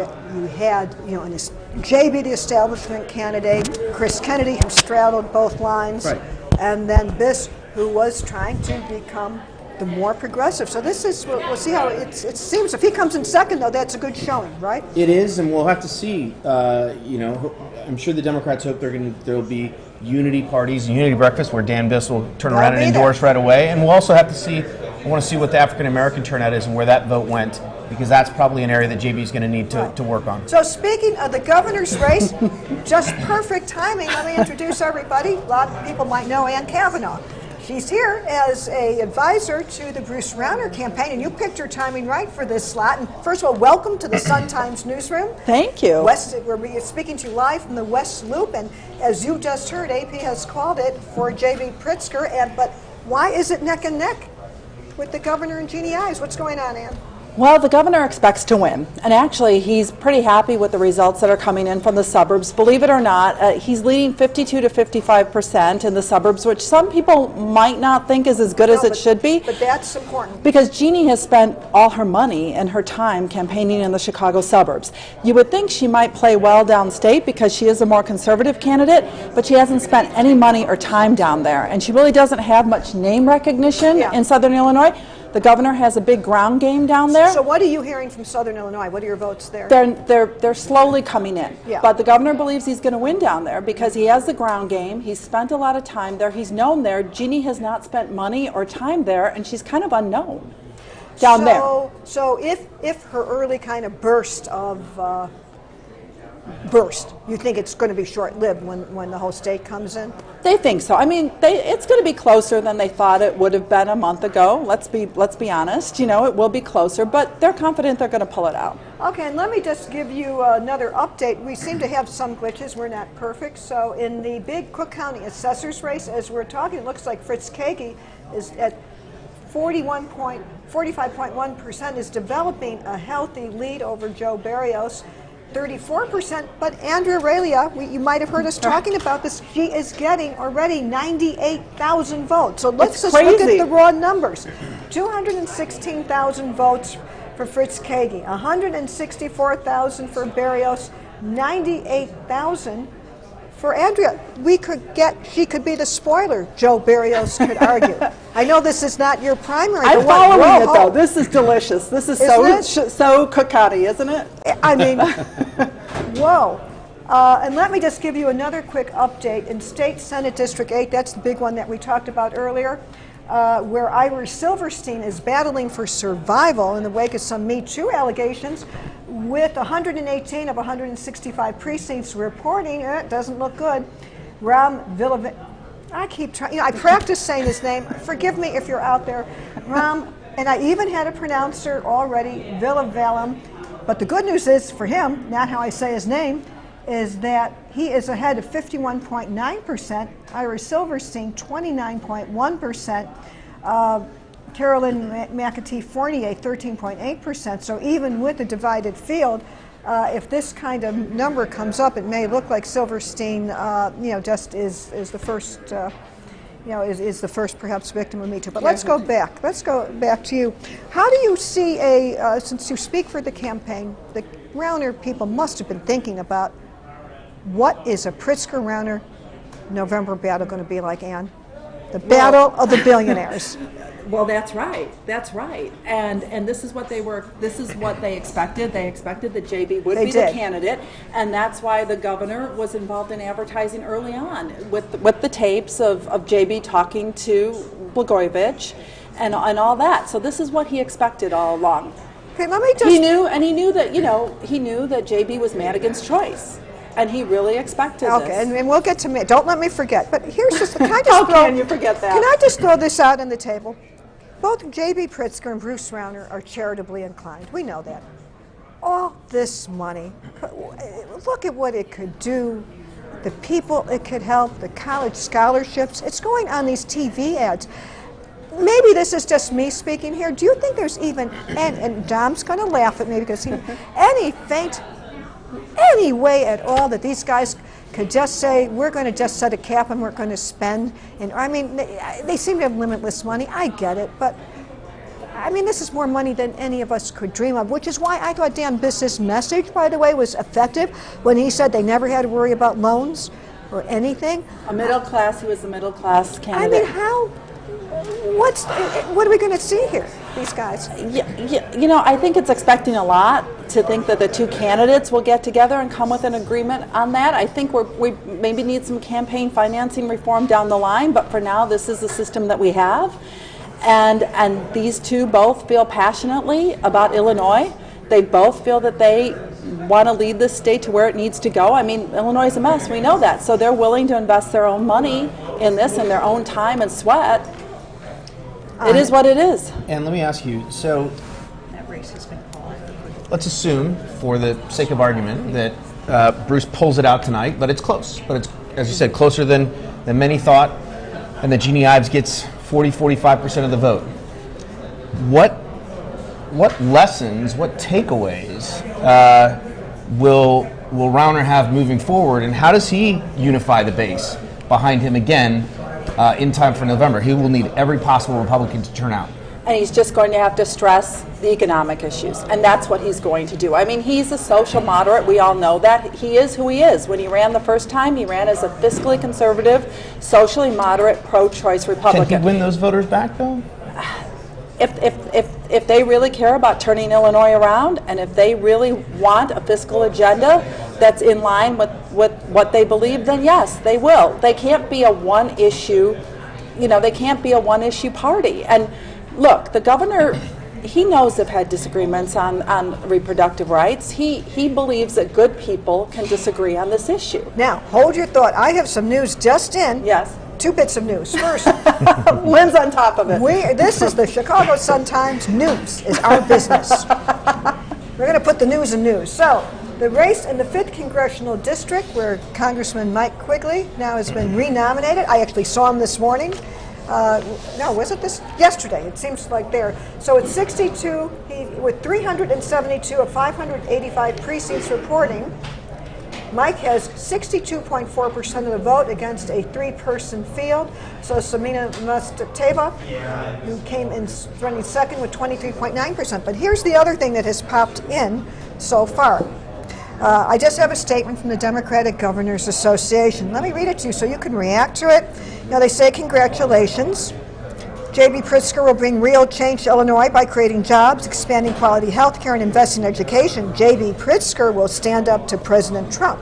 had JB, the establishment candidate, Chris Kennedy, who straddled both lines, right, and then Biss, who was trying to become the more progressive. So this is, we'll see how it seems. If he comes in second, though, that's a good showing, right? It is, and we'll have to see. I'm sure the Democrats hope there'll be unity parties, unity breakfast, where Dan Biss will turn around and endorse right away. And we'll also have to see. I want to see what the African American turnout is and where that vote went, because that's probably an area that JB is going to need to work on. So speaking of the governor's race, just perfect timing. Let me introduce everybody. A lot of people might know Ann Kavanaugh. She's here as an advisor to the Bruce Rauner campaign, and you picked your timing right for this slot. And first of all, welcome to the Sun-Times newsroom. Thank you. We're speaking to you live from the West Loop, and as you just heard, AP has called it for J.B. Pritzker. But why is it neck and neck with the governor and Jeanne Ives? What's going on, Ann? Well, the governor expects to win, and actually he's pretty happy with the results that are coming in from the suburbs. Believe it or not, he's leading 52 to 55% in the suburbs, which some people might not think is as good as it should be. But that's important. Because Jeanne has spent all her money and her time campaigning in the Chicago suburbs. You would think she might play well downstate because she is a more conservative candidate, but she hasn't spent any money or time down there, and she really doesn't have much name recognition in Southern Illinois. The governor has a big ground game down there. So what are you hearing from Southern Illinois? What are your votes there? They're slowly coming in. Yeah. But the governor believes he's going to win down there because he has the ground game. He's spent a lot of time there. He's known there. Jeanne has not spent money or time there, and she's kind of unknown down there. So if her early kind of burst, you think it's going to be short-lived when the whole state comes in? They think so. I mean, it's going to be closer than they thought it would have been a month ago. Let's be honest. It will be closer, but they're confident they're going to pull it out. Okay, and let me just give you another update. We seem to have some glitches. We're not perfect. So in the big Cook County assessor's race, as we're talking, it looks like Fritz Kagi is at 45.1%, is developing a healthy lead over Joe Barrios. 34%, but Andrea Aurelia, you might have heard us talking about this, she is getting already 98,000 votes. So let's just look at the raw numbers. 216,000 votes for Fritz Kagi, 164,000 for Barrios, 98,000 for Andrea, she could be the spoiler, Joe Barrios could argue. I know this is not your primary. I'm following it, though. This is delicious. This is so cookout-y, isn't it? I mean, whoa. And let me just give you another quick update. In State Senate District 8, that's the big one that we talked about earlier, where Ira Silverstein is battling for survival in the wake of some Me Too allegations, with 118 of 165 precincts reporting. It doesn't look good. Ram Villav. I keep trying. I practice saying his name. Forgive me if you're out there, Ram. And I even had a pronouncer already, Villavalem. But the good news is for him, not how I say his name, is that he is ahead of 51.9%. Ira Silverstein, 29.1%. Carolyn McAtee Fournier, 13.8%. So even with the divided field, if this kind of number comes up, it may look like Silverstein, just is the first, is the first perhaps victim of Me Too. But let's go back. Let's go back to you. How do you see since you speak for the campaign, the Rauner people must have been thinking about what is a Pritzker-Rauner November battle going to be like, Ann? The battle of the billionaires. Well, that's right. That's right. And this is what they expected. They expected that JB would be the candidate, and that's why the governor was involved in advertising early on with the tapes of JB talking to Blagojevich and all that. So this is what he expected all along. Okay, let me just. He knew that JB was Madigan's choice. And he really expected this. Okay, and we'll get to me. Don't let me forget. But here's just, can I just How can you forget that? Can I just throw this out on the table? Both J.B. Pritzker and Bruce Rauner are charitably inclined. We know that. All this money, look at what it could do, the people it could help, the college scholarships. It's going on these TV ads. Maybe this is just me speaking here. Do you think there's even, and Dom's going to laugh at me because any way at all that these guys could just say, we're going to just set a cap and we're going to spend? And I mean, they seem to have limitless money. I get it, but I mean, this is more money than any of us could dream of, which is why I thought Dan Biss's message, by the way, was effective when he said they never had to worry about loans or anything. He was the middle class candidate. I mean, what are we going to see here, these guys? I think it's expecting a lot to think that the two candidates will get together and come with an agreement on that. I think we maybe need some campaign financing reform down the line, but for now, this is the system that we have. And these two both feel passionately about Illinois. They both feel that they want to lead this state to where it needs to go. I mean, Illinois is a mess. We know that. So they're willing to invest their own money in this and their own time and sweat. It is what it is. And let me ask you, so that race has been called. Let's assume, for the sake of argument, that Bruce pulls it out tonight, but it's close. But it's, as you said, closer than many thought, and that Jeanne Ives gets 45% of the vote. What lessons, what takeaways will Rauner have moving forward, and how does he unify the base behind him again in time for November? He will need every possible Republican to turn out. And he's just going to have to stress the economic issues, and that's what he's going to do. I mean, he's a social moderate. We all know that. He is who he is. When he ran the first time, he ran as a fiscally conservative, socially moderate, pro-choice Republican. Can he win those voters back, though? If they really care about turning Illinois around, and if they really want a fiscal agenda that's in line with what they believe, then yes, they will. They can't be a one-issue, they can't be a one-issue party. And look, the governor, he knows they've had disagreements on reproductive rights. He believes that good people can disagree on this issue. Now, hold your thought. I have some news just in. Yes. 2 bits of news. First, Lynn's on top of it. This is the Chicago Sun-Times news is our business. We're going to put the news in news. So, the race in the 5th Congressional District, where Congressman Mike Quigley now has been renominated. I actually saw him this morning. No, was it yesterday? It seems like there. So it's 62, with 372 of 585 precincts reporting. Mike has 62.4% of the vote against a 3-person field. So Samina Mustateva, who came in running second with 23.9%. But here's the other thing that has popped in so far. I just have a statement from the Democratic Governors Association. Let me read it to you so you can react to it. Now, they say, congratulations. J.B. Pritzker will bring real change to Illinois by creating jobs, expanding quality health care, and investing in education. J.B. Pritzker will stand up to President Trump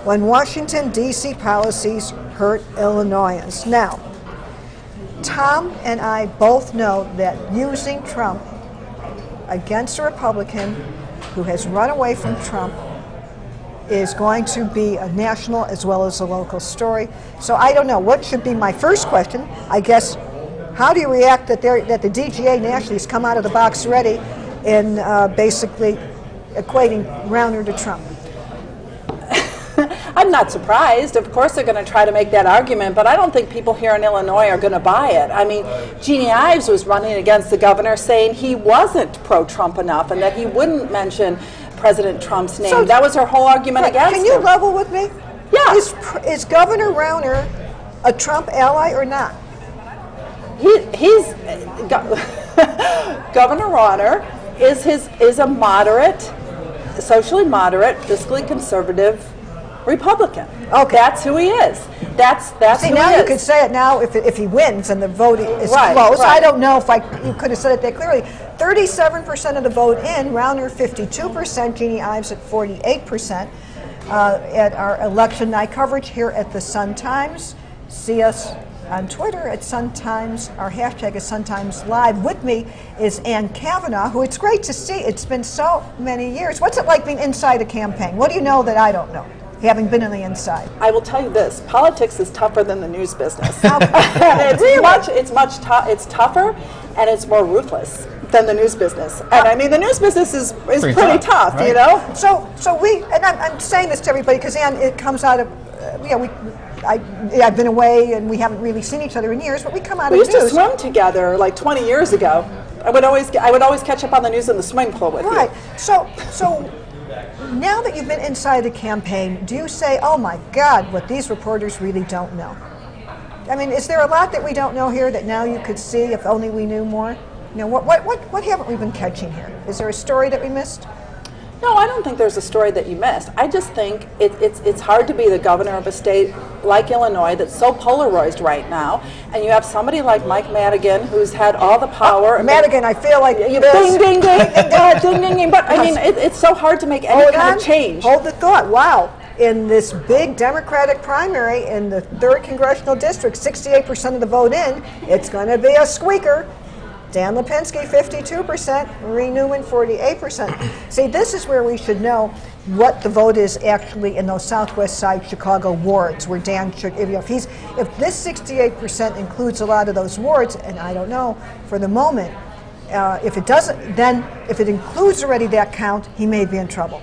when Washington, D.C. policies hurt Illinoisans. Now, Tom and I both know that using Trump against a Republican who has run away from Trump is going to be a national as well as a local story. So I don't know. What should be my first question? I guess, how do you react that the DGA nationally has come out of the box already in basically equating Rauner to Trump? I'm not surprised. Of course they're going to try to make that argument, but I don't think people here in Illinois are going to buy it. I mean, Jeanne Ives was running against the governor saying he wasn't pro-Trump enough and that he wouldn't mention President Trump's name. So that was her whole argument against him. Can you level with me? Yeah. Is Governor Rauner a Trump ally or not? Governor Rauner is a moderate, socially moderate, fiscally conservative Republican. Okay, that's who he is. That's See, who now he is. you could say it now if he wins and the vote is Right, close. right. I don't know if you could have said it that clearly. 37% of the vote in, Rauner 52%, Jeanne Ives at 48%. At our election night coverage here at the Sun-Times. See us on Twitter at Sun-Times. Our hashtag is Sun-Times Live. With me is Ann Kavanaugh, who it's great to see. It's been so many years. What's it like being inside a campaign? What do you know that I don't know, having been on the inside? I will tell you this: politics is tougher than the news business. It's tougher, and it's more ruthless than the news business. And I mean, the news business is pretty tough, right? You know. So we, and I'm saying this to everybody because Ann, it comes out of, I've been away and we haven't really seen each other in years, but we come out of We used news. to swim together like 20 years ago. I would always catch up on the news in the swimming pool with you. Right. So now that you've been inside the campaign, do you say, oh my God, what these reporters really don't know? I mean, is there a lot that we don't know here that now you could see if only we knew more? You know, what haven't we been catching here? Is there a story that we missed? No, I don't think there's a story that you missed. I just think it's hard to be the governor of a state like Illinois that's so polarized right now, and you have somebody like Mike Madigan who's had all the power. Madigan, I feel like ding, ding, ding, ding, ding, ding. But I mean, it's so hard to make any kind of change. Hold the thought. Wow. In this big Democratic primary in the 3rd Congressional District, 68% of the vote in, it's going to be a squeaker. Dan Lipinski, 52%, Marie Newman, 48%. See, this is where we should know what the vote is actually in those Southwest Side Chicago wards, where Dan should, if this 68% includes a lot of those wards, and I don't know for the moment, if it doesn't, then if it includes already that count, he may be in trouble.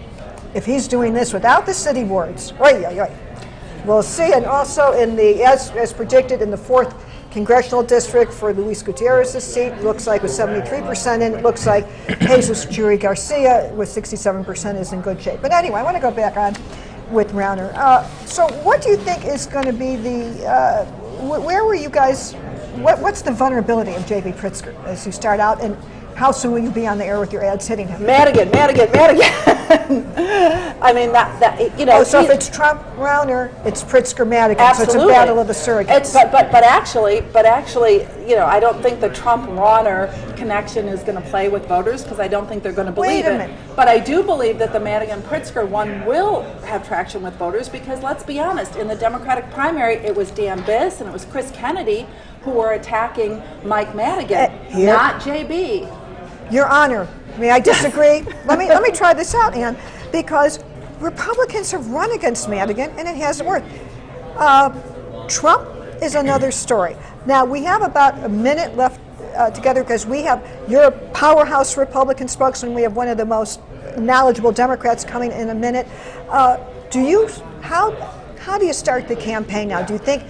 If he's doing this without the city wards, we'll see. And also in the, as predicted in the 4th Congressional District for Luis Gutierrez's seat, looks like with 73% in, it looks like Jesus Chuy Garcia with 67% is in good shape. But anyway, I want to go back on with Rauner. So what do you think is going to be the, where were you guys, what's the vulnerability of J.B. Pritzker as you start out, and how soon will you be on the air with your ads hitting him? Madigan. I mean, you know. So if it's Trump Rauner, it's Pritzker Madigan. Absolutely. So it's a battle of the surrogates. But actually, you know, I don't think the Trump Rauner connection is going to play with voters because I don't think they're going to believe it. But I do believe that the Madigan Pritzker one will have traction with voters because let's be honest, in the Democratic primary, it was Dan Biss and it was Chris Kennedy who were attacking Mike Madigan, not JB. Your Honor, may I disagree? let me try this out, Ann, because Republicans have run against Madigan and it hasn't worked. Trump is another story. Now we have about a minute left together because you're a powerhouse Republican spokesman. We have one of the most knowledgeable Democrats coming in a minute. How do you start the campaign now? Do you think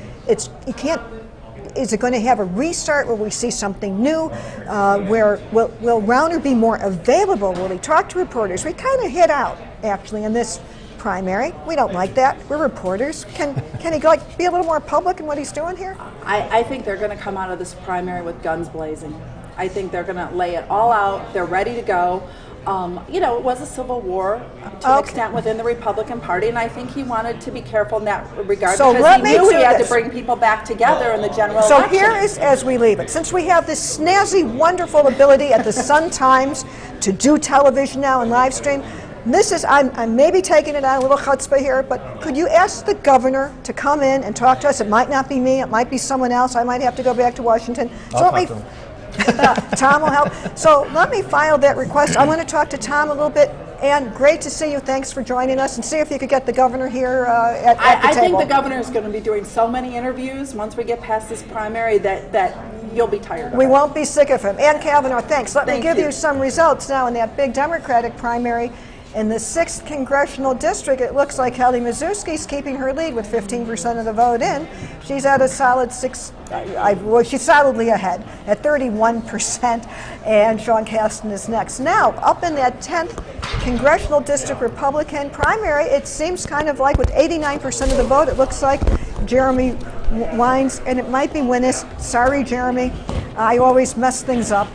is it going to have a restart? Will we see something new? Will Rauner be more available? Will he talk to reporters? We kind of hit out, actually, in this primary. We don't like that. We're reporters. Can he be a little more public in what he's doing here? I think they're going to come out of this primary with guns blazing. I think they're going to lay it all out. They're ready to go. You know, it was a civil war to an extent within the Republican Party, and I think he wanted to be careful in that regard because he knew he had to bring people back together in the general election. So here is, as we leave it, since we have this snazzy, wonderful ability at the Sun-Times to do television now and live stream, this is, I'm maybe taking it on a little chutzpah here, but could you ask the governor to come in and talk to us? It might not be me, it might be someone else. I might have to go back to Washington. Tom will help. So let me file that request. I want to talk to Tom a little bit. And great to see you. Thanks for joining us. And see if you could get the governor here at the table. I think the governor is going to be doing so many interviews once we get past this primary that you'll be tired of We it. won't be sick of him. Ann Kavanaugh, thanks. Let me give you some results now in that big Democratic primary. In the 6th Congressional District, it looks like Kelly Mazursky's keeping her lead with 15% of the vote in. She's at a solid she's solidly ahead at 31%, and Sean Casten is next. Now, up in that 10th Congressional District Republican primary, it seems kind of like with 89% of the vote, it looks like Jeremy Wines, and it might be Winnis. Sorry, Jeremy. I always mess things up.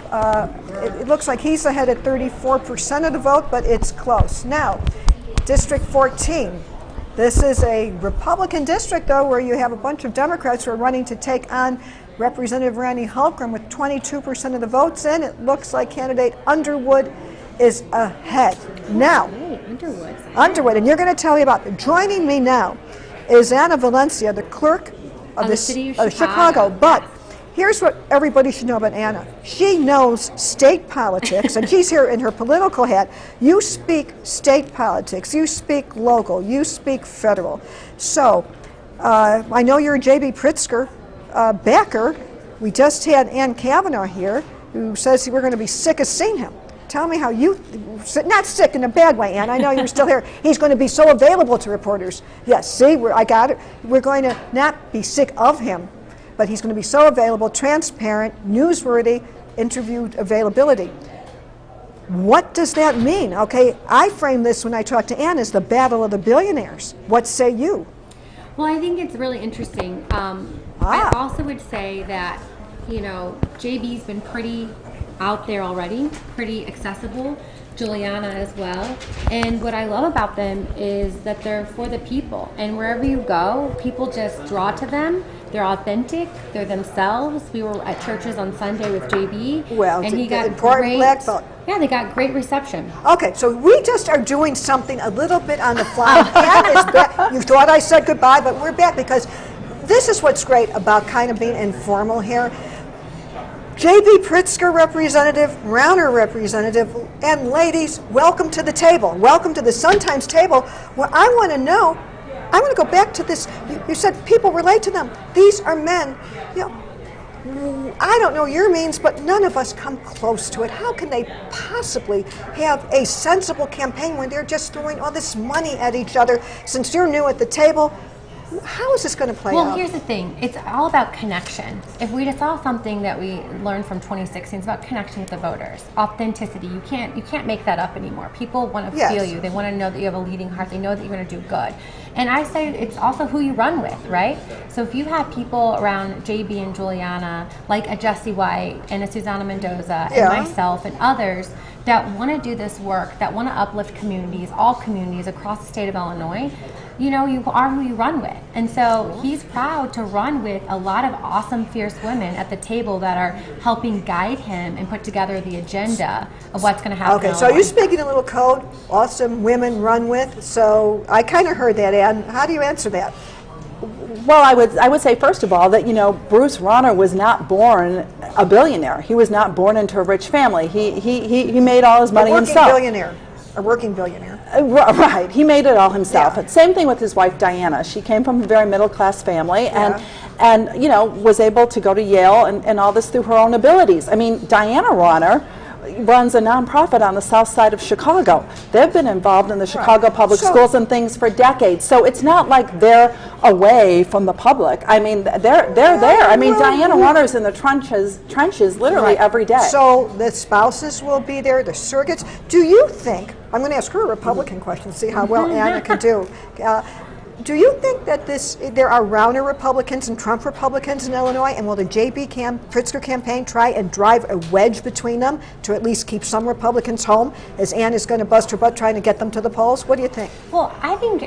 It looks like he's ahead at 34% of the vote, but it's close. Now, District 14. This is a Republican district, though, where you have a bunch of Democrats who are running to take on Representative Randy Hultgren with 22% of the votes in. It looks like candidate Underwood is ahead. Now, Underwood, and you're going to tell me about it. Joining me now is Anna Valencia, the clerk of the city of Chicago. But here's what everybody should know about Anna. She knows state politics, and she's here in her political hat. You speak state politics, you speak local, you speak federal. So I know you're a J.B. Pritzker backer. We just had Ann Kavanaugh here, who says we're going to be sick of seeing him. Tell me how not sick in a bad way, Ann. I know you're still here. He's going to be so available to reporters. Yes, see, I got it. We're going to not be sick of him, but he's going to be so available, transparent, newsworthy, interview availability. What does that mean? Okay, I frame this when I talk to Ann as the battle of the billionaires. What say you? Well, I think it's really interesting. I also would say that, you know, JB's been pretty out there already, pretty accessible. Juliana as well. And what I love about them is that they're for the people. And wherever you go, people just draw to them. They're authentic. They're themselves. We were at churches on Sunday with JB. Well, and he got important black vote. Yeah, they got great reception. Okay, so we just are doing something a little bit on the fly. Ann is back. You thought I said goodbye, but we're back because this is what's great about kind of being informal here. J.B. Pritzker representative, Rauner representative, and ladies, welcome to the table. Welcome to the Sun-Times table, where I want to know, I want to go back to this, you said people relate to them. These are men. You know, I don't know your means, but none of us come close to it. How can they possibly have a sensible campaign when they're just throwing all this money at each other? Since you're new at the table, how is this going to play out? Well, here's the thing. It's all about connection. If we just saw something that we learned from 2016, it's about connection with the voters. Authenticity. You can't make that up anymore. People want to feel you. They want to know that you have a leading heart. They know that you're going to do good. And I say it's also who you run with, right? So if you have people around JB and Juliana, like a Jesse White and a Susana Mendoza and myself and others that want to do this work, that want to uplift communities, all communities across the state of Illinois, you know, you are who you run with. And so he's proud to run with a lot of awesome, fierce women at the table that are helping guide him and put together the agenda of what's going to happen. Okay, so you're speaking a little code, awesome women run with. So I kind of heard that, Ann. How do you answer that? Well, I would say, first of all, that, you know, Bruce Rauner was not born a billionaire. He was not born into a rich family. He made all his money himself. A working billionaire. Right. He made it all himself. Yeah. Same thing with his wife, Diana. She came from a very middle-class family and you know, was able to go to Yale and all this through her own abilities. I mean, Diana Rauner runs a nonprofit on the south side of Chicago. They've been involved in the Chicago public schools and things for decades. So it's not like they're away from the public. I mean, they're there. I mean, Diana Rauner's in the trenches literally every day. So the spouses will be there, the surrogates. Do you think, I'm going to ask her a Republican question, see how well Anna can do. do you think that there are Rauner Republicans and Trump Republicans in Illinois, and will the Pritzker campaign try and drive a wedge between them to at least keep some Republicans home, as Ann is going to bust her butt trying to get them to the polls? What do you think? Well, I think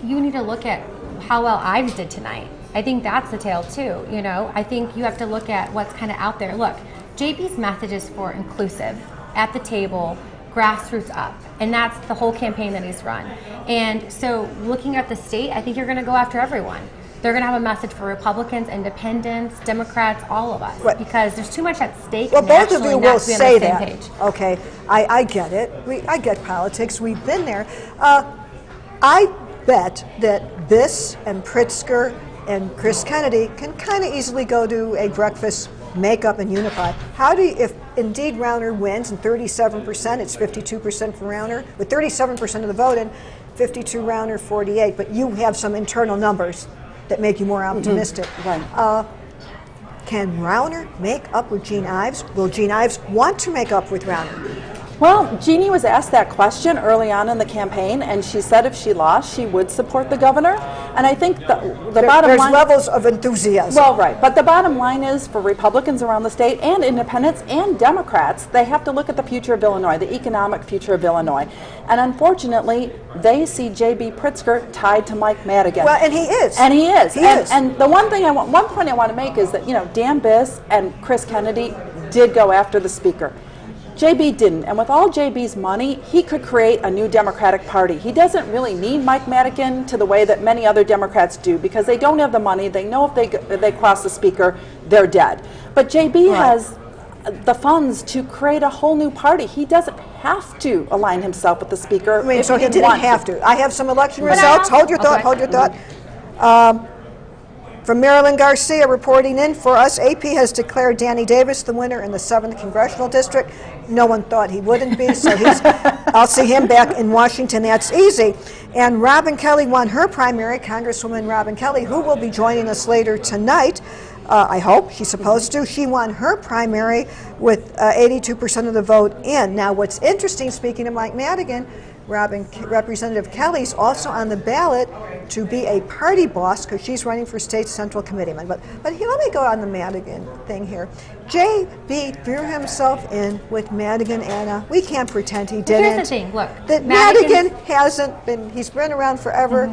you need to look at how well Ives did tonight. I think that's the tale too. You know, I think you have to look at what's kind of out there. Look, JB's message is for inclusive, at the table, grassroots up, and that's the whole campaign that he's run. And so looking at the state, I think you're going to go after everyone. They're going to have a message for Republicans, Independents, Democrats, all of us, because there's too much at stake. Well, both of you will say that. Page. Okay, I get it. I get politics. We've been there. I bet that this and Pritzker and Chris Kennedy can kind of easily go to a breakfast, make up and unify. How do you, if indeed Rauner wins and 37%, it's 52% for Rauner, with 37% of the vote in, 52 Rauner, 48, but you have some internal numbers that make you more optimistic. Right. Can Rauner make up with Jeanne Ives? Will Jeanne Ives want to make up with Rauner? Well, Jeannie was asked that question early on in the campaign, and she said if she lost, she would support the governor. And I think the bottom line... There's levels of enthusiasm. Well, right. But the bottom line is, for Republicans around the state and Independents and Democrats, they have to look at the future of Illinois, the economic future of Illinois. And unfortunately, they see J.B. Pritzker tied to Mike Madigan. Well, and he is. And he is. He is. And the one point I want to make is that, you know, Dan Biss and Chris Kennedy did go after the speaker. JB didn't, and with all JB's money, he could create a new Democratic Party. He doesn't really need Mike Madigan to the way that many other Democrats do, because they don't have the money. They know if they cross the speaker, they're dead. But JB has the funds to create a whole new party. He doesn't have to align himself with the speaker. I mean, so he didn't have to. I have some election results. Hold your thought, hold your thought. From Marilyn Garcia reporting in for us, AP has declared Danny Davis the winner in the 7th Congressional District. No one thought he wouldn't be, so I'll see him back in Washington. That's easy. And Robin Kelly won her primary, Congresswoman Robin Kelly, who will be joining us later tonight. I hope she's supposed to. She won her primary with 82% of the vote in. Now, what's interesting, speaking of Mike Madigan, Representative Kelly's also on the ballot to be a party boss because she's running for state central committeeman. But here, let me go on the Madigan thing here. J.B. threw himself in with Madigan, Anna. We can't pretend he didn't. Here's the thing, look. That Madigan hasn't been, he's been around forever.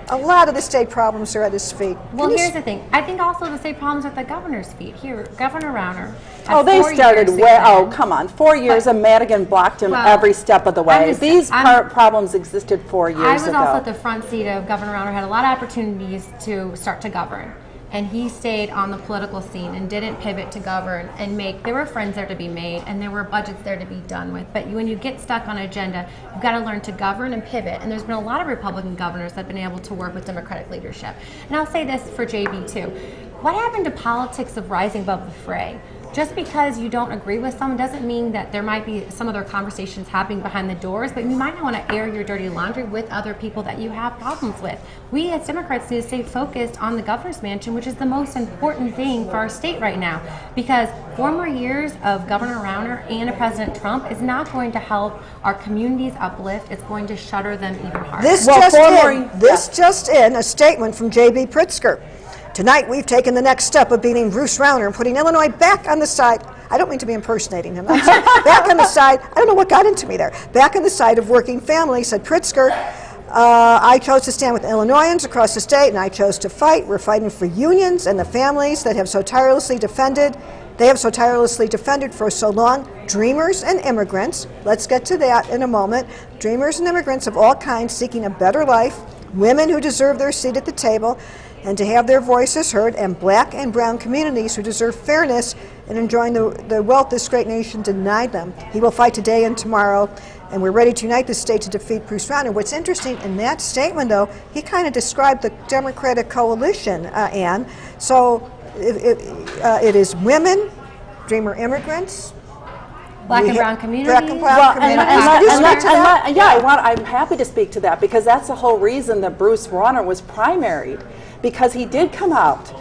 A lot of the state problems are at his feet. Well, here's the thing. I think also the state problems are at the governor's feet. Here, Governor Rauner. Oh, they started oh, come on. 4 years and Madigan blocked him every step of the way. These problems existed 4 years ago. I was also at the front seat of Governor Rauner, had a lot of opportunities to start to govern. And he stayed on the political scene and didn't pivot to govern and there were friends there to be made and there were budgets there to be done with. But when you get stuck on an agenda, you've got to learn to govern and pivot. And there's been a lot of Republican governors that have been able to work with Democratic leadership. And I'll say this for JB too. What happened to politics of rising above the fray? Just because you don't agree with someone doesn't mean that there might be some other conversations happening behind the doors, but you might not want to air your dirty laundry with other people that you have problems with. We as Democrats need to stay focused on the governor's mansion, which is the most important thing for our state right now, because 4 more years of Governor Rauner and President Trump is not going to help our communities uplift. It's going to shutter them even harder. This just in, a statement from J.B. Pritzker. Tonight, we've taken the next step of beating Bruce Rauner and putting Illinois back on the side. I don't mean to be impersonating him. I'm sorry. Back on the side. I don't know what got into me there. Back on the side of working families, said Pritzker. I chose to stand with Illinoisans across the state, and I chose to fight. We're fighting for unions and the families that have so tirelessly defended. They have so tirelessly defended for so long. Dreamers and immigrants. Let's get to that in a moment. Dreamers and immigrants of all kinds seeking a better life. Women who deserve their seat at the table and to have their voices heard, and black and brown communities who deserve fairness and enjoying the wealth this great nation denied them. He will fight today and tomorrow, and we're ready to unite the state to defeat Bruce Rauner. What's interesting in that statement, though, he kind of described the Democratic coalition, Ann. So it is women, dreamer immigrants, Black and brown communities. I'm happy to speak to that, because that's the whole reason that Bruce Rauner was primaried, because he did come out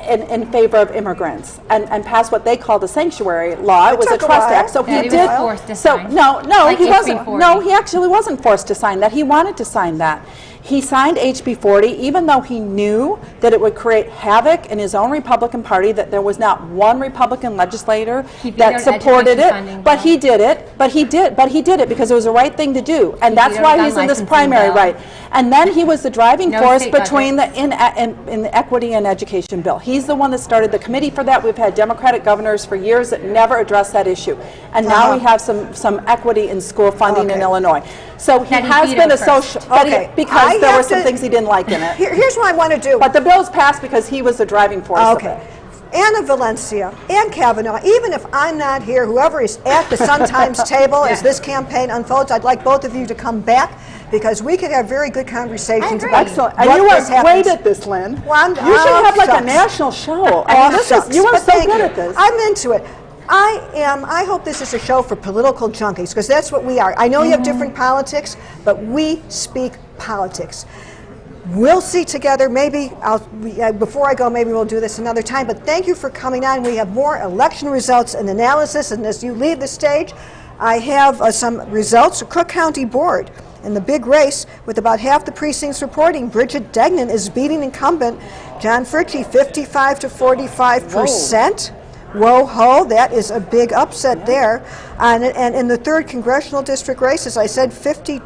in favor of immigrants and pass what they called a sanctuary law. It was a trust act. So he did. Forced to sign. No, he wasn't. No, he actually wasn't forced to sign that. He wanted to sign that. He signed HB 40 even though he knew that it would create havoc in his own Republican Party, that there was not one Republican legislator that supported it, but he did it. But he did it because it was the right thing to do, and that's why he's in this primary, right? And then he was the driving force between in the equity and education bill. He's the one that started the committee for that. We've had Democratic governors for years that never addressed that issue, and now we have some equity in school funding in Illinois. So he has been a social, because there were some things he didn't like in it. Here's what I want to do. But the bill's passed because he was the driving force of it. Anna Valencia and Kavanaugh, even if I'm not here, whoever is at the Sun-Times table as this campaign unfolds, I'd like both of you to come back because we could have very good conversations about Excellent. And you were great at this, Lynn. Well, you should have like a national show. You are so good at this. I'm into it. I hope this is a show for political junkies, because that's what we are. I know you have different politics, but we speak politics. We'll see together. Maybe before I go, maybe we'll do this another time. But thank you for coming on. We have more election results and analysis. And as you leave the stage, I have some results. Cook County Board in the big race with about half the precincts reporting. Bridget Degnan is beating incumbent John Fritchie 55 to 45%. Whoa ho, that is a big upset there. And in the 3rd congressional district race, as I said, 50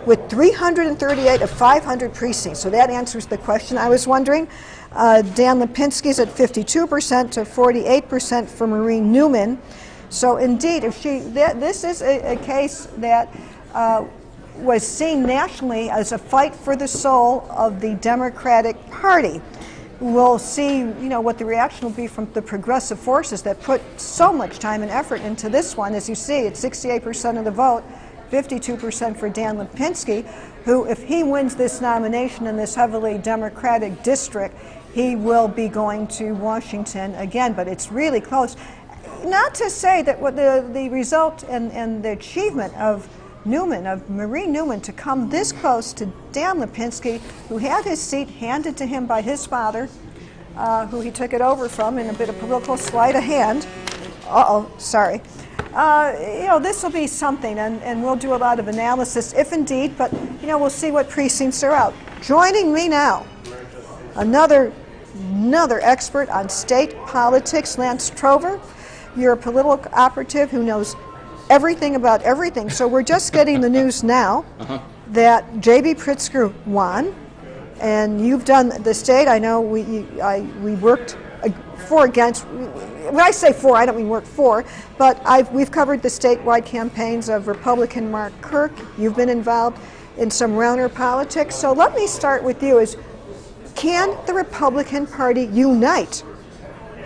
with 338 of 500 precincts. So that answers the question I was wondering. Dan Lipinski's at 52% to 48% for Marie Newman. So indeed, if this is a case that was seen nationally as a fight for the soul of the Democratic Party. We'll see, what the reaction will be from the progressive forces that put so much time and effort into this one. As you see, it's 68% of the vote, 52% for Dan Lipinski, who, if he wins this nomination in this heavily Democratic district, he will be going to Washington again. But it's really close. Not to say that what the result and the achievement of Marie Newman, to come this close to Dan Lipinski, who had his seat handed to him by his father, who he took it over from in a bit of political sleight of hand. Sorry. This will be something, and we'll do a lot of analysis, if indeed, but, we'll see what precincts are out. Joining me now, another expert on state politics, Lance Trover. You're a political operative who knows everything about everything. So we're just getting the news now that J.B. Pritzker won, and you've done the state. I know we worked for against. When I say for, I don't mean work for, but we've covered the statewide campaigns of Republican Mark Kirk. You've been involved in some Rauner politics. So let me start with you. Can the Republican Party unite?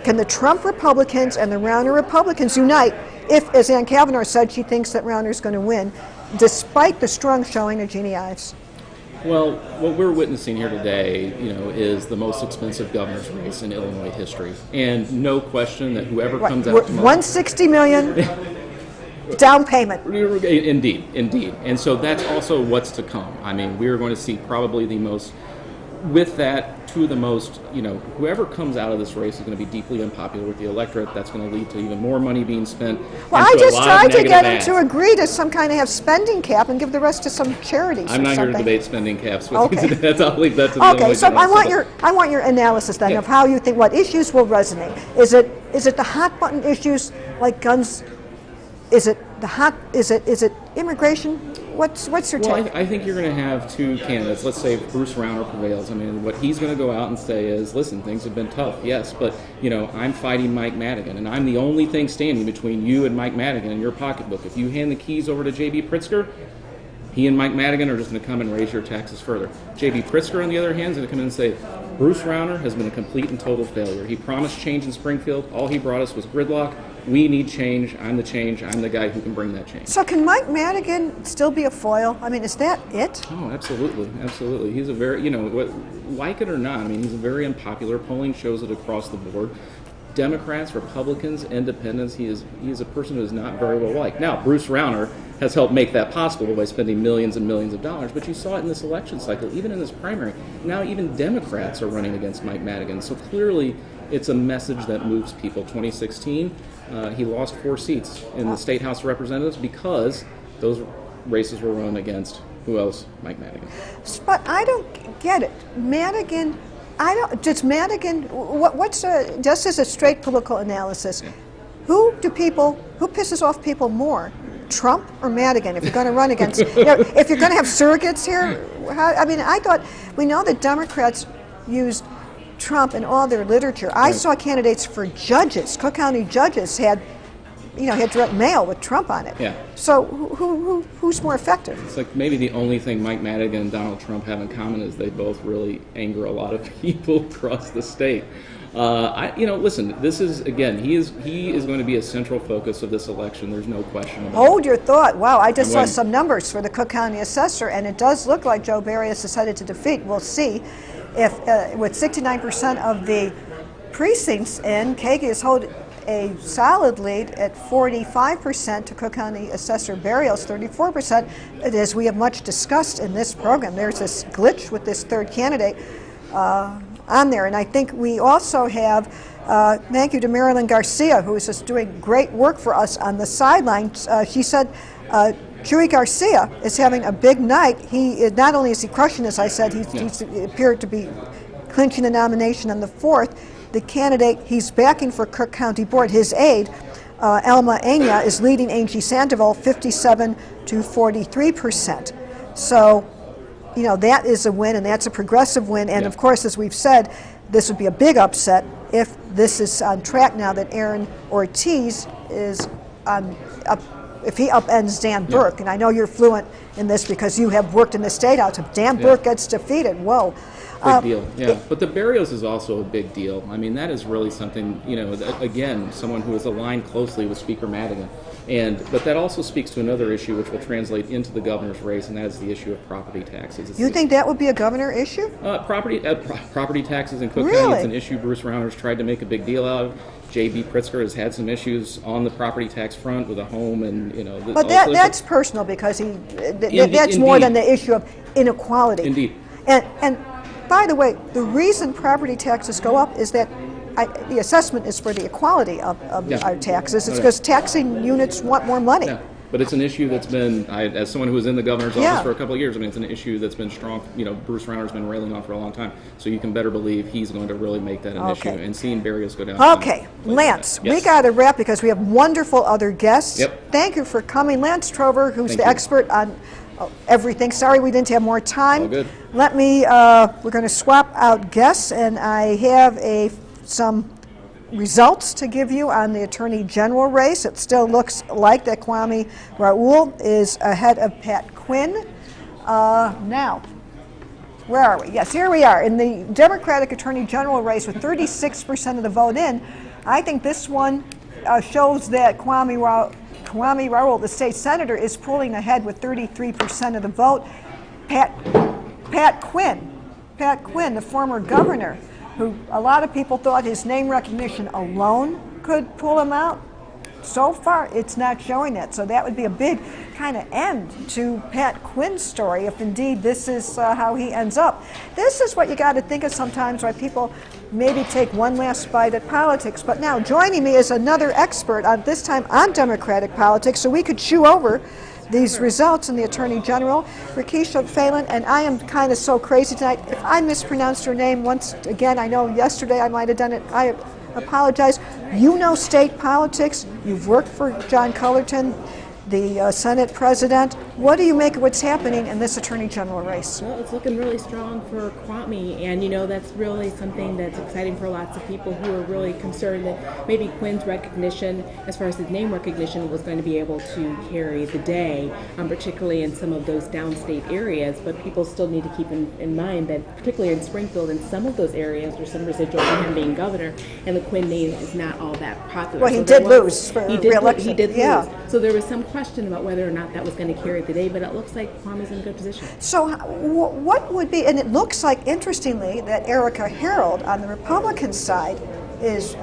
Can the Trump Republicans and the Rauner Republicans unite if, as Ann Kavanaugh said, she thinks that Rauner's going to win, despite the strong showing of Jeanne Ives? Well, what we're witnessing here today, is the most expensive governor's race in Illinois history, and no question that whoever comes out tomorrow, $160 million down payment. Indeed, and so that's also what's to come. I mean, we are going to see probably the most. With that, whoever comes out of this race is going to be deeply unpopular with the electorate. That's going to lead to even more money being spent. Well, I just tried to get him to agree to some kind of spending cap and give the rest to some charities. I'm not here to debate spending caps with you. I'll leave that to the Okay, so I want your analysis then of how you think what issues will resonate. Is it the hot button issues like guns? Is it immigration? What's your take? Well, I think you're going to have two candidates. Let's say Bruce Rauner prevails. I mean, what he's going to go out and say is, listen, things have been tough, yes, but, I'm fighting Mike Madigan, and I'm the only thing standing between you and Mike Madigan in your pocketbook. If you hand the keys over to J.B. Pritzker, he and Mike Madigan are just going to come and raise your taxes further. J.B. Pritzker, on the other hand, is going to come in and say, Bruce Rauner has been a complete and total failure. He promised change in Springfield. All he brought us was gridlock. We need change. I'm the change. I'm the guy who can bring that change. So can Mike Madigan still be a foil? I mean, is that it? Oh, absolutely. He's a very, like it or not, I mean, he's a very unpopular. Polling shows it across the board. Democrats, Republicans, Independents, he is a person who is not very well liked. Now, Bruce Rauner has helped make that possible by spending millions and millions of dollars, but you saw it in this election cycle, even in this primary. Now even Democrats are running against Mike Madigan, so clearly it's a message that moves people. 2016, he lost 4 seats in the State House of Representatives because those races were run against Who else? Mike Madigan. But I don't get it. Madigan, does Madigan, just as a straight political analysis, who pisses off people more? Trump or Madigan, if you're going to run against, if you're going to have surrogates here? We know that Democrats used Trump in all their literature. I saw candidates for judges, Cook County judges had direct mail with Trump on it. Yeah. So who's more effective? It's like maybe the only thing Mike Madigan and Donald Trump have in common is they both really anger a lot of people across the state. Listen, this is, again, he is going to be a central focus of this election. There's no question about it. Hold your thought. Wow, I just saw some numbers for the Cook County assessor, and it does look like Joe Barrios is headed to defeat. We'll see if, with 69% of the precincts in, Kagi is holding a solid lead at 45% to Cook County Assessor Barrios, 34%. As we have much discussed in this program, there's this glitch with this third candidate on there. And I think we also have, thank you to Marilyn Garcia, who is just doing great work for us on the sidelines. She said Chuy Garcia is having a big night. Not only is he crushing, as I said, he's appeared to be clinching the nomination on the 4th. The candidate he's backing for Cook County Board, his aide, Elma Enya, is leading Angie Sandoval 57 to 43%. So, that is a win, and that's a progressive win. And of course, as we've said, this would be a big upset if this is on track now that Aaron Ortiz is if he upends Dan Burke. And I know you're fluent in this because you have worked in the state house. If Dan Burke gets defeated, whoa. Big deal, yeah. But the Barrios is also a big deal. I mean, that is really something, again, someone who is aligned closely with Speaker Madigan. But that also speaks to another issue which will translate into the governor's race, and that is the issue of property taxes. You think that would be a governor issue? Property taxes in Cook Really? County is an issue Bruce Rauner's tried to make a big deal out of. J.B. Pritzker has had some issues on the property tax front with a home, and But that's personal because that's more than the issue of inequality. Indeed. And by the way, the reason property taxes go up is that the assessment is for the equality of our taxes. It's because taxing units want more money. Yeah. But it's an issue that's been, as someone who was in the governor's office for a couple of years, it's an issue that's been strong. Bruce Rauner's been railing on for a long time. So you can better believe he's going to really make that an issue. And seeing Barrios go down. Okay, Lance, we got to wrap because we have wonderful other guests. Yep. Thank you for coming. Lance Trover, who's the expert on everything. Sorry we didn't have more time. All good. Let me, we're going to swap out guests, and I have some results to give you on the Attorney General race. It still looks like that Kwame Raoul is ahead of Pat Quinn. Now, where are we? Yes, here we are. In the Democratic Attorney General race with 36% of the vote in, I think this one shows that Kwame Raoul, the state senator, is pulling ahead with 33% of the vote. Pat Quinn, the former governor, who a lot of people thought his name recognition alone could pull him out. So far, it's not showing that. So that would be a big kind of end to Pat Quinn's story if indeed this is how he ends up. This is what you got to think of sometimes, why people maybe take one last bite at politics. But now joining me is another expert, this time on Democratic politics, so we could chew over these results in the Attorney General, Rakisha Phelan, and I am kind of so crazy tonight. If I mispronounced her name once again, I know yesterday I might have done it. I apologize. You know state politics. You've worked for John Cullerton, the Senate president. What do you make of what's happening in this Attorney General race? Well, it's looking really strong for Kwame, and that's really something that's exciting for lots of people who are really concerned that maybe Quinn's recognition, as far as his name recognition, was going to be able to carry the day, particularly in some of those downstate areas. But people still need to keep in mind that, particularly in Springfield, in some of those areas, there's some residual from him being governor, and the Quinn name is not all that popular. Well, he did lose for re-election. He did lose. So there was some question about whether or not that was going to carry the day, but it looks like Kwame's in a good position. So what would be, and it looks like, interestingly, that Erica Harold on the Republican side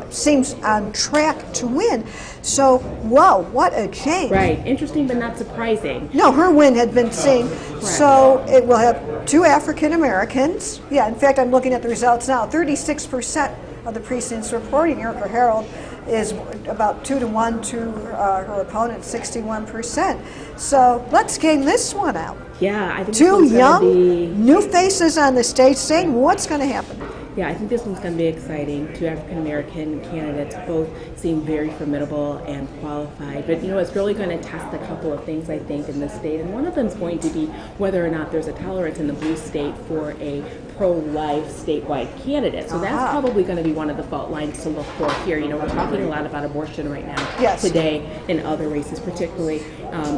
seems on track to win. So, wow, what a change. Right. Interesting, but not surprising. No, her win had been seen. Correct. So it will have 2 African Americans. Yeah, in fact, I'm looking at the results now. 36% of the precincts reporting Erica Harold is about 2-1 to her opponent, 61%. So let's game this one out. Yeah, I think two young, new faces on the stage saying, what's going to happen? Yeah, I think this one's going to be exciting. Two African-American candidates, both seem very formidable and qualified. But, it's really going to test a couple of things, I think, in the state. And one of them is going to be whether or not there's a tolerance in the blue state for a pro-life statewide candidate. So that's probably going to be one of the fault lines to look for here. We're talking a lot about abortion right now today in other races, particularly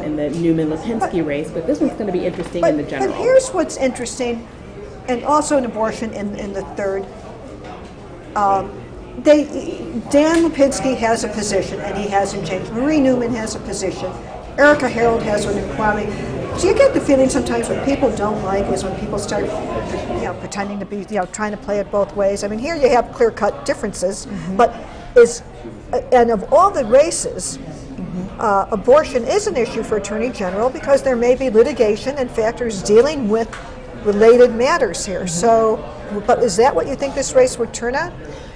in the Newman-Lipinski race. But this one's going to be interesting in the general. But here's what's interesting, and also in abortion in the third. Dan Lipinski has a position, and he hasn't changed. Marie Newman has a position. Erica Harold has one in Kwame. So you get the feeling sometimes what people don't like is when people start, pretending to be, trying to play it both ways. I mean, here you have clear-cut differences, but and of all the races, abortion is an issue for Attorney General because there may be litigation and factors dealing with related matters here. So, but is that what you think this race would turn out?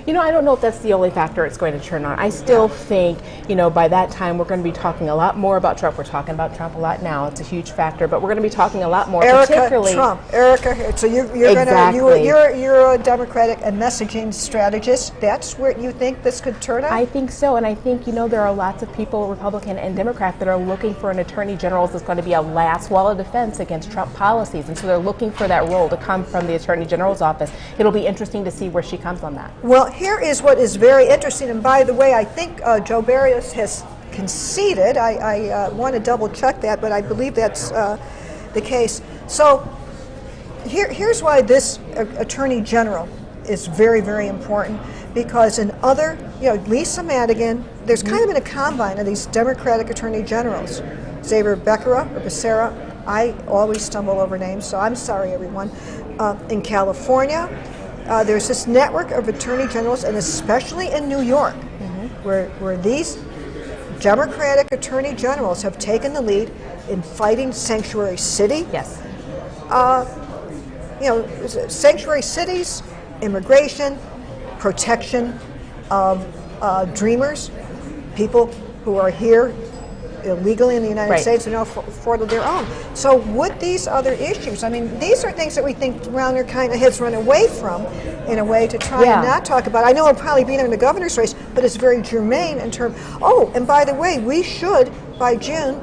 I don't know if that's the only factor it's going to turn on. I still think, by that time we're going to be talking a lot more about Trump. We're talking about Trump a lot now. It's a huge factor, but we're going to be talking a lot more, particularly Trump. Erica. So you're a Democratic and messaging strategist. That's where you think this could turn out? I think so, and I think there are lots of people, Republican and Democrat, that are looking for an Attorney General that's going to be a last wall of defense against Trump policies, and so they're looking for that role to come from the Attorney General's office. It'll be interesting to see where she comes on that. Well, here is what is very interesting, and by the way, I think Joe Barrios has conceded. I want to double check that, but I believe that's the case. So here's why this Attorney General is very, very important, because in other, Lisa Madigan, there's kind of been a combine of these Democratic Attorney Generals. Xavier Becerra, I always stumble over names, so I'm sorry, everyone. In California, there's this network of attorney generals, and especially in New York, where these Democratic attorney generals have taken the lead in fighting sanctuary city. Yes. Sanctuary cities, immigration, protection of dreamers, people who are here illegally in the United States and now for their own. So would these other issues, I mean, these are things that we think Rauner kind of has run away from in a way to try and not talk about. I know it'll probably be there in the governor's race, but it's very germane in terms, and by the way, we should, by June,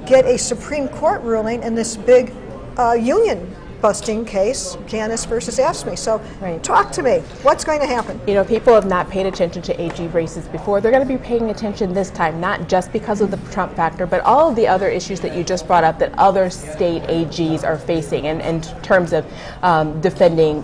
get a Supreme Court ruling in this big union busting case, Janus versus AFSCME. So talk to me. What's going to happen? People have not paid attention to AG races before. They're going to be paying attention this time, not just because of the Trump factor, but all of the other issues that you just brought up that other state AGs are facing in terms of defending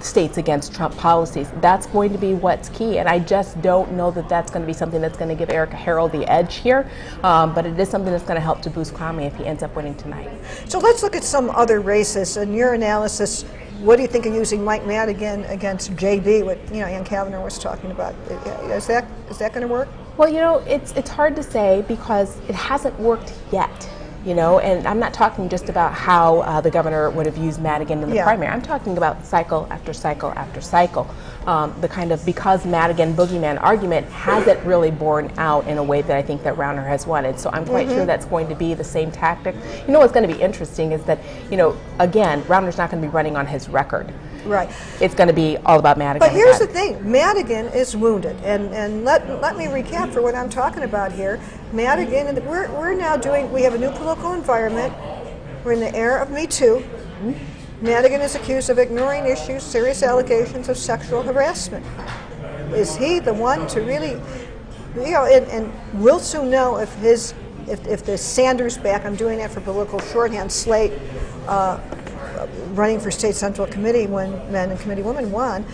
states against Trump policies. That's going to be what's key, and I just don't know that that's going to be something that's going to give Erica Harold the edge here, but it is something that's going to help to boost Kwame if he ends up winning tonight. So let's look at some other races. In your analysis, what do you think of using Mike Madigan against JB, what Ann Kavanaugh was talking about? Is that going to work? Well, it's hard to say because it hasn't worked yet. And I'm not talking just about how the governor would have used Madigan in the primary. I'm talking about cycle after cycle after cycle. The kind of because Madigan boogeyman argument hasn't really borne out in a way that I think that Rauner has wanted. So I'm quite sure that's going to be the same tactic. What's going to be interesting is that, again, Rauner's not going to be running on his record. Right. It's going to be all about Madigan. But here's the thing, Madigan is wounded, and let me recap for what I'm talking about here. Madigan, we have a new political environment. We're in the era of Me Too. Madigan is accused of ignoring issues, serious allegations of sexual harassment. Is he the one to really, and we'll soon know if the Sanders back, I'm doing that for political shorthand, slate, running for state central committee when men and committee women won,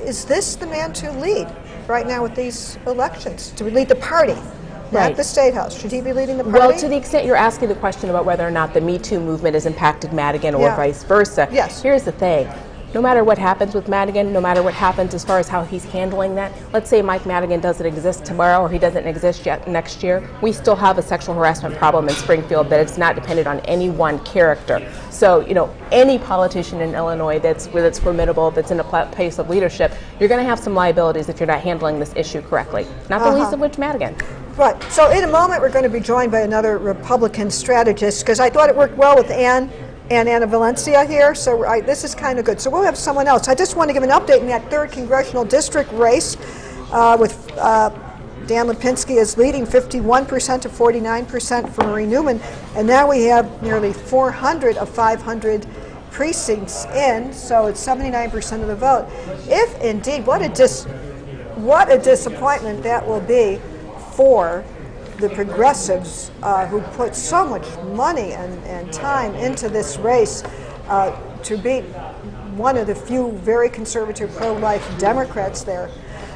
is this the man to lead right now with these elections, to lead the party? Not the State House. Should he be leading the party? Well, to the extent you're asking the question about whether or not the Me Too movement has impacted Madigan or vice versa, here's the thing. No matter what happens with Madigan, no matter what happens as far as how he's handling that, let's say Mike Madigan doesn't exist tomorrow or he doesn't exist yet next year, we still have a sexual harassment problem in Springfield that it's not dependent on any one character. So, any politician in Illinois that's formidable, that's in a place of leadership, you're going to have some liabilities if you're not handling this issue correctly. Not the least of which Madigan. Right. So in a moment, we're going to be joined by another Republican strategist, because I thought it worked well with Anna Valencia here, so this is kind of good. So we'll have someone else. I just want to give an update in that 3rd congressional district race with Dan Lipinski is leading 51% to 49% for Marie Newman, and now we have nearly 400 of 500 precincts in, so it's 79% of the vote. If indeed, what a disappointment that will be for the progressives who put so much money and time into this race to beat one of the few very conservative pro-life Democrats there.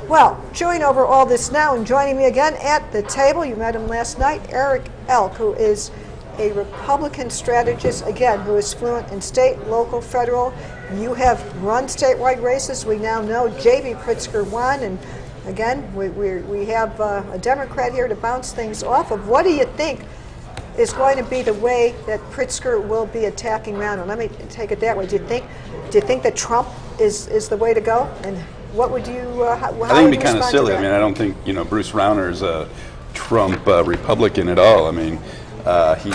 Well, chewing over all this now and joining me again at the table, you met him last night, Eric Elk, who is a Republican strategist, again, who is fluent in state, local, federal. You have run statewide races. We now know J.B. Pritzker won, and again, we have a Democrat here to bounce things off of. What do you think is going to be the way that Pritzker will be attacking Raoul? Let me take it that way. Do you think that Trump is the way to go? And what would you? How I think it'd be kind of silly. I mean, I don't think Bruce Rauner is a Trump Republican at all. I mean, he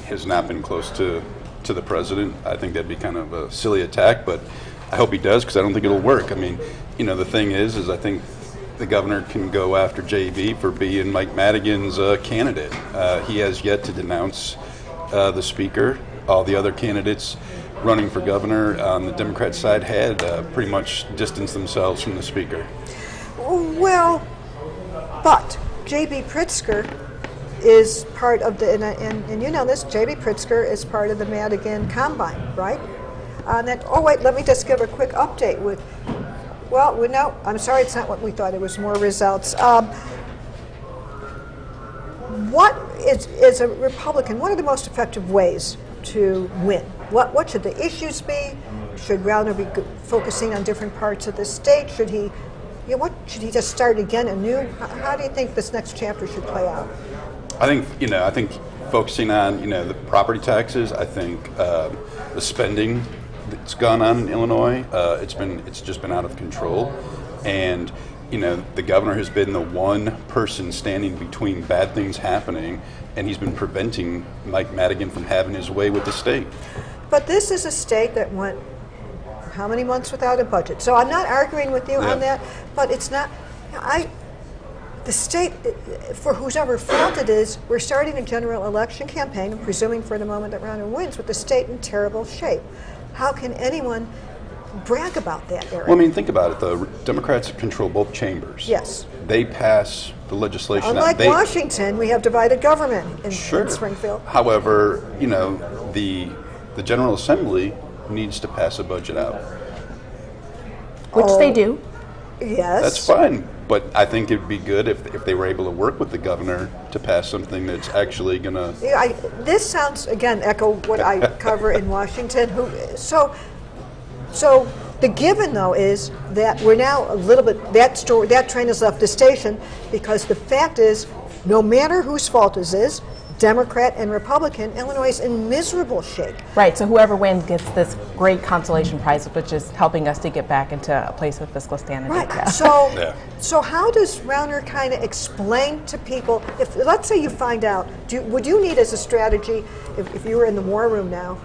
has not been close to the president. I think that'd be kind of a silly attack, but I hope he does, because I don't think it'll work. I mean, the thing is I think the governor can go after JB for being Mike Madigan's candidate. He has yet to denounce the speaker. All the other candidates running for governor on the Democrat side had pretty much distanced themselves from the speaker. Well, but J.B. Pritzker is part of the, and you know this, J.B. Pritzker is part of the Madigan Combine, right? Let me just give a quick update with, no, I'm sorry, it's not what we thought. It was more results. What is a Republican, what are the most effective ways to win? What should the issues be? Should Rauner be focusing on different parts of the state? Should he just start again anew? How do you think this next chapter should play out? I think focusing on the property taxes. I think the spending that's gone on in Illinois, it's just been out of control, and the governor has been the one person standing between bad things happening, and he's been preventing Mike Madigan from having his way with the state. But this is a state that went how many months without a budget? So I'm not arguing with you on that, but it's not. The state, for whoever fault it is, we're starting a general election campaign, and presuming for the moment that Rauner wins, with the state in terrible shape. How can anyone brag about that, Eric? Well, I mean, think about it. The Democrats control both chambers. Yes. They pass the legislation. Unlike Washington, we have divided government in Springfield. However, the General Assembly needs to pass a budget out. Which they do. Yes. That's fine, but I think it'd be good if they were able to work with the governor to pass something that's actually going to... This sounds, again, echo what I cover in Washington. So the given, though, is that we're now a little bit, that train has left the station, because the fact is, no matter whose fault this is, Democrat and Republican, Illinois is in miserable shape. Right, so whoever wins gets this great consolation prize, which is helping us to get back into a place with fiscal sanity. Right, Yeah. so how does Rauner kind of explain to people, if let's say you find out, would you need as a strategy, if you were in the war room now,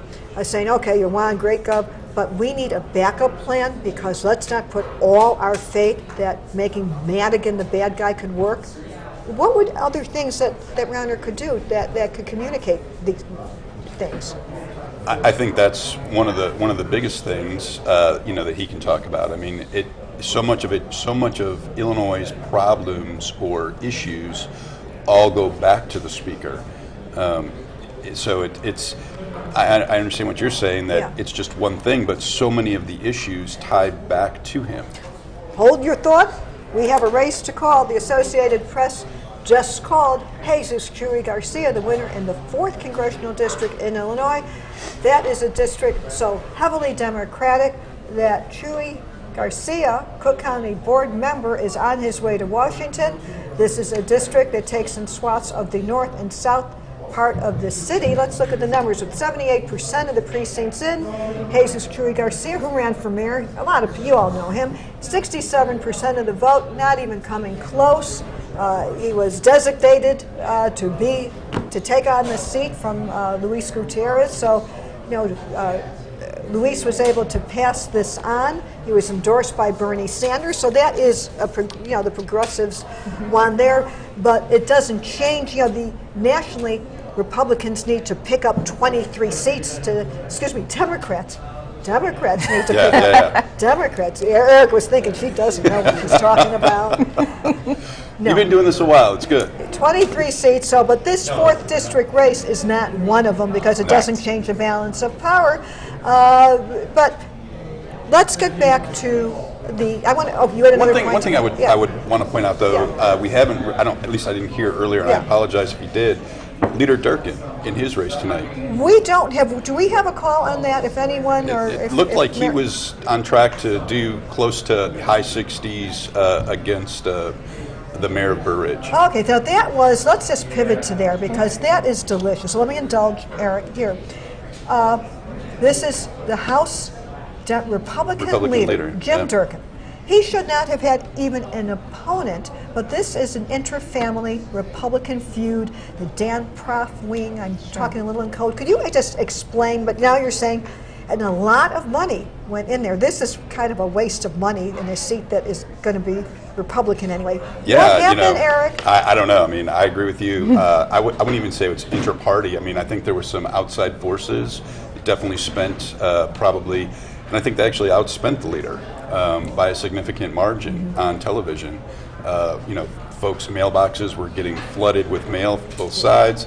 saying, okay, you won, great gov, but we need a backup plan, because let's not put all our faith that making Madigan the bad guy could work? What would other things that Rauner could do that could communicate these things? I think that's one of the biggest things that he can talk about. I mean, so much of Illinois' problems or issues all go back to the speaker. So I understand what you're saying, that it's just one thing, but so many of the issues tie back to him. Hold your thought. We have a race to call. The Associated Press just called Jesus Chuy Garcia the winner in the 4th Congressional District in Illinois. That is a district so heavily Democratic that Chuy Garcia, Cook County board member, is on his way to Washington. This is a district that takes in swaths of the North and South part of the city. Let's look at the numbers. With 78% of the precincts in, Jesus Chuy Garcia, who ran for mayor, a lot of you all know him, 67% of the vote, not even coming close. He was designated to take on the seat from Luis Gutierrez. So, Luis was able to pass this on. He was endorsed by Bernie Sanders, so that is the progressives won there. But it doesn't change. Nationally, Republicans need to pick up 23 seats Democrats. Democrats need to pick up. Democrats. Eric was thinking she doesn't know what she's talking about. No. You've been doing this a while. It's good. 23 seats. But this 4th district race is not one of them because it doesn't change the balance of power. But let's get back to the. I want to. Oh, you had another point. One thing I would want to point out though, we haven't. At least I didn't hear earlier, and I apologize if you did. Leader Durkin in his race tonight. We don't have. Do we have a call on that? If anyone, or it looked like he was on track to do close to high 60s against the mayor of Burridge. Okay, so that was. Let's just pivot to there because that is delicious. So let me indulge Eric here. This is the House Republican leader Jim Durkin. He should not have had even an opponent, but this is an intra-family Republican feud, the Dan Prof wing. I'm talking a little in code. Could you just explain, but now you're saying, and a lot of money went in there. This is kind of a waste of money in a seat that is going to be Republican anyway. Yeah, what happened, Eric? I don't know. I mean, I agree with you. I wouldn't even say it's intra-party. I mean, I think there were some outside forces. It definitely spent probably, and I think they actually outspent the leader. By a significant margin on television. Folks' mailboxes were getting flooded with mail from both sides,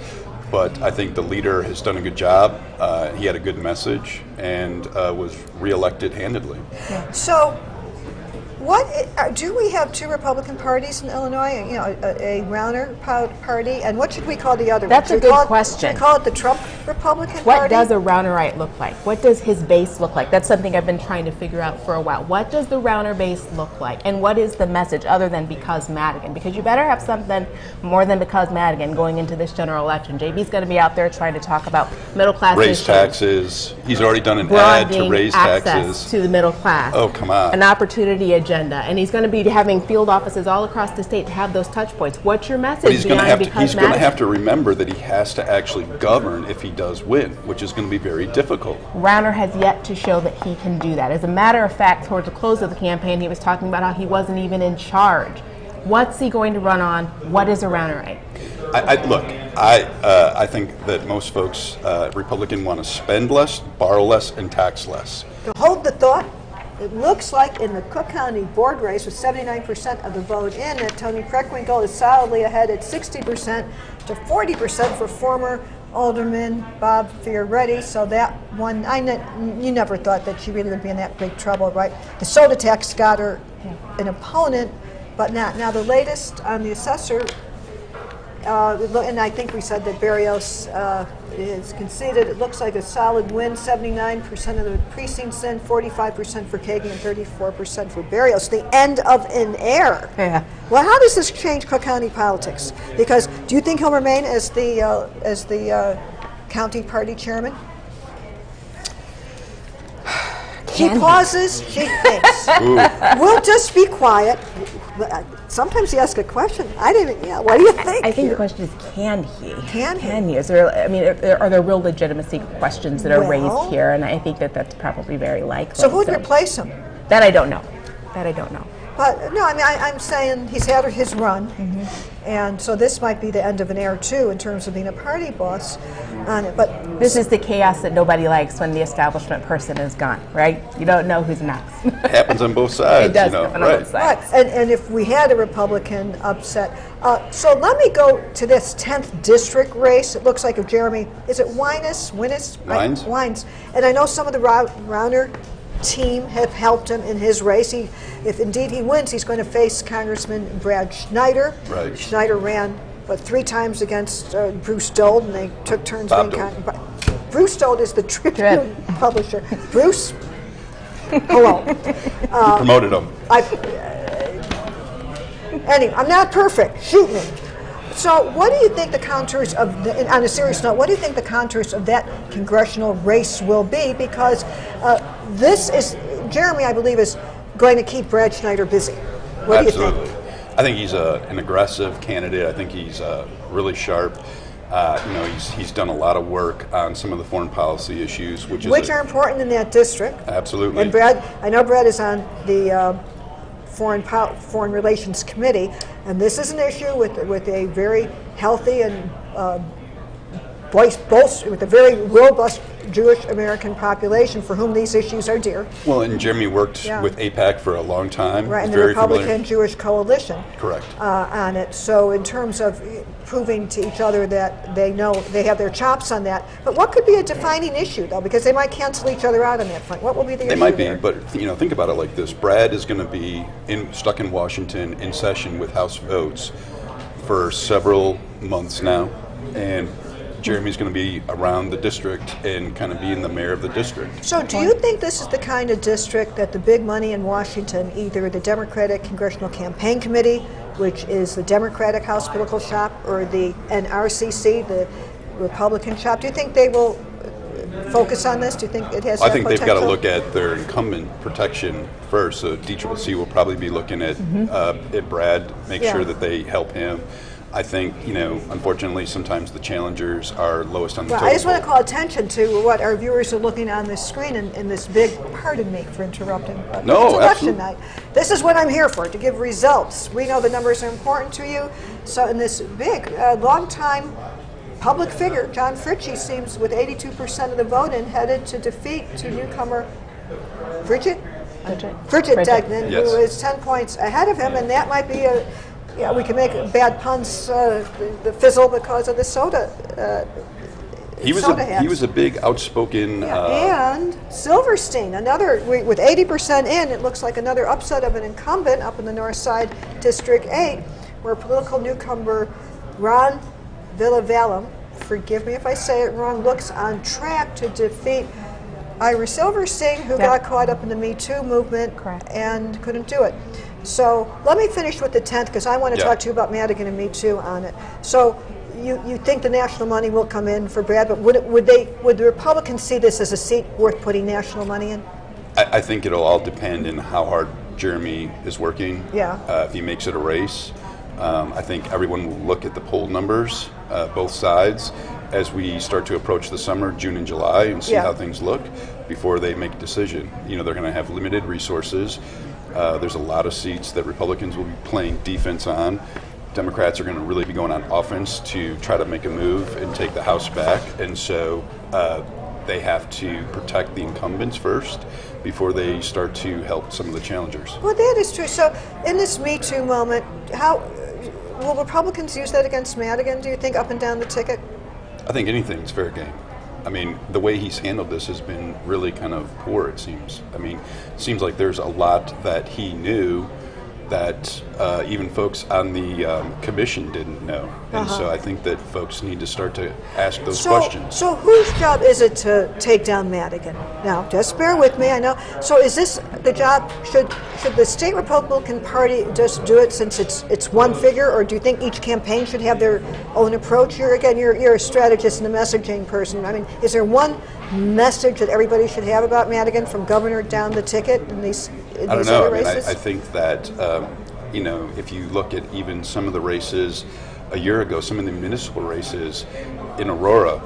but I think the leader has done a good job. He had a good message and was reelected handedly. So, do we have 2 Republican parties in Illinois? A Rauner party, and what should we call the other? That's a good question. Should we call it the Trump Republican Party? What does a Raunerite look like? What does his base look like? That's something I've been trying to figure out for a while. What does the Rauner base look like? And what is the message other than because Madigan? Because you better have something more than because Madigan going into this general election. JB's going to be out there trying to talk about middle class raise issues. Taxes. He's already done an ad to raise access taxes to the middle class. Oh, come on. An opportunity agenda. And he's going to be having field offices all across the state to have those touch points. What's your message? But he's going to have to remember that he has to actually govern if he does win, which is going to be very difficult. Rauner has yet to show that he can do that. As a matter of fact, towards the close of the campaign, he was talking about how he wasn't even in charge. What's he going to run on? What is a Raunerite? I think that most folks, Republican, want to spend less, borrow less, and tax less. To hold the thought, it looks like in the Cook County board race with 79% of the vote in, that Tony Preckwinkle is solidly ahead at 60% to 40% for former Alderman Bob Fioretti. So that one, you never thought that she really would be in that big trouble, right? The soda tax got her an opponent, but not. Now the latest on the assessor, and I think we said that Barrios is conceded. It looks like a solid win, 79% of the precincts in, 45% for Kagan, and 34% for Barrios. The end of an era. Yeah. Well, how does this change Cook County politics? Because do you think he'll remain as the county party chairman? She pauses, she thinks. We'll just be quiet. Sometimes you ask a question. I didn't. Yeah. What do you think? I think the question is, can he? Can he? Is there? Are there real legitimacy questions that are raised here? And I think that that's probably very likely. So who'd replace him? That I don't know. But no, I mean, I'm saying he's had his run, and so this might be the end of an era too in terms of being a party boss on it. But this is the chaos that nobody likes when the establishment person is gone, right? You don't know who's next. It happens on both sides. It does happen on both sides. Right. And if we had a Republican upset, so let me go to this 10th district race. It looks like if Jeremy, is it Wines? Wines. And I know some of the Rauner team have helped him in his race. If indeed he wins, he's going to face Congressman Brad Schneider. Right. Schneider ran, 3 times against Bruce Dold, and they took turns being Bruce Dold is the Tribune publisher. Bruce, hello. You promoted him. Anyway, I'm not perfect. Shoot me. So what do you think the contours of, on a serious note, what do you think the contours of that congressional race will be? Because Jeremy, I believe, is going to keep Brad Schneider busy. What do you think? I think he's an aggressive candidate. I think he's really sharp. He's done a lot of work on some of the foreign policy issues, which are important in that district. Absolutely. And Brad, I know Brad is on the Foreign Relations Committee, and this is an issue with a very healthy and with a very robust Jewish American population for whom these issues are dear. Well, and Jeremy worked with AIPAC for a long time. Right, and the Republican Jewish Coalition. Correct. On it. So in terms of proving to each other that they know they have their chops on that. But what could be a defining issue, though? Because they might cancel each other out on that front. What will be the issue? They might be, there? but think about it like this. Brad is going to be stuck in Washington in session with House votes for several months now, and Jeremy's going to be around the district and kind of being the mayor of the district. So do you think this is the kind of district that the big money in Washington, either the Democratic Congressional Campaign Committee, which is the Democratic House political shop, or the NRCC, the Republican shop, do you think they will focus on this? Do you think it has that potential? I think they've got to look at their incumbent protection first. So DCCC will probably be looking at Brad, make sure that they help him. I think, unfortunately, sometimes the challengers are lowest on the totem pole. I just want to call attention to what our viewers are looking on this screen in this big, pardon me for interrupting, but no, it's election absolutely. night. This is what I'm here for, to give results. We know the numbers are important to you. So in this big, long-time public figure, John Fritchie seems, with 82% of the vote in, headed to defeat to newcomer Bridget Degnan, who is 10 points ahead of him, and that might be we can make bad puns the fizzle because of the soda. He was a big outspoken. And Silverstein, another with 80% in, it looks like another upset of an incumbent up in the North Side, District 8, where political newcomer Ron Villavalum, forgive me if I say it wrong, looks on track to defeat Ira Silverstein, who got caught up in the Me Too movement and couldn't do it. So let me finish with the 10th, because I want to talk to you about Madigan and Me Too on it. So you think the national money will come in for Brad, but would the Republicans see this as a seat worth putting national money in? I think it'll all depend on how hard Jeremy is working. If he makes it a race. I think everyone will look at the poll numbers, both sides, as we start to approach the summer, June and July, and see how things look before they make a decision. They're going to have limited resources. There's a lot of seats that Republicans will be playing defense on. Democrats are going to really be going on offense to try to make a move and take the House back. And so they have to protect the incumbents first before they start to help some of the challengers. Well, that is true. So in this Me Too moment, how will Republicans use that against Madigan, do you think, up and down the ticket? I think anything's fair game. I mean, the way he's handled this has been really kind of poor, it seems. I mean, it seems like there's a lot that he knew that even folks on the commission didn't know. And so I think that folks need to start to ask those questions. So whose job is it to take down Madigan? Now, just bear with me, I know. So is this the job, should the state Republican Party just do it since it's one figure, or do you think each campaign should have their own approach? You're a strategist and a messaging person. I mean, is there one message that everybody should have about Madigan, from governor down the ticket in these I don't know. other races? I think that, if you look at even some of the races a year ago, some of the municipal races in Aurora,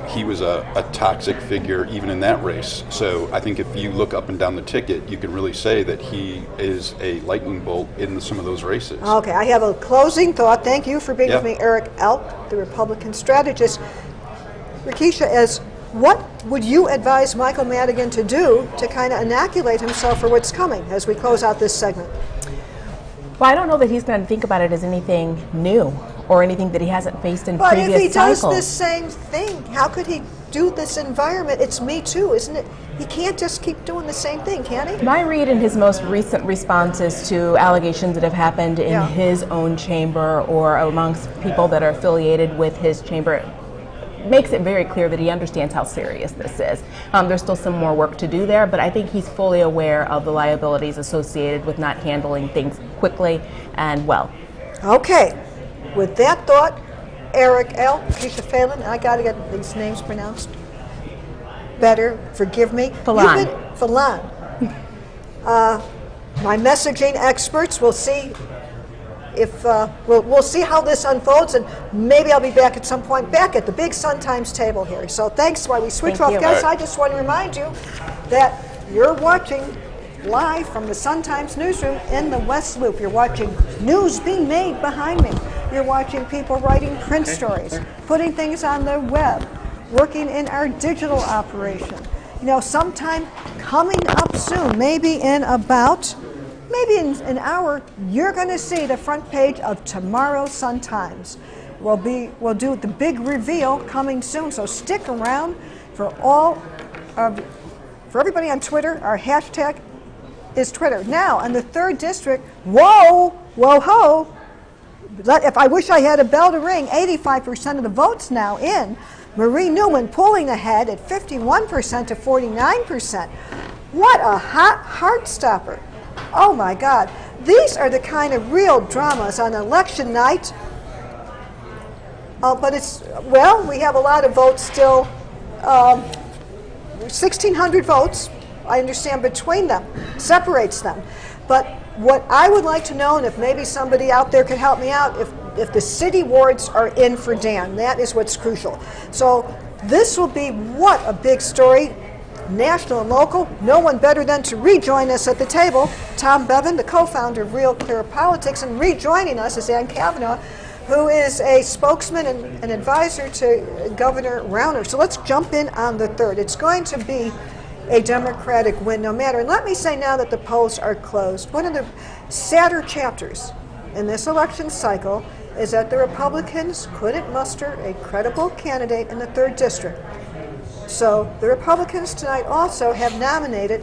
he was a toxic figure even in that race. So I think if you look up and down the ticket, you can really say that he is a lightning bolt in some of those races. Okay, I have a closing thought. Thank you for being with me, Eric Elk, the Republican strategist. Rikisha, what would you advise Michael Madigan to do to kind of inoculate himself for what's coming as we close out this segment? Well, I don't know that he's going to think about it as anything new or anything that he hasn't faced in previous cycles. But if he does the same thing, how could he do this environment? It's Me Too, isn't it? He can't just keep doing the same thing, can he? My read in his most recent responses to allegations that have happened in his own chamber or amongst people that are affiliated with his chamber makes it very clear that he understands how serious this is. There's still some more work to do there, but I think he's fully aware of the liabilities associated with not handling things quickly and well. Okay. with that thought, Eric L., Keisha Phelan, I got to get these names pronounced better, forgive me. Phelan. Phelan. My messaging experts will see if we'll see how this unfolds, and maybe I'll be back at some point back at the big Sun Times table here. So thanks while we switch off guests. I just want to remind you that you're watching live from the Sun Times newsroom in the West Loop. You're watching news being made behind me. You're watching people writing print stories, putting things on the web, working in our digital operation. You know, sometime coming up soon, maybe in an hour, you're going to see the front page of tomorrow's Sun Times. We'll do the big reveal coming soon, so stick around for everybody on Twitter. Our hashtag is Twitter. Now, in the 3rd District, whoa, ho, if I wish I had a bell to ring, 85% of the votes now in. Marie Newman pulling ahead at 51% to 49%. What a hot heart stopper. Oh my God. These are the kind of real dramas on election night. But we have a lot of votes still. 1,600 votes, I understand, between them, separates them. But what I would like to know, and if maybe somebody out there could help me out, if the city wards are in for Dan, that is what's crucial. So this will be what a big story, national and local. No one better than to rejoin us at the table. Tom Bevan, the co-founder of Real Clear Politics, and rejoining us is Ann Kavanaugh, who is a spokesman and an advisor to Governor Rauner. So let's jump in on the 3rd. It's going to be a Democratic win no matter. And let me say now that the polls are closed, one of the sadder chapters in this election cycle is that the Republicans couldn't muster a credible candidate in the 3rd District. So the Republicans tonight also have nominated.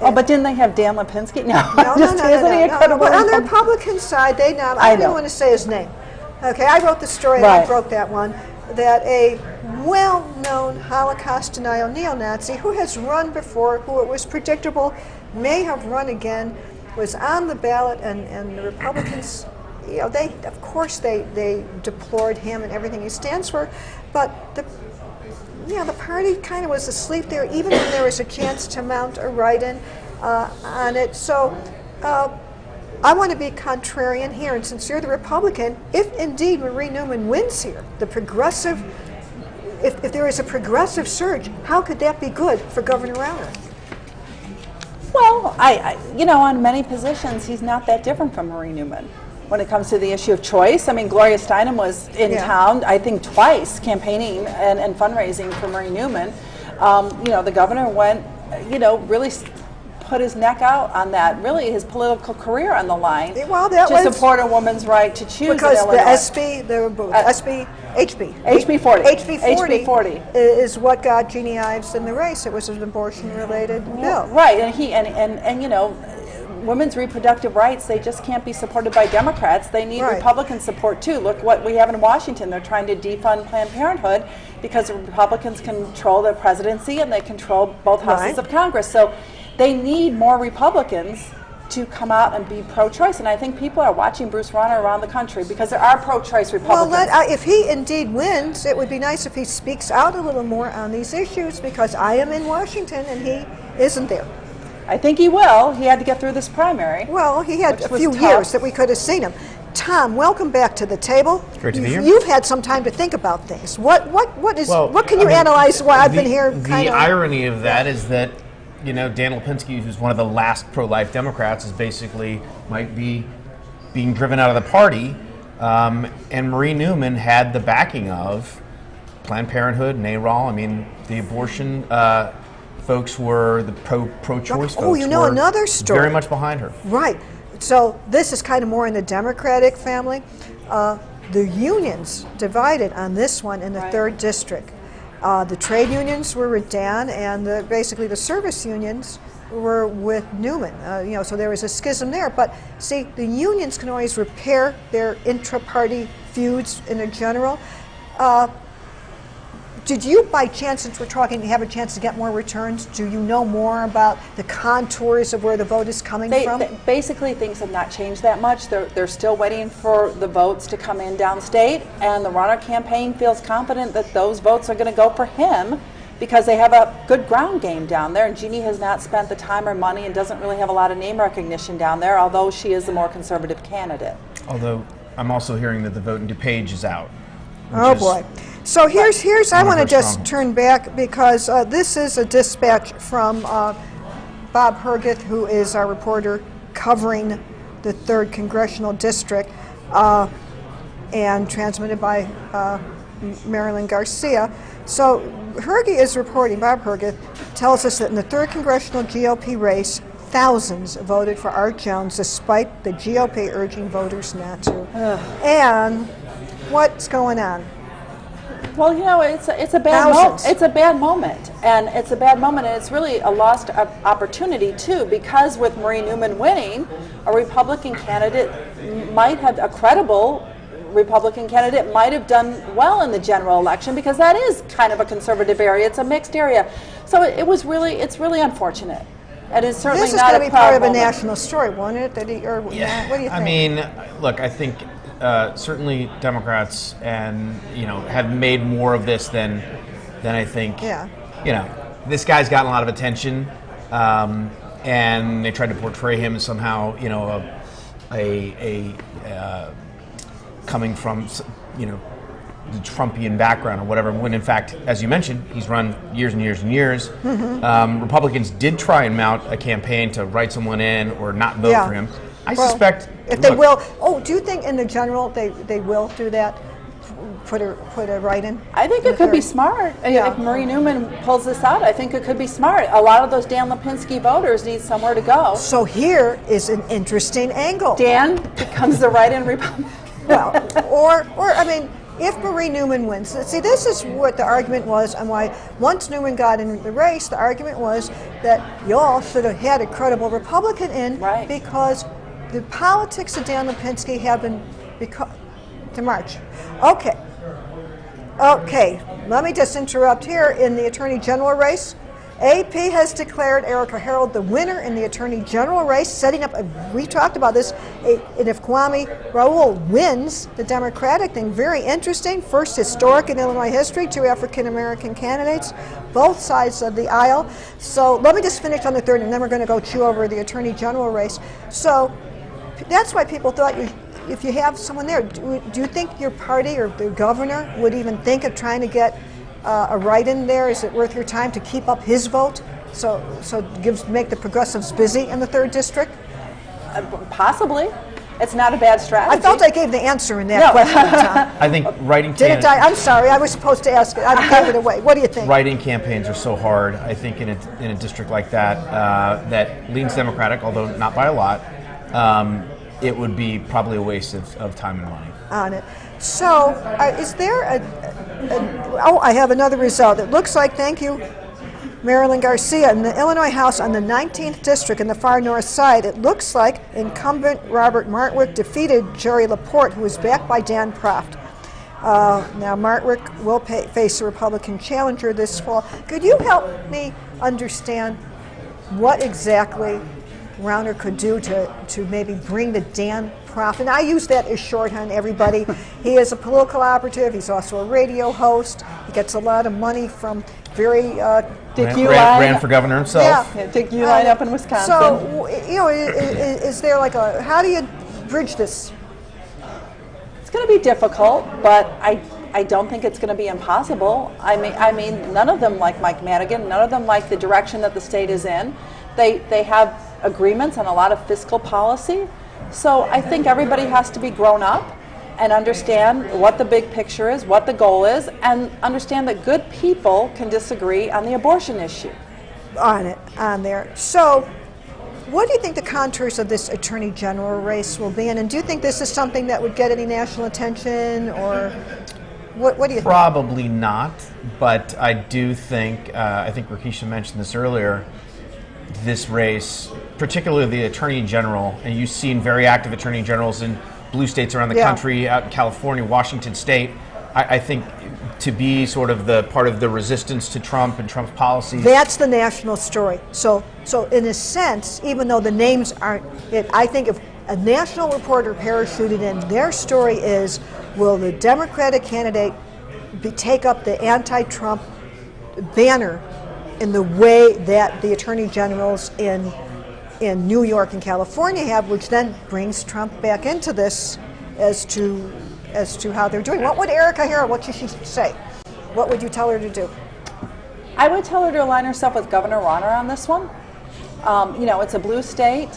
But didn't they have Dan Lipinski? No. But on the Republican side, I don't want to say his name. Okay, I wrote the story and I broke that one, that a well-known Holocaust denial neo-Nazi who has run before, who it was predictable may have run again, was on the ballot, and the Republicans, they deplored him and everything he stands for, but the party kind of was asleep there, even when there was a chance to mount a write-in on it. So I want to be contrarian here, and since you're the Republican, if indeed Marie Newman wins here, if there is a progressive surge, how could that be good for Governor Rauner? Well, on many positions, he's not that different from Marie Newman. When it comes to the issue of choice, I mean, Gloria Steinem was in town, I think, twice campaigning and fundraising for Marie Newman. The governor went, really put his neck out on that, really his political career on the line to support a woman's right to choose. Because HB 40 is what got Jeanne Ives in the race. It was an abortion-related bill. Right, and women's reproductive rights, they just can't be supported by Democrats. They need Republican support too. Look what we have in Washington. They're trying to defund Planned Parenthood because the Republicans control the presidency and they control both houses of Congress. So they need more Republicans to come out and be pro-choice, and I think people are watching Bruce Rauner around the country because there are pro-choice Republicans. Well, if he indeed wins, it would be nice if he speaks out a little more on these issues, because I am in Washington and he isn't there. I think he will. He had to get through this primary. Well, he had a few years that we could have seen him. Tom, welcome back to the table. Great to be here. You've had some time to think about things. What can you analyze while I've been here? The irony of that is that Dan Lipinski, who's one of the last pro-life Democrats, is basically might be being driven out of the party, and Marie Newman had the backing of Planned Parenthood, NARAL. I mean, the abortion folks were the pro-choice folks. Another story. Very much behind her. Right. So this is kind of more in the Democratic family. The unions divided on this one in the 3rd District. The trade unions were with Dan, and basically the service unions were with Newman. So there was a schism there. But see, the unions can always repair their intra-party feuds in a general. Did you, by chance, since we're talking, have a chance to get more returns? Do you know more about the contours of where the vote is coming from? Basically, things have not changed that much. They're still waiting for the votes to come in downstate, and the Rauner campaign feels confident that those votes are going to go for him because they have a good ground game down there, and Jeanne has not spent the time or money and doesn't really have a lot of name recognition down there, although she is the more conservative candidate. Although I'm also hearing that the vote in DuPage is out. Oh boy. So here's I want to just turn back because this is a dispatch from Bob Herguth, who is our reporter covering the 3rd Congressional District, and transmitted by Marilyn Garcia. So Herguth is reporting, Bob Herguth tells us that in the 3rd Congressional GOP race, thousands voted for Art Jones despite the GOP urging voters not to. And what's going on? Well, you know, it's a bad moment. It's a bad moment, and it's really a lost opportunity too. Because with Marie Newman winning, a Republican candidate might have a credible Republican candidate might have done well in the general election because that is kind of a conservative area. It's a mixed area, so it's really unfortunate. And it's certainly this is not going to a be part of a moment. national story, won't it? What do you think? I mean, look, I think certainly Democrats have made more of this than I think. Yeah. This guy's gotten a lot of attention, and they tried to portray him as somehow, coming from, the Trumpian background or whatever, when in fact, as you mentioned, he's run years and years and years. Republicans did try and mount a campaign to write someone in or not vote for him. I suspect if they will. Oh, do you think in the general they will do that? Put a write-in? I think it could be smart. If Marie Newman pulls this out, I think it could be smart. A lot of those Dan Lipinski voters need somewhere to go. So here is an interesting angle. Dan becomes the write-in Republican. Well, or I mean, if Marie Newman wins, see, this is what the argument was, and why once Newman got in the race, the argument was that y'all should have had a credible Republican in because the politics of Dan Lipinski have been to March. Okay, let me just interrupt here. In the Attorney General race, AP has declared Erica Harold the winner in the Attorney General race, setting up, we talked about this, and if Kwame Raoul wins the Democratic thing, very interesting, first historic in Illinois history, 2 African-American candidates, both sides of the aisle. So let me just finish on the 3rd, and then we're going to go chew over the Attorney General race. So that's why people thought if you have someone there, do you think your party or the governor would even think of trying to get a write-in there? Is it worth your time to keep up his vote? So make the progressives busy in the 3rd district? Possibly. It's not a bad strategy. I felt I gave the answer in that question, Tom. I think writing Didn't I? I'm sorry. I was supposed to ask it. I gave it away. What do you think? Writing campaigns are so hard. I think in a district like that that leans Democratic, although not by a lot, it would be probably a waste of time and money on it. So, is there I have another result. It looks like, thank you, Marilyn Garcia, in the Illinois House on the 19th District in the far north side, it looks like incumbent Robert Martwick defeated Jerry Laporte, who is backed by Dan Proft. Now, Martwick will face a Republican challenger this fall. Could you help me understand what exactly Rauner could do to maybe bring the Dan Proft, and I use that as shorthand, everybody. He is a political operative. He's also a radio host. He gets a lot of money from very ran for governor himself. Yeah, Dick Uline up in Wisconsin. So, is there like how do you bridge this? It's going to be difficult, but I don't think it's going to be impossible. I mean, none of them like Mike Madigan. None of them like the direction that the state is in. They have agreements on a lot of fiscal policy. So I think everybody has to be grown up and understand what the big picture is, what the goal is, and understand that good people can disagree on the abortion issue. On there. So what do you think the contours of this Attorney General race will be in? And do you think this is something that would get any national attention, or what do you think? Probably not, but I do think, I think Rakisha mentioned this earlier, this race, particularly the Attorney General, and you've seen very active Attorney Generals in blue states around the country, out in California, Washington State, I think to be sort of the part of the resistance to Trump and Trump's policies. That's the national story. So in a sense, even though the names aren't it, I think if a national reporter parachuted in, their story is, will the Democratic candidate take up the anti-Trump banner in the way that the attorney generals in New York and California have, which then brings Trump back into this as to how they're doing. What would Erica Harrell, what should she say? What would you tell her to do? I would tell her to align herself with Governor Rauner on this one. It's a blue state.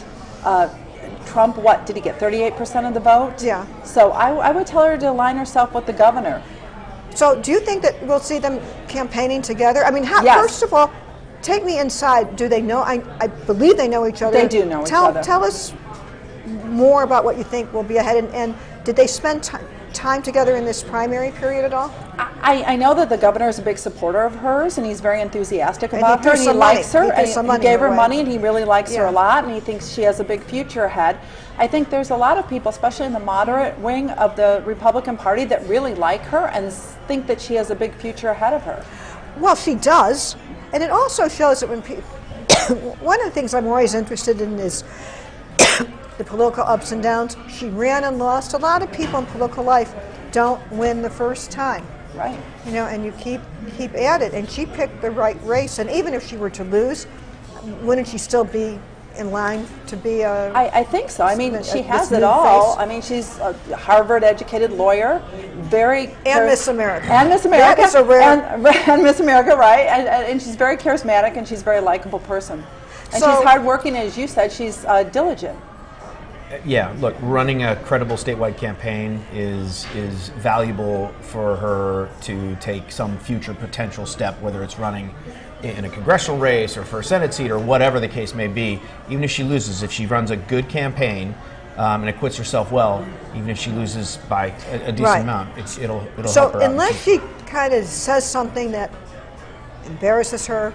Trump, what, did he get 38% of the vote? Yeah. So I would tell her to align herself with the governor. So do you think that we'll see them campaigning together? I mean, Yes. First of all, take me inside. Do they know? I believe they know each other. They do know each other. Tell us more about what you think will be ahead. And did they spend time together in this primary period at all? I know that the governor is a big supporter of hers, and he's very enthusiastic And about he her, threw and he some money. likes her, He threw and some he money gave her her way. money, and he really likes her Yeah. a lot, and he thinks she has a big future ahead. I think there's a lot of people, especially in the moderate wing of the Republican Party, that really like her and think that she has a big future ahead of her. Well, she does. And it also shows that when people, one of the things I'm always interested in is the political ups and downs. She ran and lost. A lot of people in political life don't win the first time. Right. And you keep at it. And she picked the right race. And even if she were to lose, wouldn't she still be in line to be a... I think so. I mean, she has this it new all. face? I mean, she's a Harvard-educated lawyer, And Miss America. And Miss America. That is a rare... and Miss America, right. And she's very charismatic, and she's a very likable person. And So- she's hardworking, and as you said, she's diligent. Yeah, look, running a credible statewide campaign is valuable for her to take some future potential step, whether it's running in a congressional race or for a Senate seat or whatever the case may be. Even if she loses, if she runs a good campaign and acquits herself well, even if she loses by a decent Right. amount, it'll So help her out. unless she kind of says something that embarrasses her,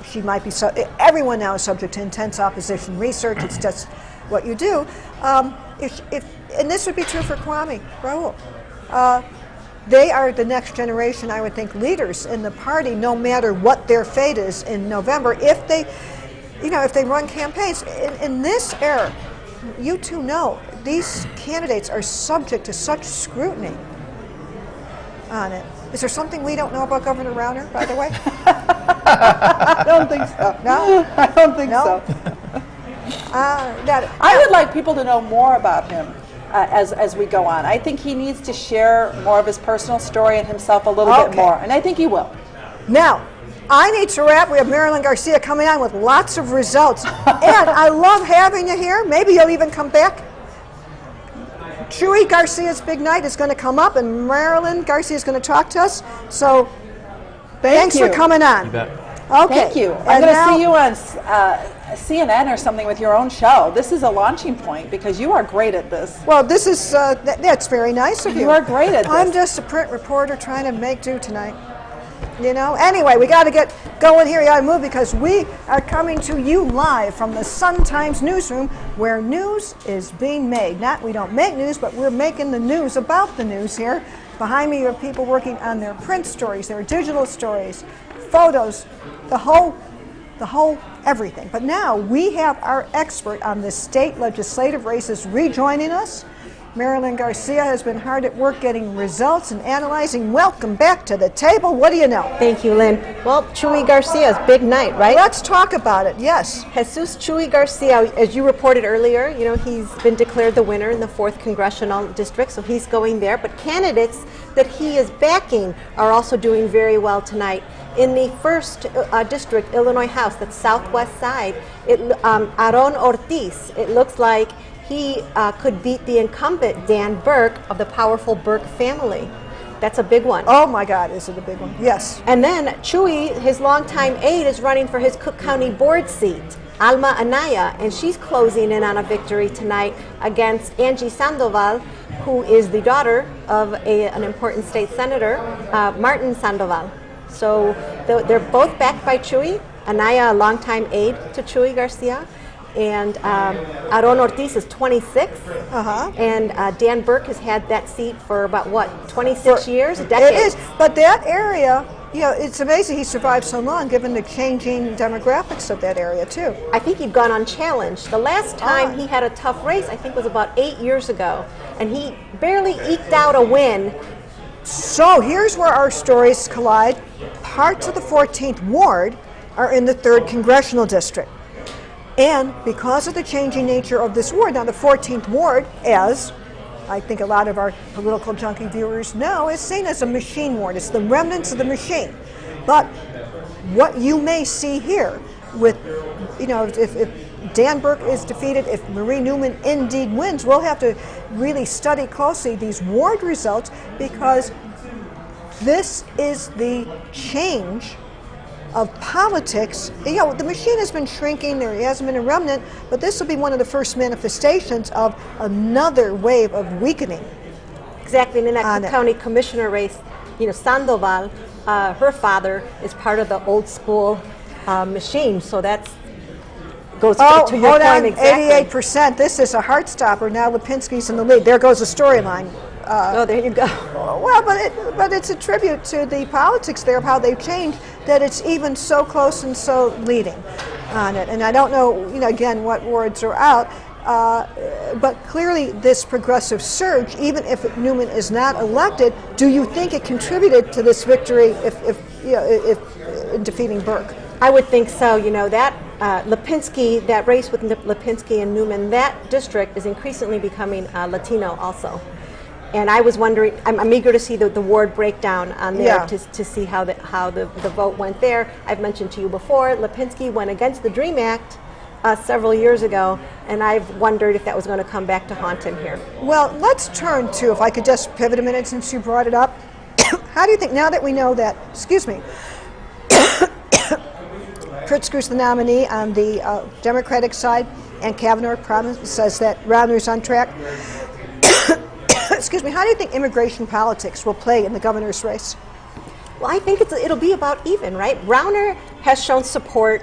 she might be... everyone now is subject to intense opposition research. It's just what you do. And this would be true for Kwame Raoul. They are the next generation, I would think, leaders in the party, no matter what their fate is in November. If they run campaigns in this era, you two know these candidates are subject to such scrutiny on it. Is there something we don't know about Governor Rauner, by the way? I don't think so. No? I don't think No? so. I would like people to know more about him as we go on. I think he needs to share more of his personal story and himself a little bit more, and I think he will. Now, I need to wrap. We have Marilyn Garcia coming on with lots of results. And I love having you here. Maybe you'll even come back. Chuy Garcia's big night is going to come up, and Marilyn Garcia is going to talk to us. So thanks for coming on. You bet. Okay. Thank you. I'm going to see you on CNN or something with your own show. This is a launching point because you are great at this. Well, this is that's very nice of you. You are great at this. I'm just a print reporter trying to make do tonight. Anyway, we got to get going here. You got to move because we are coming to you live from the Sun-Times newsroom where news is being made. We don't make news, but we're making the news about the news here. Behind me are people working on their print stories, their digital stories, photos, the whole everything. But now we have our expert on the state legislative races rejoining us. Marilyn Garcia has been hard at work getting results and analyzing. Welcome back to the table. What do you know? Thank you, Lynn. Well, Chuy Garcia's big night, right? Let's talk about it, yes. Jesus Chuy Garcia, as you reported earlier, he's been declared the winner in the 4th Congressional District, so he's going there. But candidates that he is backing are also doing very well tonight. In the 1st District, Illinois House, that's southwest side, Aaron Ortiz, it looks like he could beat the incumbent Dan Burke of the powerful Burke family. That's a big one. Oh my God, is it a big one? Yes. And then Chuy, his longtime aide, is running for his Cook County board seat, Alma Anaya, and she's closing in on a victory tonight against Angie Sandoval, who is the daughter of an important state senator, Martin Sandoval. So they're both backed by Chuy. Anaya, a longtime aide to Chuy Garcia. and Aaron Ortiz is 26, and Dan Burke has had that seat for about, what, 26 years? A decade? It is, but that area, you know, it's amazing he survived so long given the changing demographics of that area, too. I think he'd gone unchallenged. The last time he had a tough race, I think, was about 8 years ago, and he barely eked out a win. So here's where our stories collide. Parts of the 14th Ward are in the 3rd Congressional District. And because of the changing nature of this ward, now the 14th Ward, as I think a lot of our political junkie viewers know, is seen as a machine ward. It's the remnants of the machine. But what you may see here with, you know, if Dan Burke is defeated, if Marie Newman indeed wins, we'll have to really study closely these ward results, because this is the change of politics. You know, the machine has been shrinking, there hasn't been a remnant, but this will be one of the first manifestations of another wave of weakening. Exactly, and in that Cook County Commissioner race, you know, Sandoval, her father is part of the old school machine, so that's goes to your point exactly. 88%. This is a heart stopper. Now Lipinski's in the lead. There goes the storyline. Oh, there you go. Well, but it's a tribute to the politics there of how they've changed, that it's even so close and so leading on it. And I don't know, you know, again, what wards are out, but clearly this progressive surge, even if Newman is not elected, do you think it contributed to this victory if in defeating Burke? I would think so. You know, that Lipinski, that race with Lipinski and Newman, that district is increasingly becoming Latino also. And I was wondering, I'm eager to see the ward breakdown on there to see how the vote went there. I've mentioned to you before, Lipinski went against the DREAM Act several years ago, and I've wondered if that was going to come back to haunt him here. Well, let's turn to, if I could just pivot a minute since you brought it up, how do you think, now that we know that, Pritzker's the nominee on the Democratic side, and Kavanaugh says that Rauner's on track. How do you think immigration politics will play in the governor's race? Well, I think it'll be about even, right? Rauner has shown support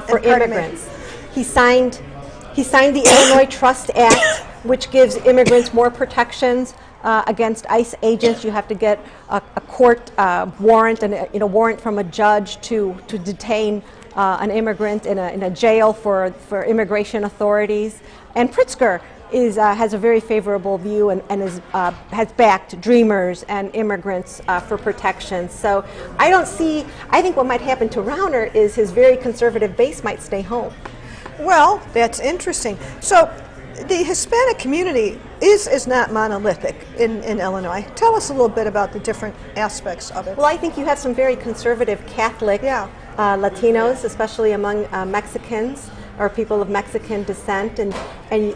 for immigrants. He signed the Illinois Trust Act, which gives immigrants more protections against ICE agents. You have to get a court warrant and a warrant from a judge to detain an immigrant in a jail for immigration authorities. And Pritzker has a very favorable view and has backed Dreamers and immigrants for protection. So I think what might happen to Rauner is his very conservative base might stay home. Well, that's interesting. So the Hispanic community is not monolithic in Illinois. Tell us a little bit about the different aspects of it. Well, I think you have some very conservative Catholic Latinos, especially among Mexicans or people of Mexican descent, and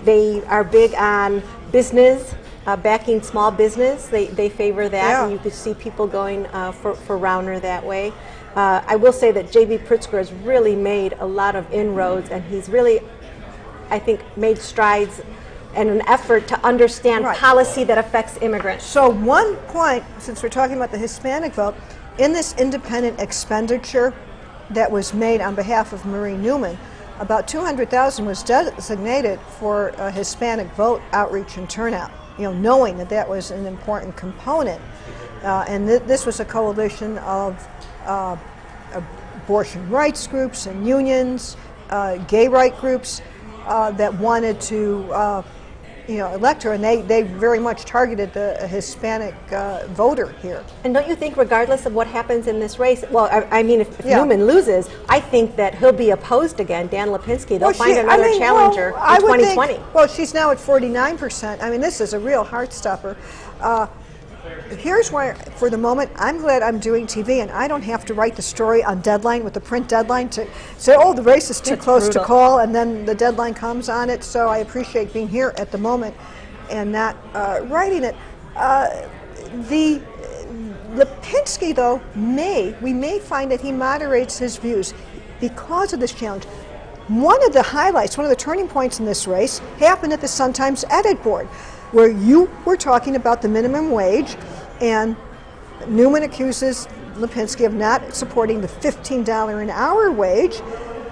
they are big on business, backing small business. They favor that, and you could see people going for Rauner that way. I will say that J.B. Pritzker has really made a lot of inroads, and he's really, I think, made strides in an effort to understand policy that affects immigrants. So one point, since we're talking about the Hispanic vote, in this independent expenditure that was made on behalf of Marie Newman, about $200,000 was designated for a Hispanic vote outreach and turnout, knowing that that was an important component. And this was a coalition of abortion rights groups and unions, gay rights groups that wanted to elect her, and they very much targeted the Hispanic voter here. And don't you think, regardless of what happens in this race, well, I mean, if Newman loses, I think that he'll be opposed again, Dan Lipinski. They'll find another challenger in 2020. Well, she's now at 49%. I mean, this is a real heart stopper. Here's why, for the moment, I'm glad I'm doing TV and I don't have to write the story on deadline with the print deadline to say, oh, the race is too close to call, and then the deadline comes on it. So I appreciate being here at the moment and not writing it. The Lipinski, though, we may find that he moderates his views because of this challenge. One of the highlights, one of the turning points in this race happened at the Sun-Times Edit Board, where you were talking about the minimum wage, and Newman accuses Lipinski of not supporting the $15 an hour wage.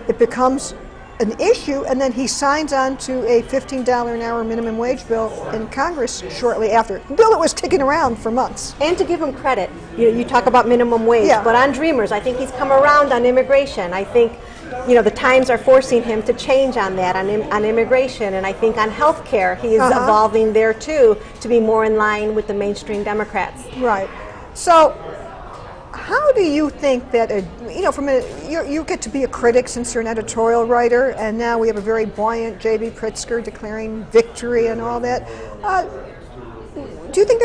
It becomes an issue, and then he signs on to a $15 an hour minimum wage bill in Congress shortly after. A bill that was kicking around for months. And to give him credit, you talk about minimum wage, but on Dreamers, I think he's come around on immigration. I think, the times are forcing him to change on that, on immigration, and I think on health care, he is evolving there too, to be more in line with the mainstream Democrats. Right. So, how do you think that, you get to be a critic since you're an editorial writer, and now we have a very buoyant J.B. Pritzker declaring victory and all that. Do you think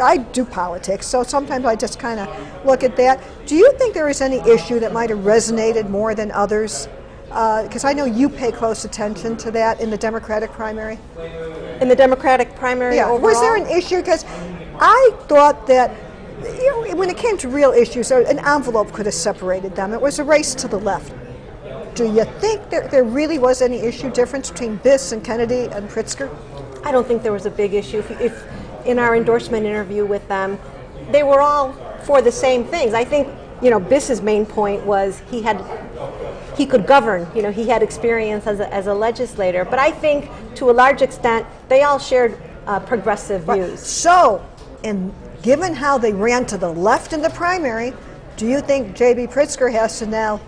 I do politics, so sometimes I just kind of look at that. Do you think there is any issue that might have resonated more than others? Because I know you pay close attention to that in the Democratic primary. In the Democratic primary overall? Was there an issue? Because I thought that when it came to real issues, an envelope could have separated them. It was a race to the left. Do you think there really was any issue difference between Biss and Kennedy and Pritzker? I don't think there was a big issue. If in our endorsement interview with them, they were all for the same things. I think, Biss's main point was he could govern. He had experience as a legislator. But I think, to a large extent, they all shared progressive views. So, given how they ran to the left in the primary, do you think J.B. Pritzker has to now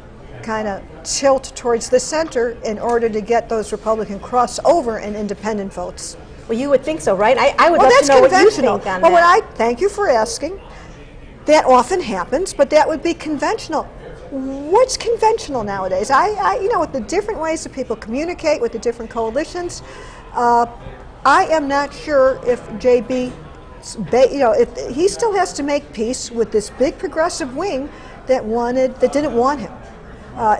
kind of tilt towards the center in order to get those Republican crossover and independent votes? Well, you would think so, right? I would love to know what you think on that. Thank you for asking. That often happens, but that would be conventional. What's conventional nowadays? With the different ways that people communicate, with the different coalitions, I am not sure if J.B. if he still has to make peace with this big progressive wing that didn't want him.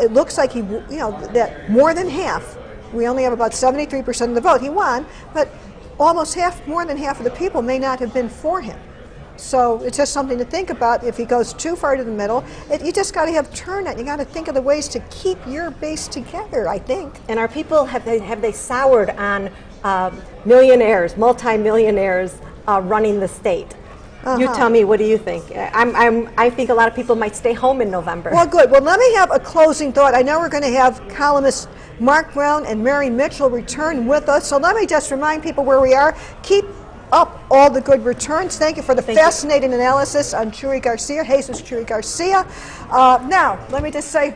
It looks like that more than half. We only have about 73% of the vote. He won, but almost more than half of the people may not have been for him. So it's just something to think about. If he goes too far to the middle, you just got to have turnout. You got to think of the ways to keep your base together, I think. And our people, have they soured on millionaires, multimillionaires running the state? You tell me, what do you think? I think a lot of people might stay home in November. Well, good. Well, let me have a closing thought. I know we're going to have columnists Mark Brown and Mary Mitchell return with us. So let me just remind people where we are. Keep up all the good returns. Thank you for the fascinating analysis on Jesus Chuy Garcia. Now, let me just say,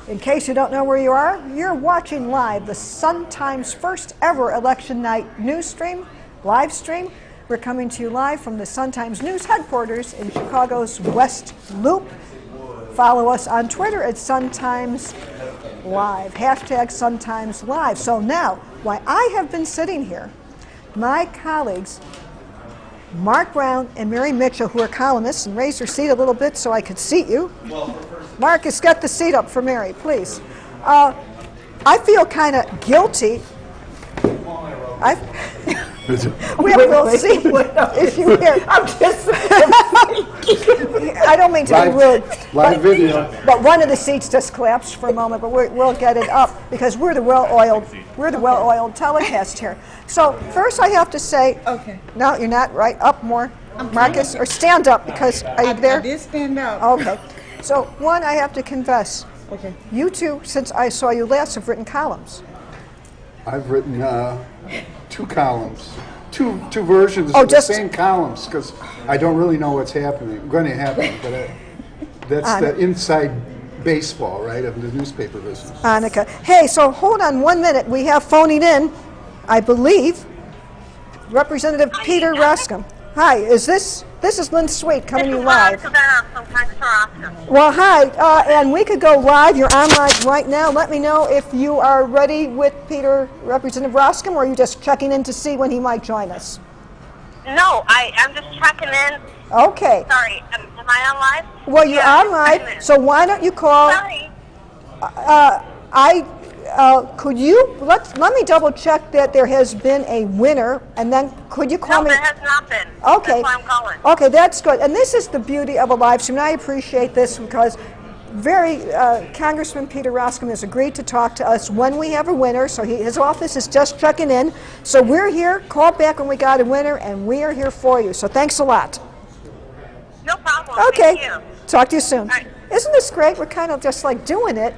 in case you don't know where you are, you're watching live the Sun-Times first ever election night news stream, live stream. We're coming to you live from the Sun-Times News headquarters in Chicago's West Loop. Follow us on Twitter at Sun-Times Live, hashtag Sun-Times Live. So now, while I have been sitting here, my colleagues, Mark Brown and Mary Mitchell, who are columnists, and raise your seat a little bit so I could seat you. Marcus, get the seat up for Mary, please. I feel kind of guilty. We have a little seat issue here. I'm just. I don't mean to be rude. Live video. But one of the seats just collapsed for a moment, but we'll get it up because we're the well-oiled telecast here. So first, I have to say. Okay. No, you're not. Right up more, Marcus, or stand up because are you there? I did stand up. Okay. So one, I have to confess. Okay. You two, since I saw you last, have written columns. I've written 2 columns, two versions of the same columns, because I don't really know what's going to happen, but that's the inside baseball, right, of the newspaper business. Annika. Hey, so hold on 1 minute. We have phoning in, I believe, Representative Peter Roskam. Hi, this is Lynn Sweet coming to you live. Well, hi, and we could go live. You're on live right now. Let me know if you are ready with Representative Roskam, or are you just checking in to see when he might join us? No, I'm just checking in. Okay. Sorry, am I on live? Well, you're on live, so why don't you call? Sorry. Could you let me double check that there has been a winner, and then could you call me? No, there has not been. Okay. That's why I'm calling. Okay, that's good. And this is the beauty of a live stream. And I appreciate this because Congressman Peter Roskam has agreed to talk to us when we have a winner. So his office is just checking in. So we're here. Call back when we got a winner, and we are here for you. So thanks a lot. No problem. Okay. Thank you. Talk to you soon. Right. Isn't this great? We're kind of just like doing it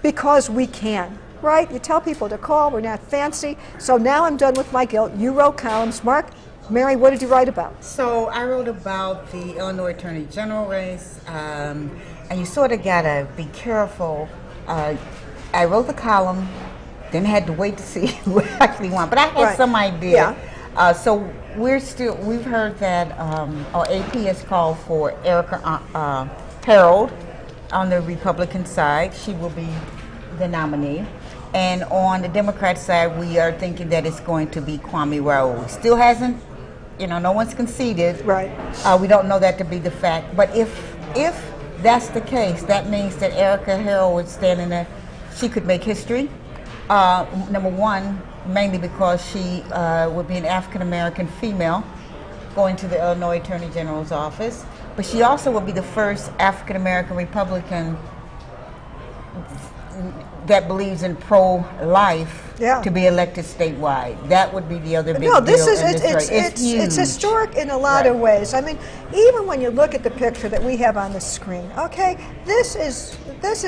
because we can, right? You tell people to call, we're not fancy. So now I'm done with my guilt. You wrote columns. Mark, Mary, what did you write about? So I wrote about the Illinois Attorney General race, and you sort of got to be careful. I wrote the column, then had to wait to see who actually won, but I had some idea. So we've heard that AP has called for Erica Harold on the Republican side. She will be the nominee. And on the Democrat side, we are thinking that it's going to be Kwame Raoul. Still hasn't, no one's conceded. Right. We don't know that to be the fact. But if that's the case, that means that Erica Harold would stand in there. She could make history. Number one, mainly because she would be an African-American female going to the Illinois Attorney General's office. But she also would be the first African-American Republican that believes in pro-life to be elected statewide. That would be the other big deal in this race. It's historic in a lot of ways. I mean, even when you look at the picture that we have on the screen, okay, this is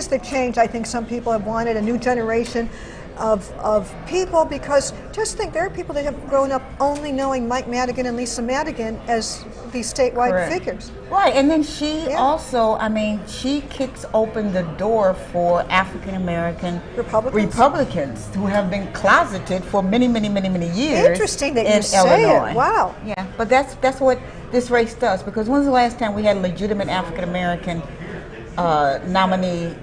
the change I think some people have wanted, a new generation of people, because just think there are people that have grown up only knowing Mike Madigan and Lisa Madigan as these statewide figures. Right, and then she also, she kicks open the door for African-American Republicans who have been closeted for many, many, many, many years. Interesting that in you say Illinois. it. Wow. Yeah, but that's what this race does, because when's the last time we had a legitimate African-American nominee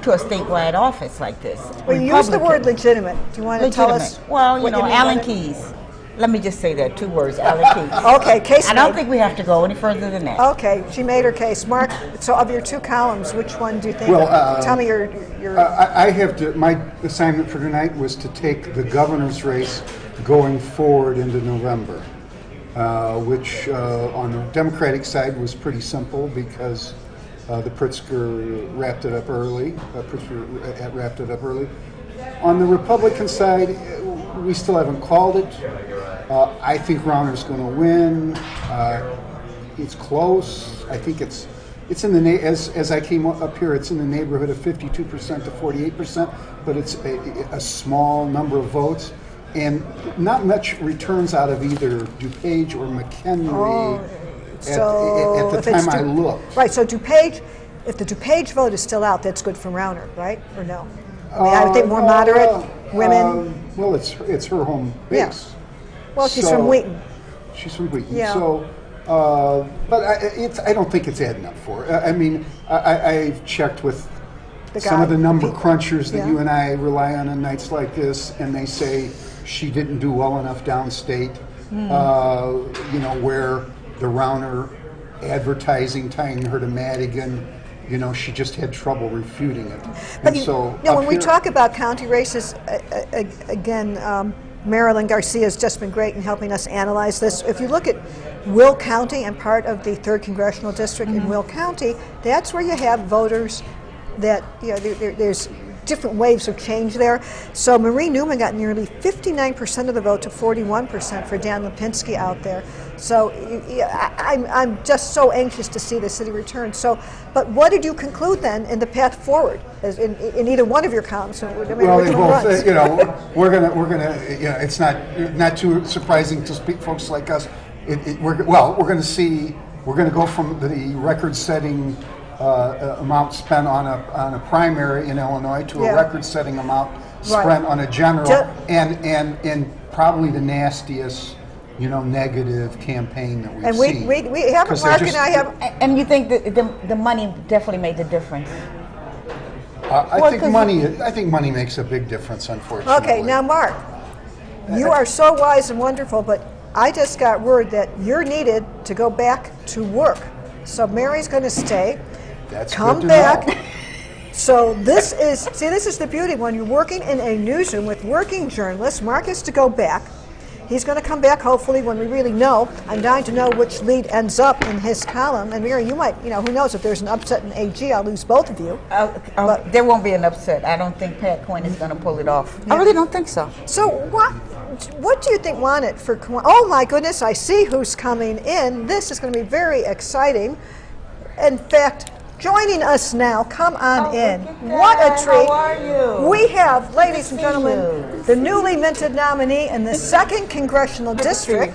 to a statewide office like this? Well, you use the word legitimate. Do you want to tell us? Well, Alan Keyes. Let me just say that, 2 words, Alan Keyes. Okay, case I don't think we have to go any further than that. Okay, she made her case. Mark, so of your 2 columns, which one do you think? Tell me your. I have to. My assignment for tonight was to take the governor's race going forward into November, which on the Democratic side was pretty simple because the Pritzker wrapped it up early. On the Republican side, we still haven't called it. I think Rauner's going to win. It's close. I think it's in the as I came up here, it's in the neighborhood of 52% to 48%, but it's a small number of votes, and not much returns out of either DuPage or McHenry. At the time I looked. Right. So DuPage, if the DuPage vote is still out, that's good for Rauner, right? Or no? I would think more moderate women. Well, it's her home base. Yeah. Well, she's from Wheaton. She's from Wheaton. Yeah. So, but I don't think it's adding up for her. I've checked with some of the number crunchers that you and I rely on nights like this, and they say she didn't do well enough downstate. Where the Rauner advertising tying her to Madigan, she just had trouble refuting it. But when we talk about county races, again, Marilyn Garcia has just been great in helping us analyze this. If you look at Will County and part of the 3rd Congressional District in Will County, that's where you have voters that, there's different waves of change there. So Marie Newman got nearly 59% of the vote to 41% for Dan Lipinski out there. So I'm just so anxious to see the city return. So, but what did you conclude then in the path forward, as in either one of your columns? Well, they both, we're gonna, it's not too surprising to folks like us. We're going to go from the record-setting amount spent on a primary in Illinois to a record-setting amount spent on a general, and probably the nastiest, negative campaign that we've seen. And we have, Mark and I have. And you think that the money definitely made the difference? I think money makes a big difference, unfortunately. Okay, now Mark, you are so wise and wonderful, but I just got word that you're needed to go back to work. So Mary's going to stay. That's come back. Know. So this is the beauty. When you're working in a newsroom with working journalists, Mark is to go back. He's going to come back hopefully when we really know. I'm dying to know which lead ends up in his column. And Mary, you might, who knows, if there's an upset in AG, I'll lose both of you. There won't be an upset. I don't think Pat Quinn is going to pull it off. Yeah. I really don't think so. So what do you think won it for Quinn? Oh my goodness, I see who's coming in. This is going to be very exciting. In fact, Joining us now, come on in. What a treat. How are you? We have, ladies and gentlemen, the newly minted nominee in the 2nd Congressional District.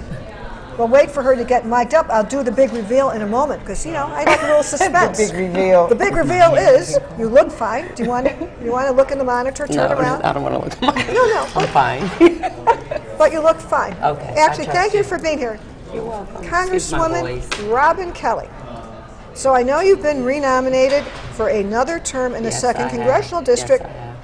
We'll wait for her to get mic'd up. I'll do the big reveal in a moment because, you know, I like a little suspense. The big reveal. The big reveal is you look fine. Do you want to look in the monitor, turn around? I don't want to look at mine. No. I'm fine. But you look fine. Okay. Actually, thank you for being here. You're welcome. Congresswoman Robin Kelly. So I know you've been renominated for another term in the 2nd Congressional District. Yes, I have.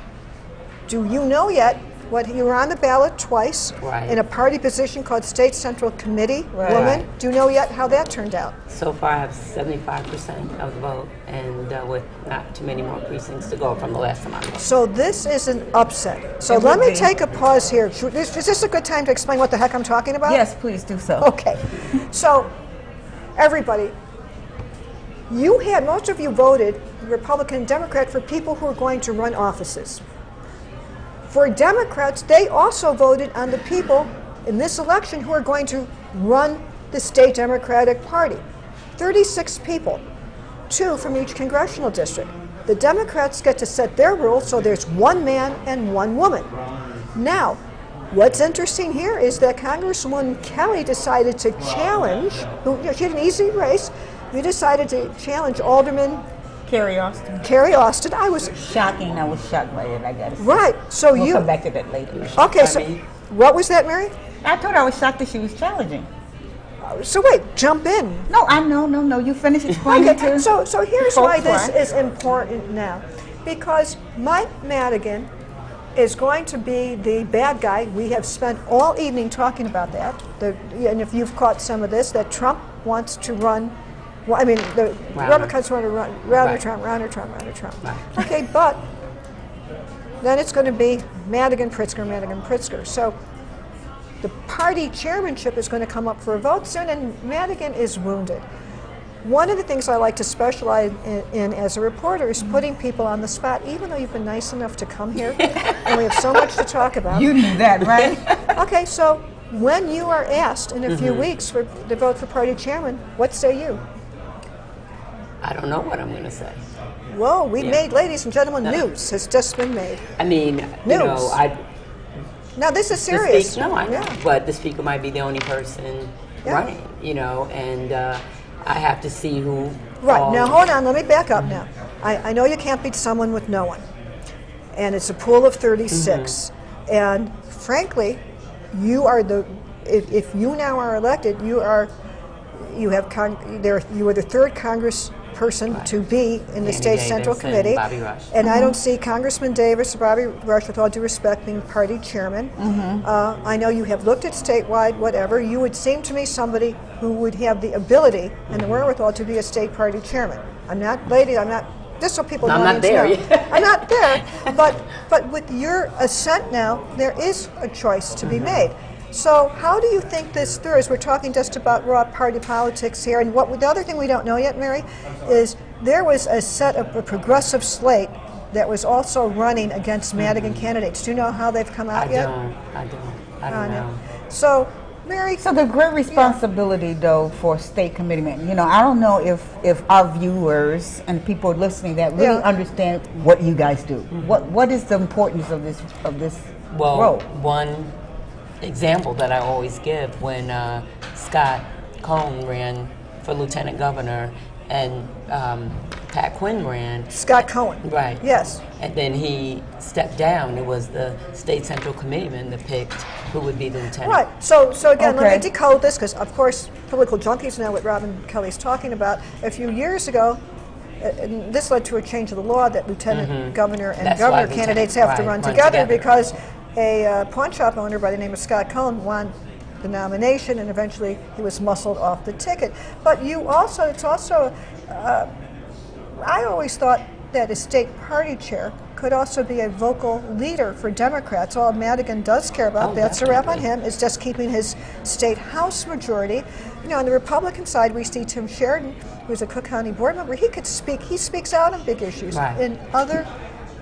Do you know yet what you were on the ballot twice Right. in a party position called State Central Committee Right. woman? Do you know yet how that turned out? So far, I have 75% of the vote, and with not too many more precincts to go from the last time I voted. So this is an upset. So It let would me be. take a pause here. Is this a good time to explain what the heck I'm talking about? Yes, please do so. Okay. So everybody, most of you voted Republican and Democrat for people who are going to run offices. For Democrats, they also voted on the people in this election who are going to run the state Democratic Party. 36 people, 2 from each congressional district. The Democrats get to set their rules, so there's 1 man and 1 woman. Now, what's interesting here is that Congresswoman Kelly decided to challenge, she had an easy race, you decided to challenge Alderman Carrie Austin. Carrie Austin. I was shocking. I was shocked by it, I guess. Right. So we'll you come back to that later. Okay. So what was that, Mary? I told her I was shocked that she was challenging. So wait, jump in. No, No. You finish explaining. Okay. So here's Folks, why this right? is important now, because Mike Madigan is going to be the bad guy. We have spent all evening talking about that. And if you've caught some of this, that Trump wants to run. Well, I mean, the Republicans want to run round Trump. Right. Okay, but then it's going to be Madigan, Pritzker. So the party chairmanship is going to come up for a vote soon, and Madigan is wounded. One of the things I like to specialize in as a reporter is putting people on the spot, even though you've been nice enough to come here, and we have so much to talk about. You knew that, right? Okay, so when you are asked in a few weeks to vote for party chairman, what say you? I don't know what I'm going to say. Whoa, we made, ladies and gentlemen, news has just been made. I mean, News. Now this is serious. I know. But the speaker might be the only person running, and I have to see who. Right, now hold on, let me back up now. I know you can't beat someone with no one. And it's a pool of 36. And frankly, you are if you now are elected, you are the 3rd Congress person to be in the State Central Committee. Bobby Rush. And I don't see Congressman Davis or Bobby Rush, with all due respect, being party chairman. I know you have looked at statewide, whatever. You would seem to me somebody who would have the ability and the wherewithal to be a state party chairman. Just so people know. I'm not there. I'm not there. But with your assent now, there is a choice to be made. So how do you think this through? As we're talking just about raw party politics here, and the other thing we don't know yet, Mary, is there was a progressive slate that was also running against Madigan candidates. Do you know how they've come out yet? I don't know. So, Mary. So the great responsibility, though, for state committeeman. I don't know if our viewers and people listening that really understand what you guys do. What is the importance of this role? One example that I always give, when Scott Cohn ran for lieutenant governor and Pat Quinn ran. Scott Cohen. Right. Yes. And then he stepped down. It was the State Central Committeeman that picked who would be the lieutenant. Right. So again, let me decode this, because of course political junkies know what Robin Kelly's talking about. A few years ago, and this led to a change of the law that lieutenant governor and governor candidates have to run together because a pawn shop owner by the name of Scott Cohen won the nomination, and eventually he was muscled off the ticket. But I always thought that a state party chair could also be a vocal leader for Democrats. All Madigan does care about, that's a wrap on him, is just keeping his state House majority. On the Republican side, we see Tim Sheridan, who's a Cook County board member. He speaks out on big issues. Right. In other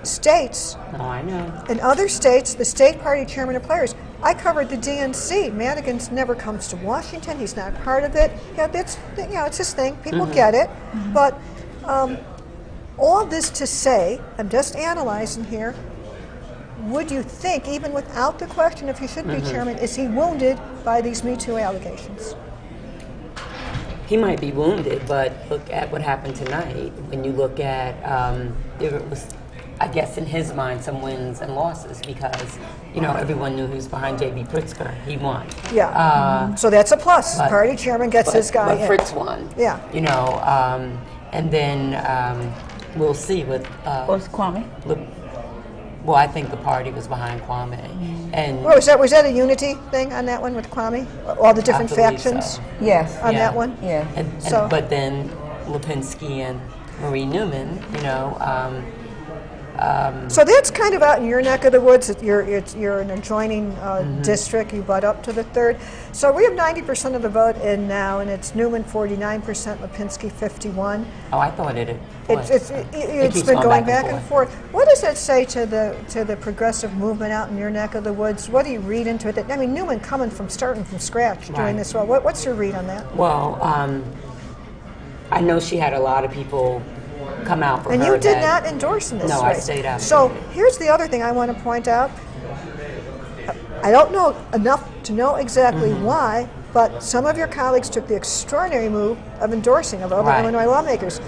states, I know. In other states, the state party chairman are players. I covered the DNC. Madigan's never comes to Washington. He's not part of it. It's his thing. People get it. But all this to say, I'm just analyzing here, would you think, even without the question if he should be chairman, is he wounded by these Me Too allegations? He might be wounded, but look at what happened tonight. When you look at, there was, I guess in his mind, some wins and losses because, everyone knew he was behind J.B. Pritzker. He won. Yeah. So that's a plus. Party chairman gets his guy in. But Fritz won. Yeah. And then we'll see with... What's Kwame? Well, I think the party was behind Kwame. And was that a unity thing on that one with Kwame? All the different factions? So. Yes. On that one? Yeah. But then Lipinski and Marie Newman, so that's kind of out in your neck of the woods. You're an adjoining district. You butt up to the 3rd. So we have 90% of the vote in now, and it's Newman 49%, Lipinski 51%. Oh, I thought it was. It's been going back and forth. What does that say to the progressive movement out in your neck of the woods? What do you read into it? I mean, Newman starting from scratch doing this well. What's your read on that? Well, I know she had a lot of people come out for her. And you did not endorse in this No, race. I stayed out. So here's the other thing I want to point out. I don't know enough to know exactly why, but some of your colleagues took the extraordinary move of endorsing of other Illinois lawmakers.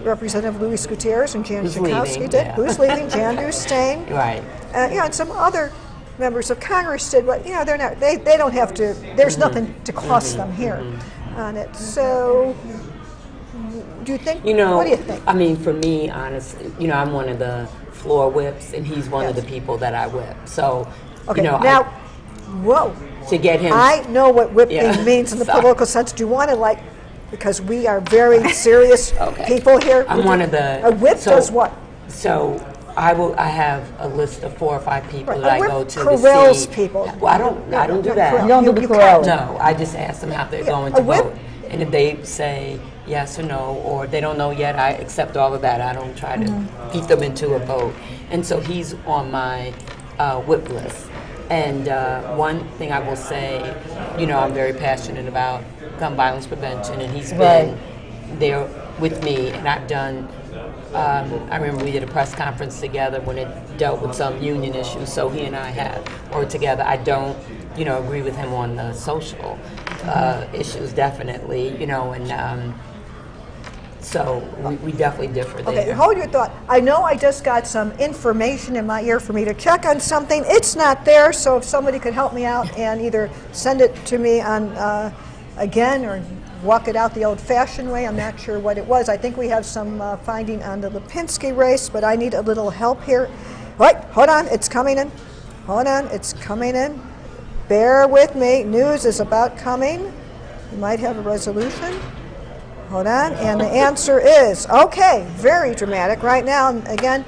Representative Luis Gutierrez and Jan Schakowsky did. Who's leaving? Jan Dustein. Right. And some other members of Congress did, but they're not. They don't have to. There's nothing to cost them here on it. So. Do you think? What do you think? I mean, for me, honestly, I'm one of the floor whips, and he's one of the people that I whip. So, now, whoa! To get him, I know what whipping means in the political sense. Do you want to because we are very serious people here. I'm one of the. A whip does what? So I have a list of 4 or 5 people that I go to corrals see. people. Well, I don't do that. You don't do the corral. No, I just ask them how they're going to vote, and if they say yes or no, or they don't know yet, I accept all of that. I don't try to beat them into a vote. And so he's on my whip list. And one thing I will say, I'm very passionate about gun violence prevention, and he's been there with me, and I've done, I remember we did a press conference together when it dealt with some union issues, so he and I have worked together. I don't, agree with him on the social issues, definitely, and so we definitely differ there. Okay, hold your thought. I know I just got some information in my ear for me to check on something. It's not there, so if somebody could help me out and either send it to me on again or walk it out the old-fashioned way. I'm not sure what it was. I think we have some finding on the Lipinski race, but I need a little help here. Wait, hold on, it's coming in. Hold on, it's coming in. Bear with me. News is about coming. We might have a resolution. Hold on, and the answer is, okay, very dramatic right now. And again,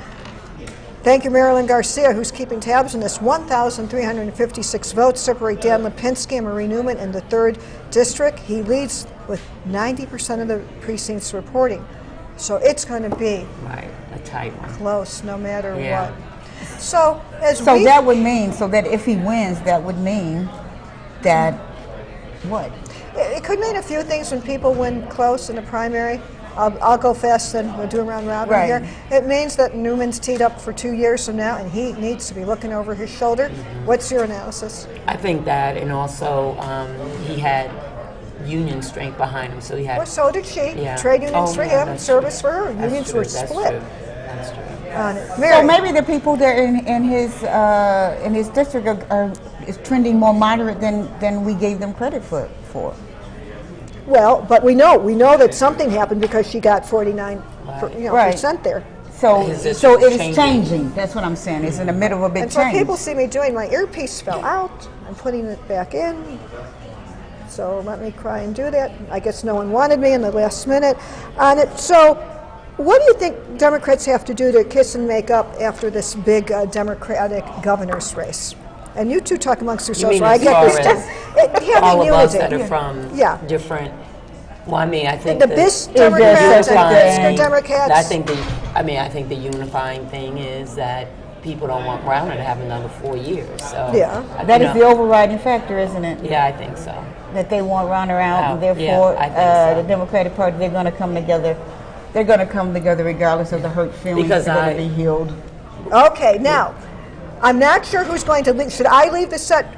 thank you, Marilyn Garcia, who's keeping tabs on this. 1,356 votes separate Dan Lipinski and Marie Newman in the 3rd district. He leads with 90% of the precincts reporting. So it's going to be a tight one. Close, no matter what. So that would mean, so that if he wins, that would mean that what? It could mean a few things when people win close in the primary. I'll go fast and we'll do a round robin here. It means that Newman's teed up for 2 years from now and he needs to be looking over his shoulder. What's your analysis? I think that, and also he had union strength behind him, so he had. Well, so did she. Trade unions for him, service for her. Unions were split. That's true. So maybe the people that in his district is trending more moderate than we gave them credit for. Well, but we know that something happened because she got 49% there. So it is changing. That's what I'm saying. It's in the middle of a big and change. So people see me doing, my earpiece fell out. I'm putting it back in. So let me try and do that. I guess no one wanted me in the last minute on it. So what do you think Democrats have to do to kiss and make up after this big Democratic governor's race? And you two talk amongst yourselves. I get this done. All of us that are from different. Well, I mean, I think the BIS Democrats and Pritzker Democrats. I think the unifying thing is that people don't want Browner to have another 4 years. So that is the overriding factor, isn't it? Yeah, I think so. That they want Browner out, and therefore the Democratic Party, they're going to come together they're going to come together regardless of the hurt feelings. Because they're going to be healed. Okay, now, I'm not sure who's going to leave. Should I leave the set?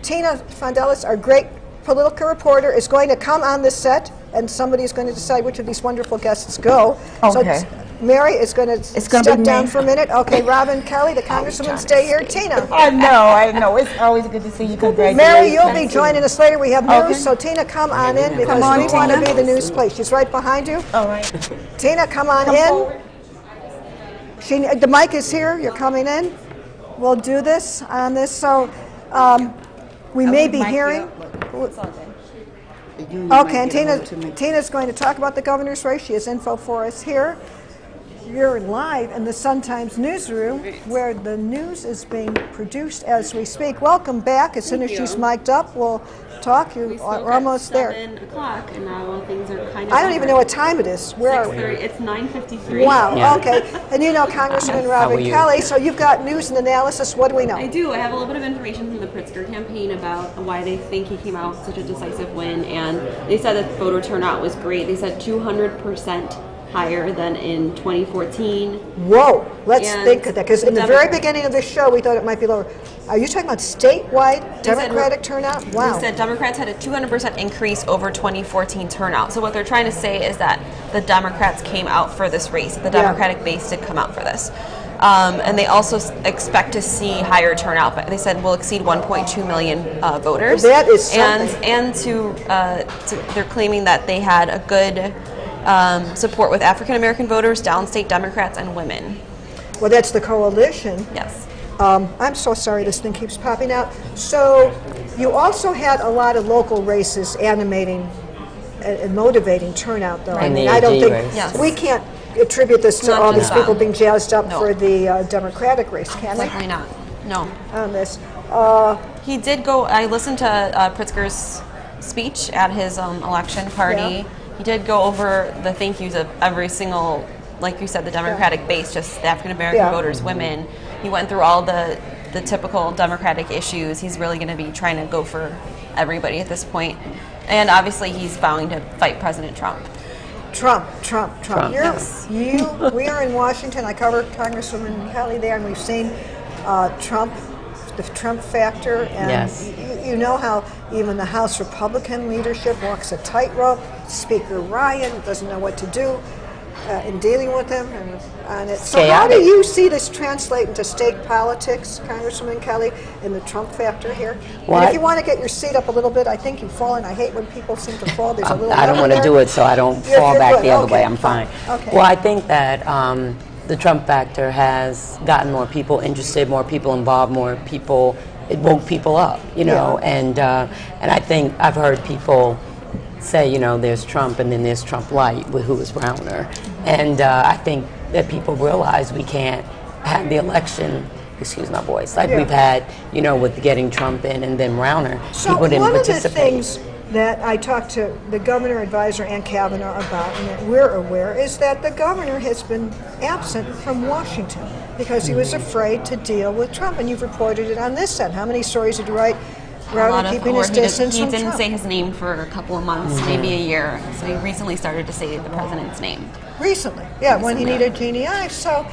Tina Fondelis, our great political reporter, is going to come on the set, and somebody is going to decide which of these wonderful guests go. Okay. So Mary is going to step down for a minute. Okay, Robin Kelly, the congresswoman, stay here. Tina. I know. It's always good to see you. Congratulations. Mary, you'll be joining us later. We have news, so Tina, come on in because we want to be the news place. She's right behind you. All right. Tina, come on in. The mic is here. You're coming in. We'll do this on this. So we may be hearing. Okay, and Tina's going to talk about the governor's race. She has info for us here. You're live in the Sun-Times newsroom where the news is being produced as we speak. Welcome back. As soon as she's mic'd up, we'll talk. We're almost there. 7 o'clock, and now while things are kind of... I don't even know what time it is. Where are we? It's 9:53. Wow, okay. And you know Congressman Robin Kelly, so you've got news and analysis. What do we know? I do. I have a little bit of information from the Pritzker campaign about why they think he came out with such a decisive win, and they said that voter turnout was great. They said 200% higher than in 2014. Whoa, let's think of that, because in the very beginning of this show, we thought it might be lower. Are you talking about statewide Democratic turnout? Wow. They said Democrats had a 200% increase over 2014 turnout. So what they're trying to say is that the Democrats came out for this race. The Democratic base did come out for this. And they also expect to see higher turnout. But they said we'll exceed 1.2 million voters. That is something. And they're claiming that they had a good support with African American voters, downstate Democrats, and women. Well, that's the coalition. Yes. I'm so sorry this thing keeps popping out. So you also had a lot of local races animating and motivating turnout, though. I mean, I don't think we can't attribute this to all these people being jazzed up for the Democratic race, can we? Definitely not. No. On this. He did go, I listened to Pritzker's speech at his election party. Yeah. He did go over the thank yous of every single, like you said, the Democratic base, just the African American voters, women. He went through all the typical Democratic issues. He's really going to be trying to go for everybody at this point. And obviously he's vowing to fight President Trump. Trump. Yes. We are in Washington. I covered Congresswoman Kelly there, and we've seen Trump, the Trump factor. And you know how even the House Republican leadership walks a tightrope. Speaker Ryan doesn't know what to do in dealing with him and on it. So how do you see this translate into state politics, Congresswoman Kelly, and the Trump factor here? Well, and if you want to get your seat up a little bit, I think you've fallen. I hate when people seem to fall. There's a little I don't want to do it so I don't fall back the other way. I'm fine. Okay. Well, I think that the Trump factor has gotten more people interested, more people involved, more people, it woke people up, you know, and I think I've heard people say, you know, there's Trump and then there's Trump Light, who is Rauner. And I think that people realize we can't have the election, excuse my voice, like we've had, you know, with getting Trump in and then Rauner. So people didn't participate. One of the things that I talked to the governor advisor and Kavanaugh about, and that we're aware, is that the governor has been absent from Washington because he was afraid to deal with Trump. And you've reported it on this set. How many stories did you write? Keeping his distance he from didn't Trump. say his name for a couple of months, maybe a year. So he recently started to say the president's name. Recently, when he needed Jeanne Ives. So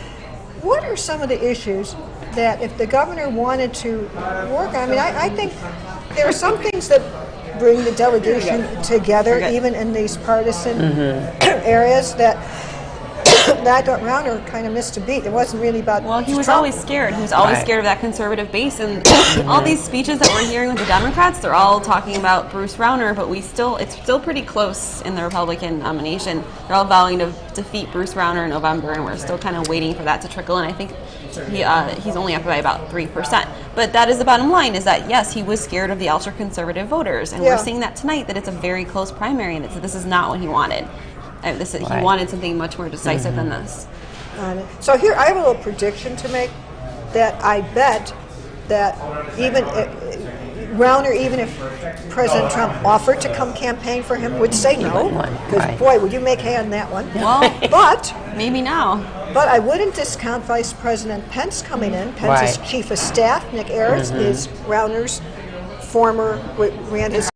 what are some of the issues that if the governor wanted to work on? I mean, I think there are some things that bring the delegation together, even in these partisan areas that I thought Rauner kind of missed a beat. It wasn't really about he was Trump. always scared. He was always scared of that conservative base. And all these speeches that we're hearing with the Democrats, they're all talking about Bruce Rauner, but it's still pretty close in the Republican nomination. They're all vowing to defeat Bruce Rauner in November, and we're still kind of waiting for that to trickle in. I think he's only up by about 3%. But that is the bottom line, is that, yes, he was scared of the ultra-conservative voters. And we're seeing that tonight, that it's a very close primary, and this is not what he wanted. He wanted something much more decisive than this. So here, I have a little prediction to make that I bet that even Rauner, even if President Trump offered to come campaign for him, would say no. Because, boy, would you make hay on that one. Well, but maybe now. But I wouldn't discount Vice President Pence coming in. Pence's chief of staff, Nick Ayers, is Rauner's ran his